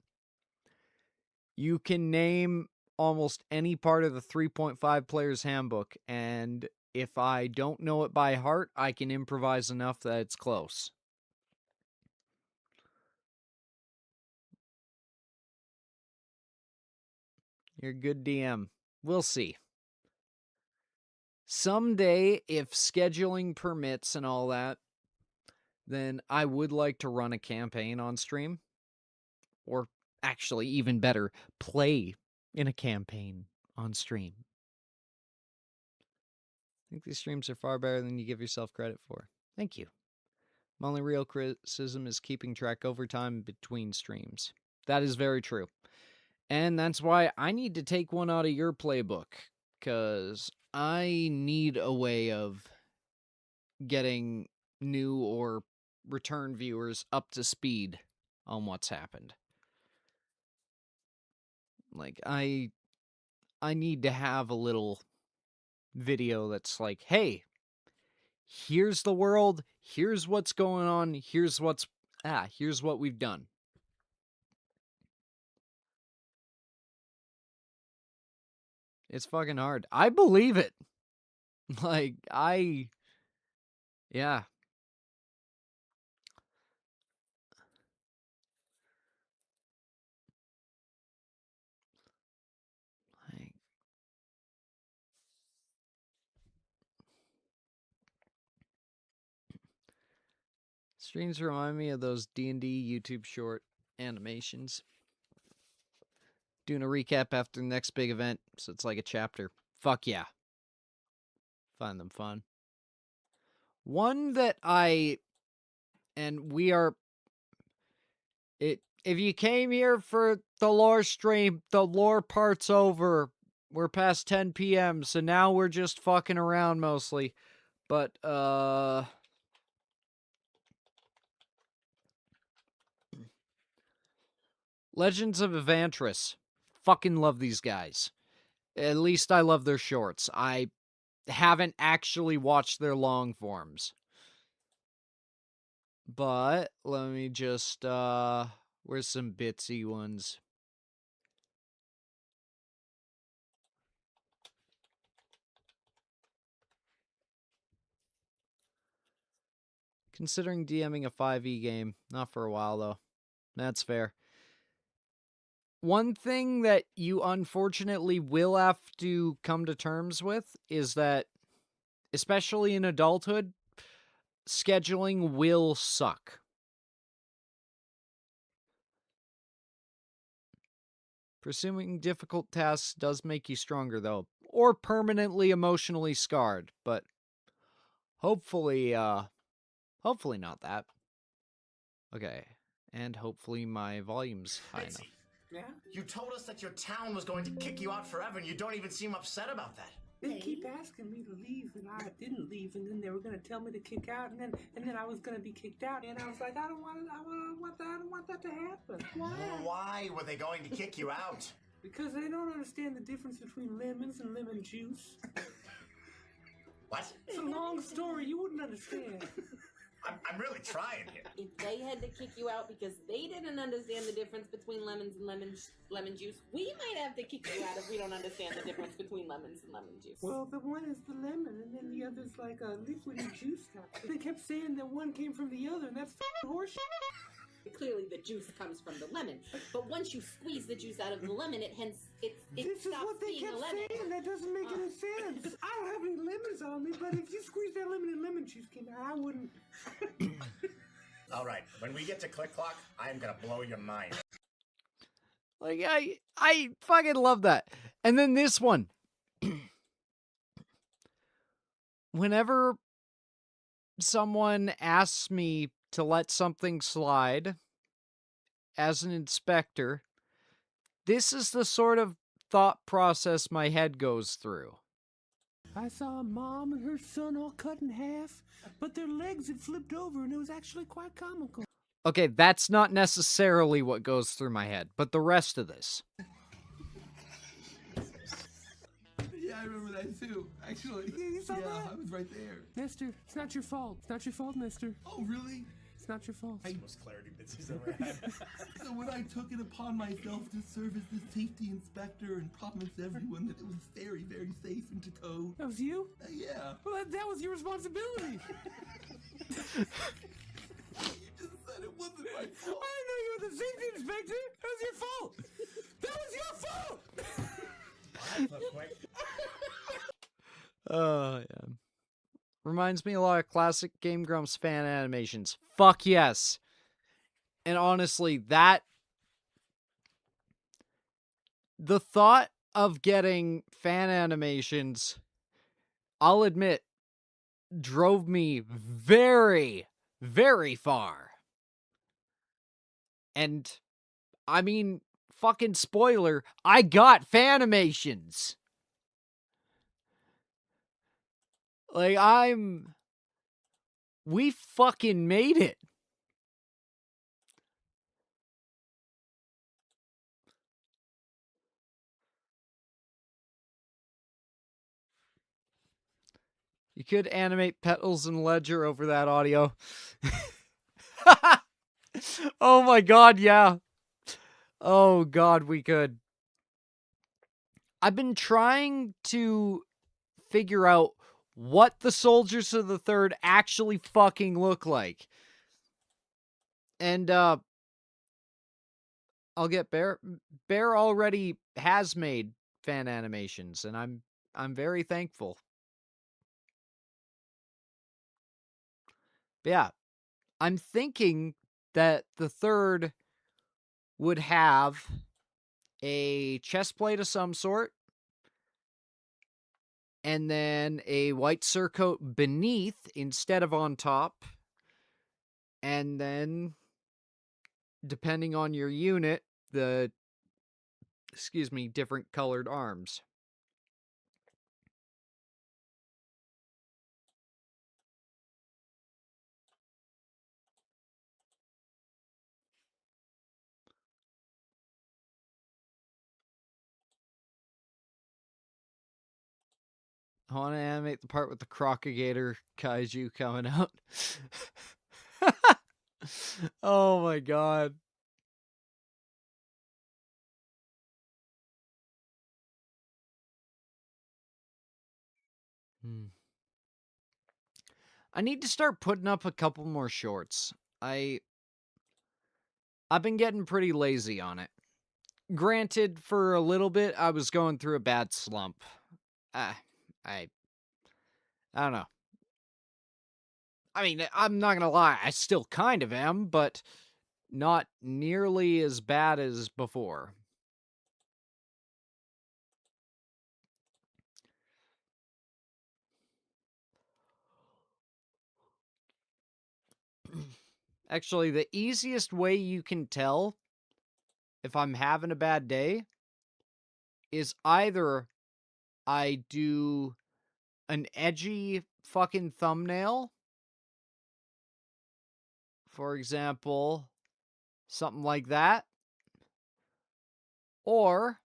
you can name almost any part of the 3.5 Player's Handbook, and if I don't know it by heart, I can improvise enough that it's close. You're a good DM. We'll see. Someday, if scheduling permits and all that, then I would like to run a campaign on stream. Or actually, even better, play in a campaign on stream. I think these streams are far better than you give yourself credit for. Thank you. My only real criticism is keeping track over time between streams. That is very true. And that's why I need to take one out of your playbook, because I need a way of getting new or return viewers up to speed on what's happened. Like, I need to have a little video that's like, hey, here's the world, here's what's going on, here's what we've done. It's fucking hard. I believe it. Like, yeah. Streams remind me of those D&D YouTube short animations. Doing a recap after the next big event, so it's like a chapter. Fuck yeah. Find them fun. One that we are... If you came here for the lore stream, the lore part's over. We're past 10 p.m., so now we're just fucking around mostly. But, Legends of Evantris. Fucking love these guys. At least I love their shorts. I haven't actually watched their long forms. But, let me just, where's some bitsy ones? Considering DMing a 5e game. Not for a while, though. That's fair. One thing that you unfortunately will have to come to terms with is that, especially in adulthood, scheduling will suck. Pursuing difficult tasks does make you stronger, though, or permanently emotionally scarred, but hopefully not that. Okay, and hopefully my volume's high enough. Yeah? You told us that your town was going to kick you out forever, and you don't even seem upset about that. They keep asking me to leave, and I didn't leave, and then they were gonna tell me to kick out, and then I was gonna be kicked out, and I was like, I don't want that to happen. Why? Why were they going to kick you out? Because they don't understand the difference between lemons and lemon juice. What? It's a long story. You wouldn't understand. I'm really trying here. If they had to kick you out because they didn't understand the difference between lemons and lemon juice, we might have to kick you out if we don't understand the difference between lemons and lemon juice. Well, the one is the lemon, and then the other's like a liquidy juice type. They kept saying that one came from the other, and that's horseshit. Clearly, the juice comes from the lemon, but once you squeeze the juice out of the lemon, it This is what they kept saying. That doesn't make any sense. I don't have any lemons on me, but if you squeeze that lemon and lemon juice came out, I wouldn't. All right, when we get to Click Clock, I am gonna blow your mind. Like, I fucking love that. And then this one. Whenever someone asks me to let something slide as an inspector, this is the sort of thought process my head goes through. I saw a mom and her son all cut in half, but their legs had flipped over, and it was actually quite comical. Okay, that's not necessarily what goes through my head, but the rest of this. Yeah, I remember that too, actually. Yeah, you saw that? I was right there. Mister, it's not your fault. It's not your fault, mister. Oh, really? It's not your fault. That's the most clarity bits he's ever had. So when I took it upon myself to serve as the safety inspector and promised everyone that it was very, very safe and to code. That was you? Yeah. Well, that was your responsibility. You just said it wasn't my fault. I didn't know you were the safety inspector. That was your fault. That was your fault. Oh, yeah. Reminds me a lot of classic Game Grumps fan animations. Fuck yes. And honestly, the thought of getting fan animations, I'll admit, drove me very, very far. And, I mean, fucking spoiler, I got Fanimations. Like, we fucking made it. You could animate Peddles and Ledger over that audio. Oh my god, yeah. Oh god, we could. I've been trying to figure out what the Soldiers of the Third actually fucking look like. And, I'll get Bear. Bear already has made fan animations, and I'm very thankful. But yeah, I'm thinking that the third would have a chest plate of some sort, and then a white surcoat beneath instead of on top, and then, depending on your unit, different colored arms. I want to animate the part with the crocagator kaiju coming out. Oh my god. I need to start putting up a couple more shorts. I've been getting pretty lazy on it. Granted, for a little bit, I was going through a bad slump. I don't know. I mean, I'm not gonna lie, I still kind of am, but not nearly as bad as before. Actually, the easiest way you can tell if I'm having a bad day is either I do an edgy fucking thumbnail. For example, something like that. Or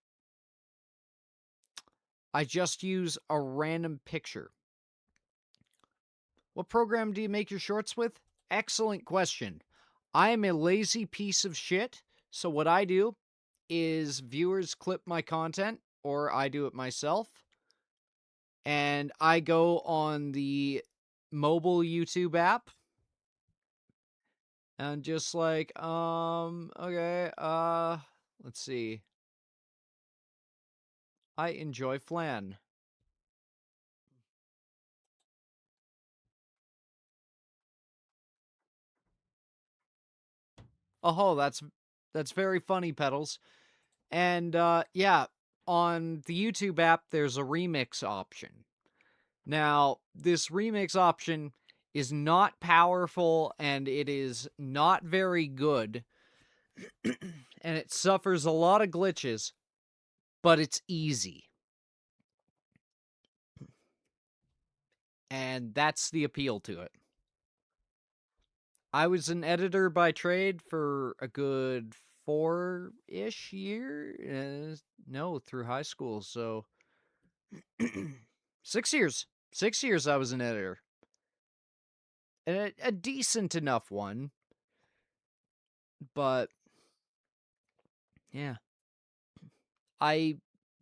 I just use a random picture. What program do you make your shorts with? Excellent question. I am a lazy piece of shit, so what I do is viewers clip my content, or I do it myself, and I go on the mobile YouTube app, and just like, okay, let's see. I enjoy flan. Oh, that's very funny, Pedals. And yeah, on the YouTube app, there's a remix option. Now, this remix option is not powerful and it is not very good. And it suffers a lot of glitches, but it's easy. And that's the appeal to it. I was an editor by trade for a good 4-ish year. No, through high school. So 6 years. 6 years I was an editor. And a decent enough one. But yeah.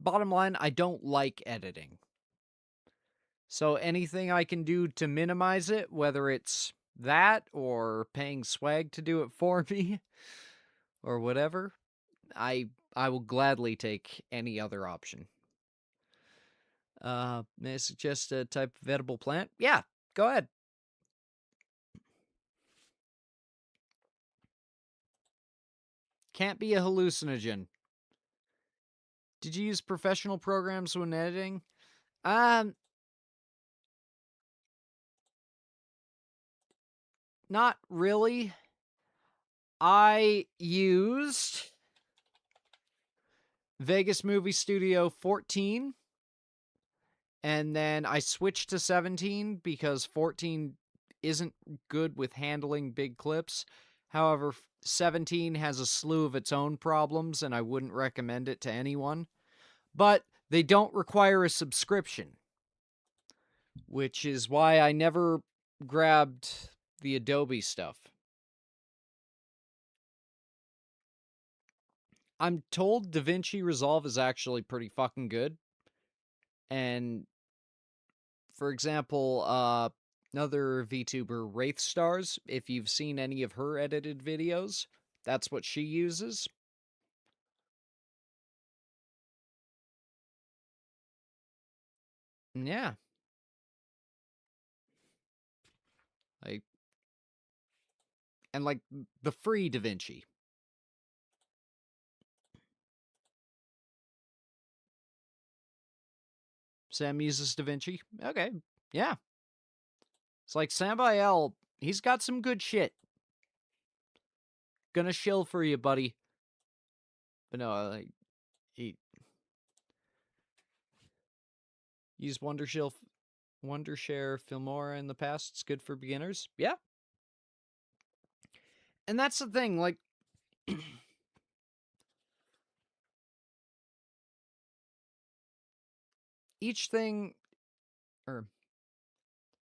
Bottom line, I don't like editing. So anything I can do to minimize it, whether it's that or paying swag to do it for me or whatever, I will gladly take any other option. May I suggest a type of edible plant? Yeah, go ahead. Can't be a hallucinogen. Did you use professional programs when editing? Not really. I used Vegas Movie Studio 14, and then I switched to 17 because 14 isn't good with handling big clips. However, 17 has a slew of its own problems, and I wouldn't recommend it to anyone. But they don't require a subscription, which is why I never grabbed the Adobe stuff. I'm told DaVinci Resolve is actually pretty fucking good. And, for example, another VTuber, Wraith Stars, if you've seen any of her edited videos, that's what she uses. Yeah. And, like, the free DaVinci. Sam uses DaVinci? Okay, yeah. It's like, Sambael, he's got some good shit. Gonna shill for you, buddy. But no, like, he used Wondershare Filmora in the past. It's good for beginners. Yeah. And that's the thing, like, each thing, or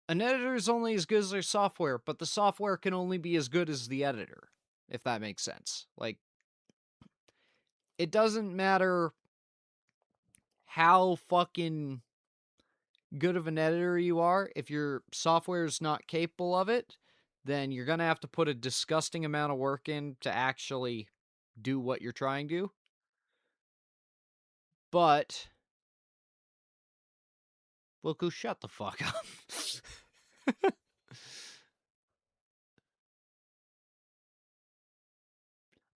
an editor is only as good as their software, but the software can only be as good as the editor, if that makes sense. Like, it doesn't matter how fucking good of an editor you are. If your software is not capable of it, then you're gonna have to put a disgusting amount of work in to actually do what you're trying to. But, well, go shut the fuck up.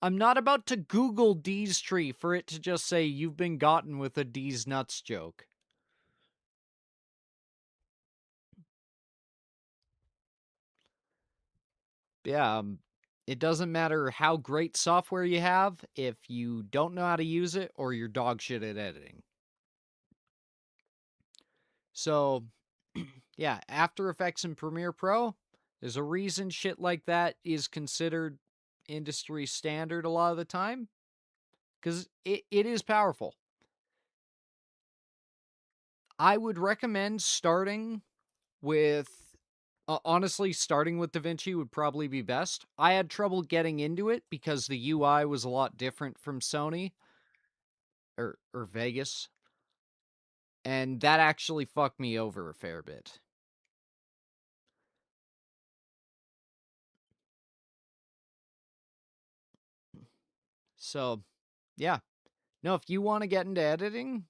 I'm not about to Google D's tree for it to just say you've been gotten with a D's nuts joke. Yeah, it doesn't matter how great software you have if you don't know how to use it or you're dog shit at editing. So, yeah, After Effects and Premiere Pro, there's a reason shit like that is considered industry standard a lot of the time, because it is powerful. I would recommend starting with, honestly, starting with DaVinci would probably be best. I had trouble getting into it because the UI was a lot different from Sony or Vegas, and that actually fucked me over a fair bit. So, yeah. No, if you want to get into editing,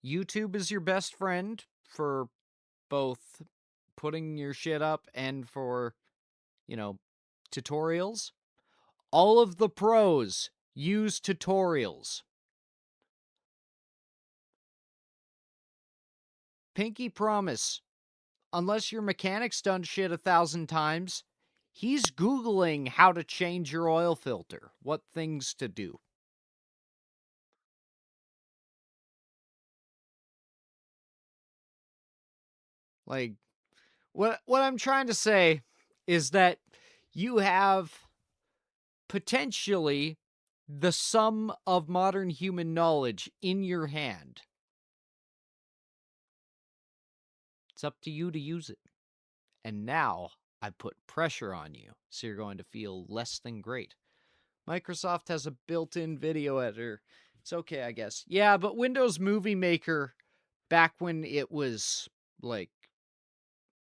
YouTube is your best friend for both putting your shit up and for, you know, tutorials. All of the pros use tutorials. Pinky promise, unless your mechanic's done shit 1,000 times, he's Googling how to change your oil filter, what things to do. Like, what I'm trying to say is that you have potentially the sum of modern human knowledge in your hand. It's up to you to use it. And now I put pressure on you, so you're going to feel less than great. Microsoft has a built-in video editor. It's okay, I guess. Yeah, but Windows Movie Maker, back when it was, like,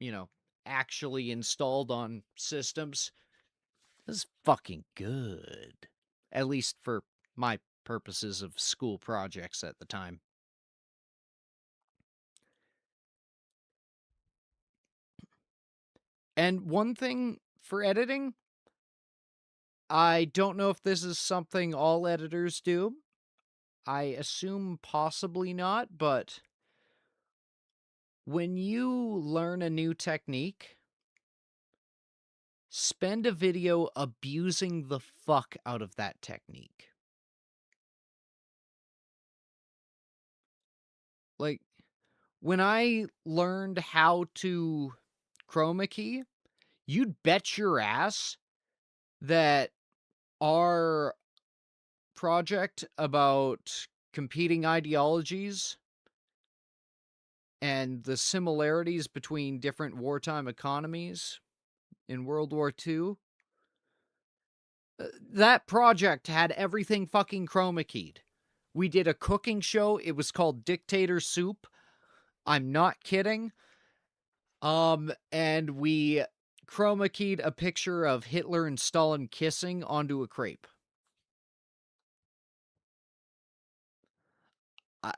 you know, actually installed on systems, was fucking good. At least for my purposes of school projects at the time. And one thing for editing, I don't know if this is something all editors do. I assume possibly not, but when you learn a new technique, spend a video abusing the fuck out of that technique. Like, when I learned how to chroma key, you'd bet your ass that our project about competing ideologies and the similarities between different wartime economies in World War II, that project had everything fucking chroma keyed. We did a cooking show. It was called Dictator Soup. I'm not kidding. And we chroma keyed a picture of Hitler and Stalin kissing onto a crepe.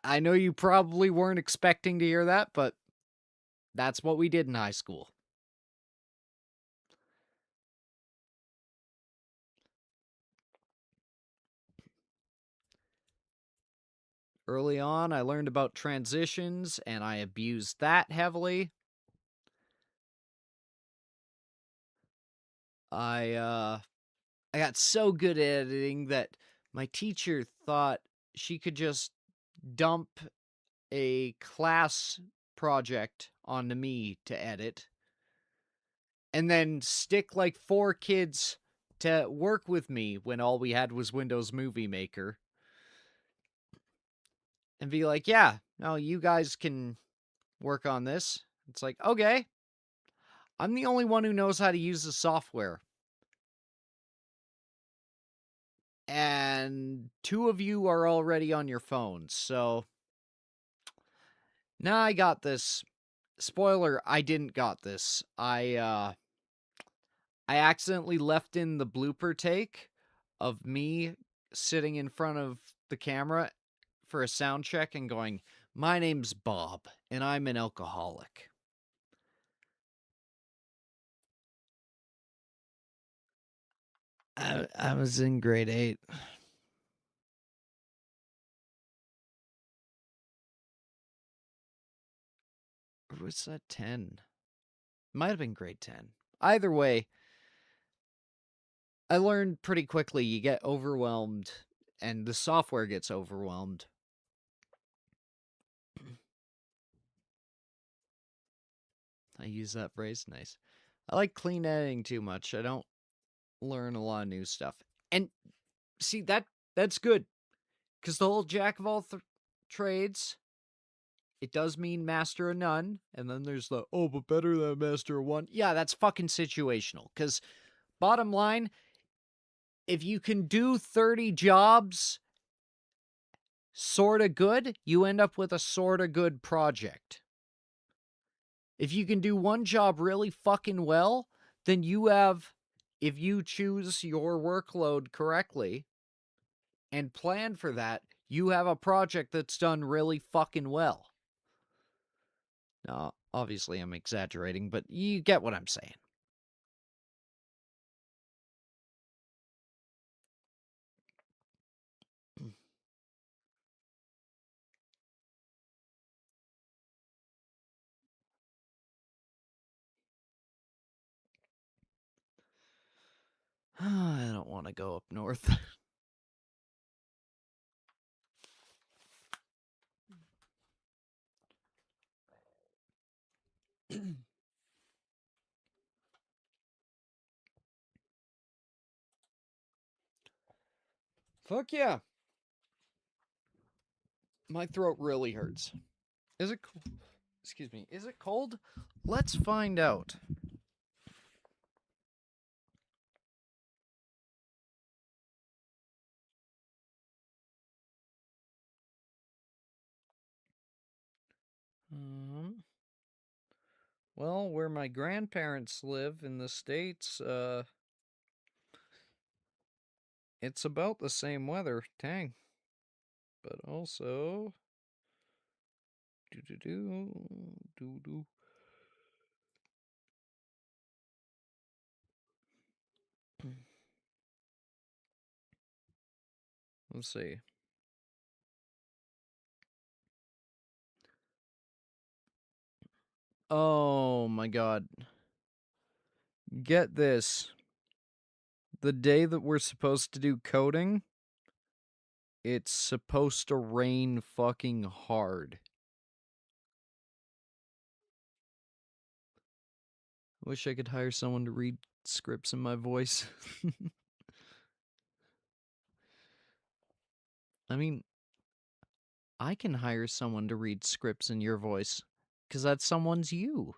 I know you probably weren't expecting to hear that, but that's what we did in high school. Early on, I learned about transitions, and I abused that heavily. I got so good at editing that my teacher thought she could just dump a class project onto me to edit, and then stick like 4 kids to work with me when all we had was Windows Movie Maker. And be like, yeah, no, you guys can work on this. It's like, okay. I'm the only one who knows how to use the software. And 2 of you are already on your phones, so now I got this. Spoiler, I didn't got this. I accidentally left in the blooper take of me sitting in front of the camera for a sound check and going, "My name's Bob, and I'm an alcoholic." I was in grade 8. Or was that 10? Might have been grade 10. Either way, I learned pretty quickly you get overwhelmed, and the software gets overwhelmed. I use that phrase. Nice. I like clean editing too much. I don't learn a lot of new stuff. And see, that's good. Because the whole jack of all trades, it does mean master of none. And then there's the, oh, but better than master of one. Yeah, that's fucking situational. Because bottom line, if you can do 30 jobs sort of good, you end up with a sort of good project. If you can do one job really fucking well, then you have, if you choose your workload correctly and plan for that, you have a project that's done really fucking well. Now, obviously I'm exaggerating, but you get what I'm saying. I don't want to go up north. Fuck yeah. My throat really hurts. Is it cold? Excuse me. Is it cold? Let's find out. Well, where my grandparents live in the States, it's about the same weather. Dang. But also, do. Let's see. Oh my god. Get this. The day that we're supposed to do coding, it's supposed to rain fucking hard. I wish I could hire someone to read scripts in my voice. I mean, I can hire someone to read scripts in your voice, because that someone's you.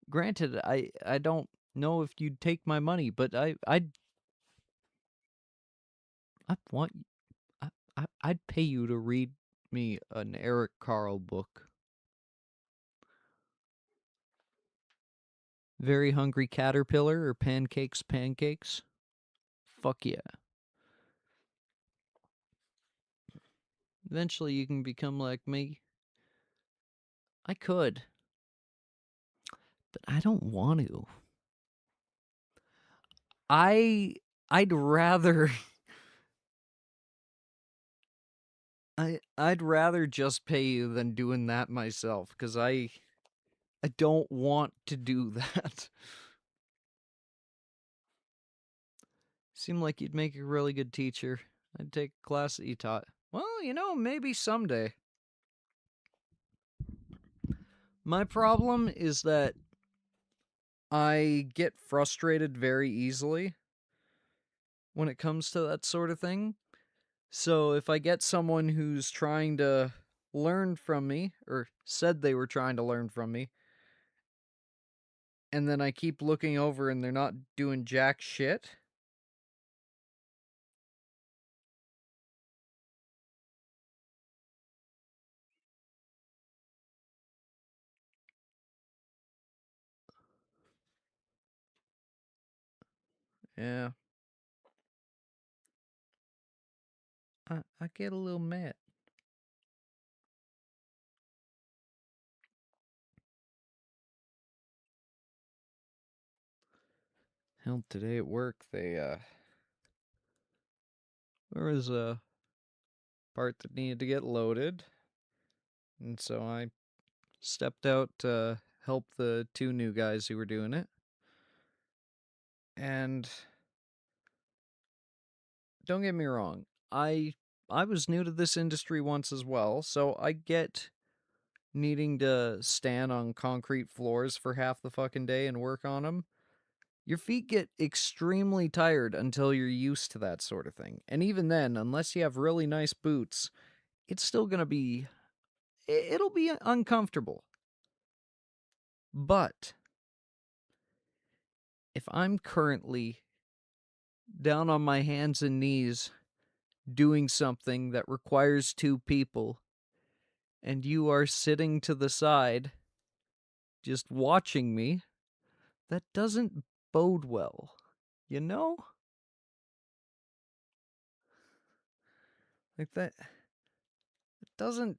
Granted, I don't know if you'd take my money, but I'd pay you to read me an Eric Carle book. Very Hungry Caterpillar or Pancakes. Fuck yeah. Eventually you can become like me. I could. But I don't want to. I'd rather I'd rather just pay you than doing that myself, because I don't want to do that. Seemed like you'd make a really good teacher. I'd take a class that you taught. Well, you know, maybe someday. My problem is that I get frustrated very easily when it comes to that sort of thing. So if I get someone who's trying to learn from me, or said they were trying to learn from me, and then I keep looking over and they're not doing jack shit, yeah, I get a little mad. Hell, today at work, there was a part that needed to get loaded, and so I stepped out to help the two new guys who were doing it. And don't get me wrong, I was new to this industry once as well, so I get needing to stand on concrete floors for half the fucking day and work on them. Your feet get extremely tired until you're used to that sort of thing. And even then, unless you have really nice boots, it's still going to be it'll be uncomfortable. But if I'm currently down on my hands and knees doing something that requires two people, and you are sitting to the side just watching me, that doesn't bode well, you know? Like that, it doesn't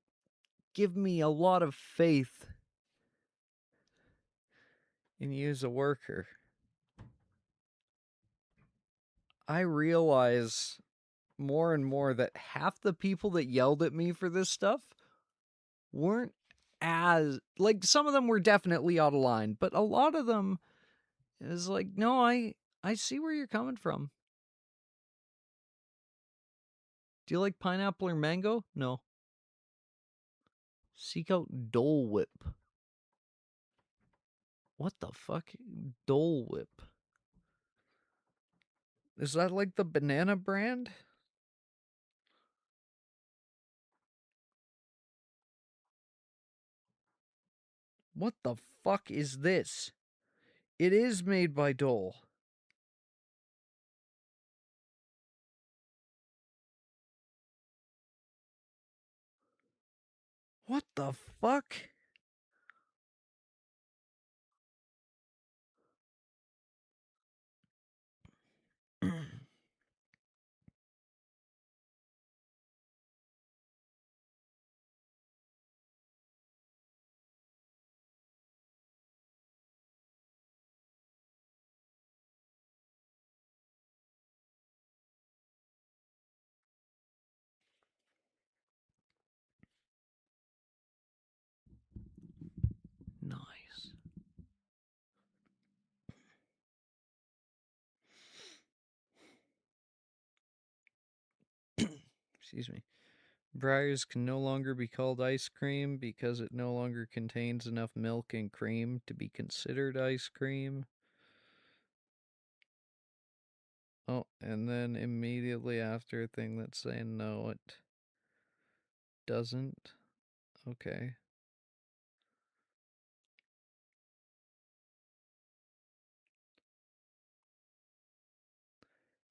give me a lot of faith in you as a worker. I realize more and more that half the people that yelled at me for this stuff weren't as, like, some of them were definitely out of line, but a lot of them is like, no, I see where you're coming from. Do you like pineapple or mango? No. Seek out Dole Whip. What the fuck? Dole Whip. Is that like the banana brand? What the fuck is this? It is made by Dole. What the fuck? Nice. Excuse me. Briars can no longer be called ice cream because it no longer contains enough milk and cream to be considered ice cream. Oh, and then immediately after a thing that's saying no, it doesn't. Okay.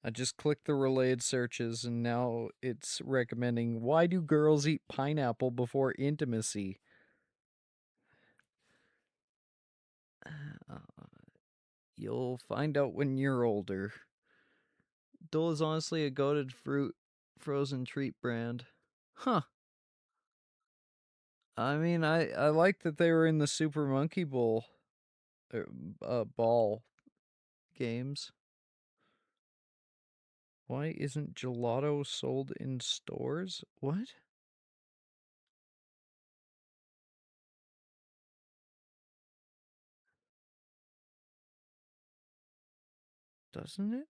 I just clicked the relayed searches and now it's recommending, why do girls eat pineapple before intimacy? You'll find out when you're older. Dole is honestly a goated fruit frozen treat brand. Huh. I mean, I like that they were in the Super Monkey Bowl ball games. Why isn't gelato sold in stores? What? Doesn't it?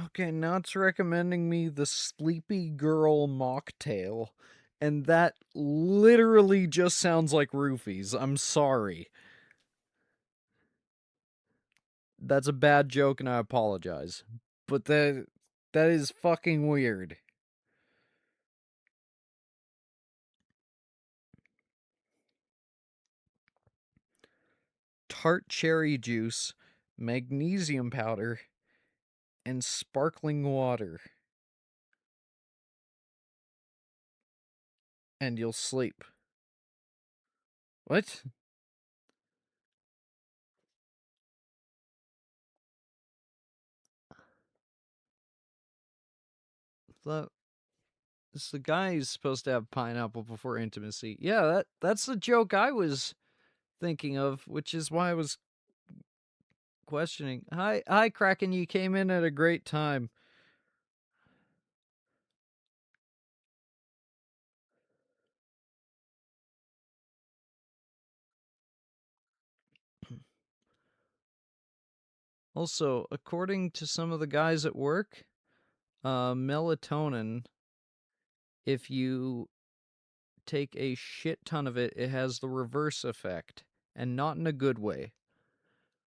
Okay, now it's recommending me the Sleepy Girl mocktail, and that literally just sounds like roofies. I'm sorry. That's a bad joke and I apologize. But that is fucking weird. Tart cherry juice, magnesium powder, and sparkling water. And you'll sleep. What? It's the guy who's supposed to have pineapple before intimacy. Yeah, that's the joke I was thinking of, which is why I was questioning. Hi, Kraken. You came in at a great time. Also, according to some of the guys at work, melatonin, if you take a shit ton of it, it has the reverse effect, and not in a good way.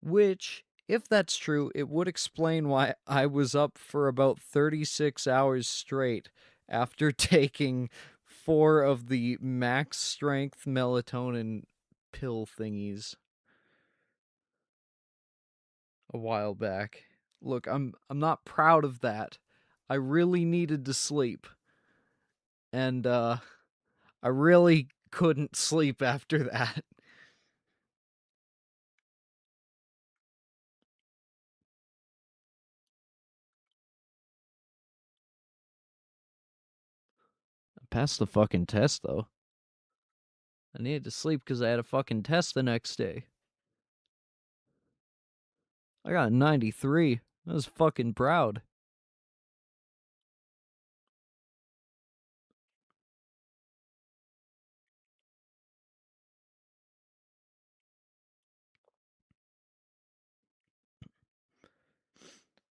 Which, if that's true, it would explain why I was up for about 36 hours straight after taking 4 of the max strength melatonin pill thingies a while back. Look, I'm not proud of that. I really needed to sleep. And I really couldn't sleep after that. I passed the fucking test though. I needed to sleep because I had a fucking test the next day. I got a 93. I was fucking proud.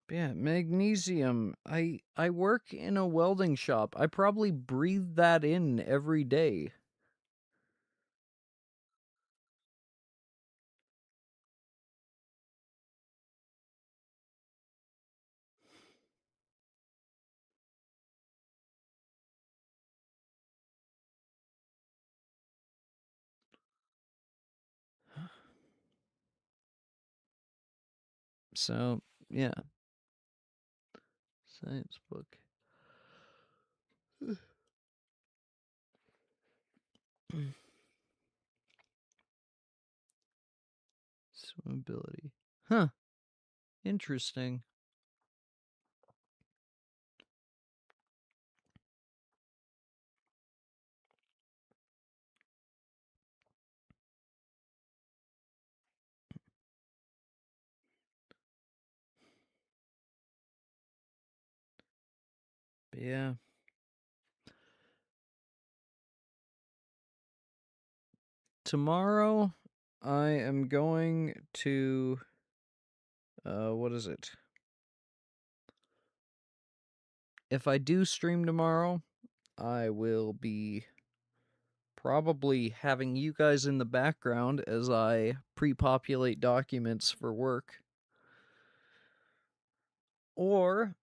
But yeah, magnesium. I work in a welding shop. I probably breathe that in every day. So, yeah. Science book. Swimmability. Huh. Interesting. But yeah. Tomorrow, I am going to. What is it? If I do stream tomorrow, I will be probably having you guys in the background as I pre-populate documents for work. Or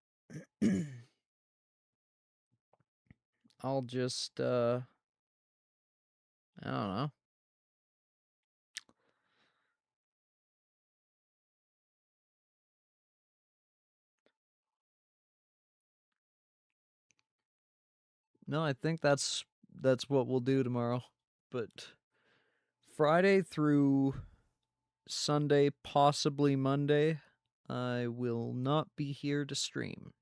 I'll just I don't know. No, I think that's what we'll do tomorrow. But Friday through Sunday, possibly Monday, I will not be here to stream.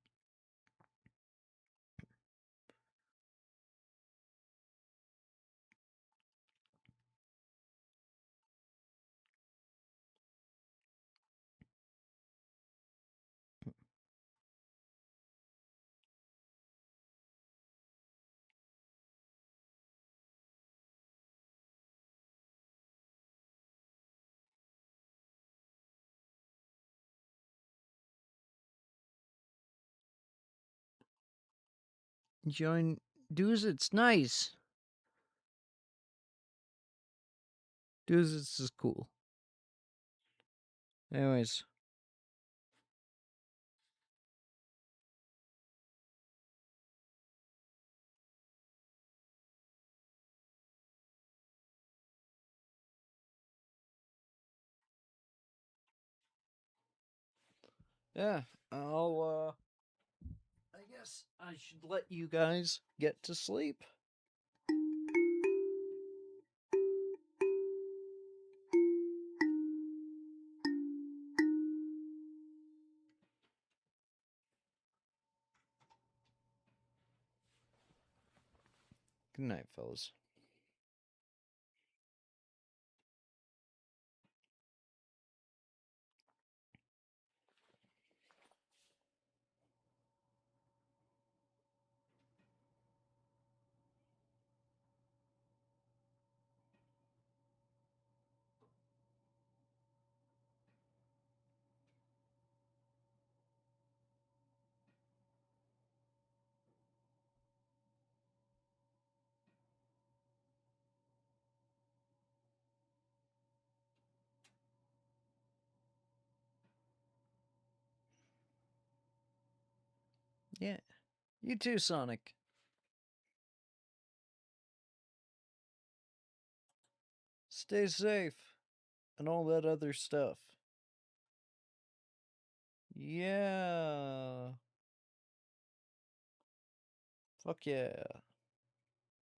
Join Dudes, it's nice. Dudes, this is cool. Anyways. Yeah, I guess I should let you guys get to sleep. Good night, fellas. Yeah. You too, Sonic. Stay safe. And all that other stuff. Yeah. Fuck yeah.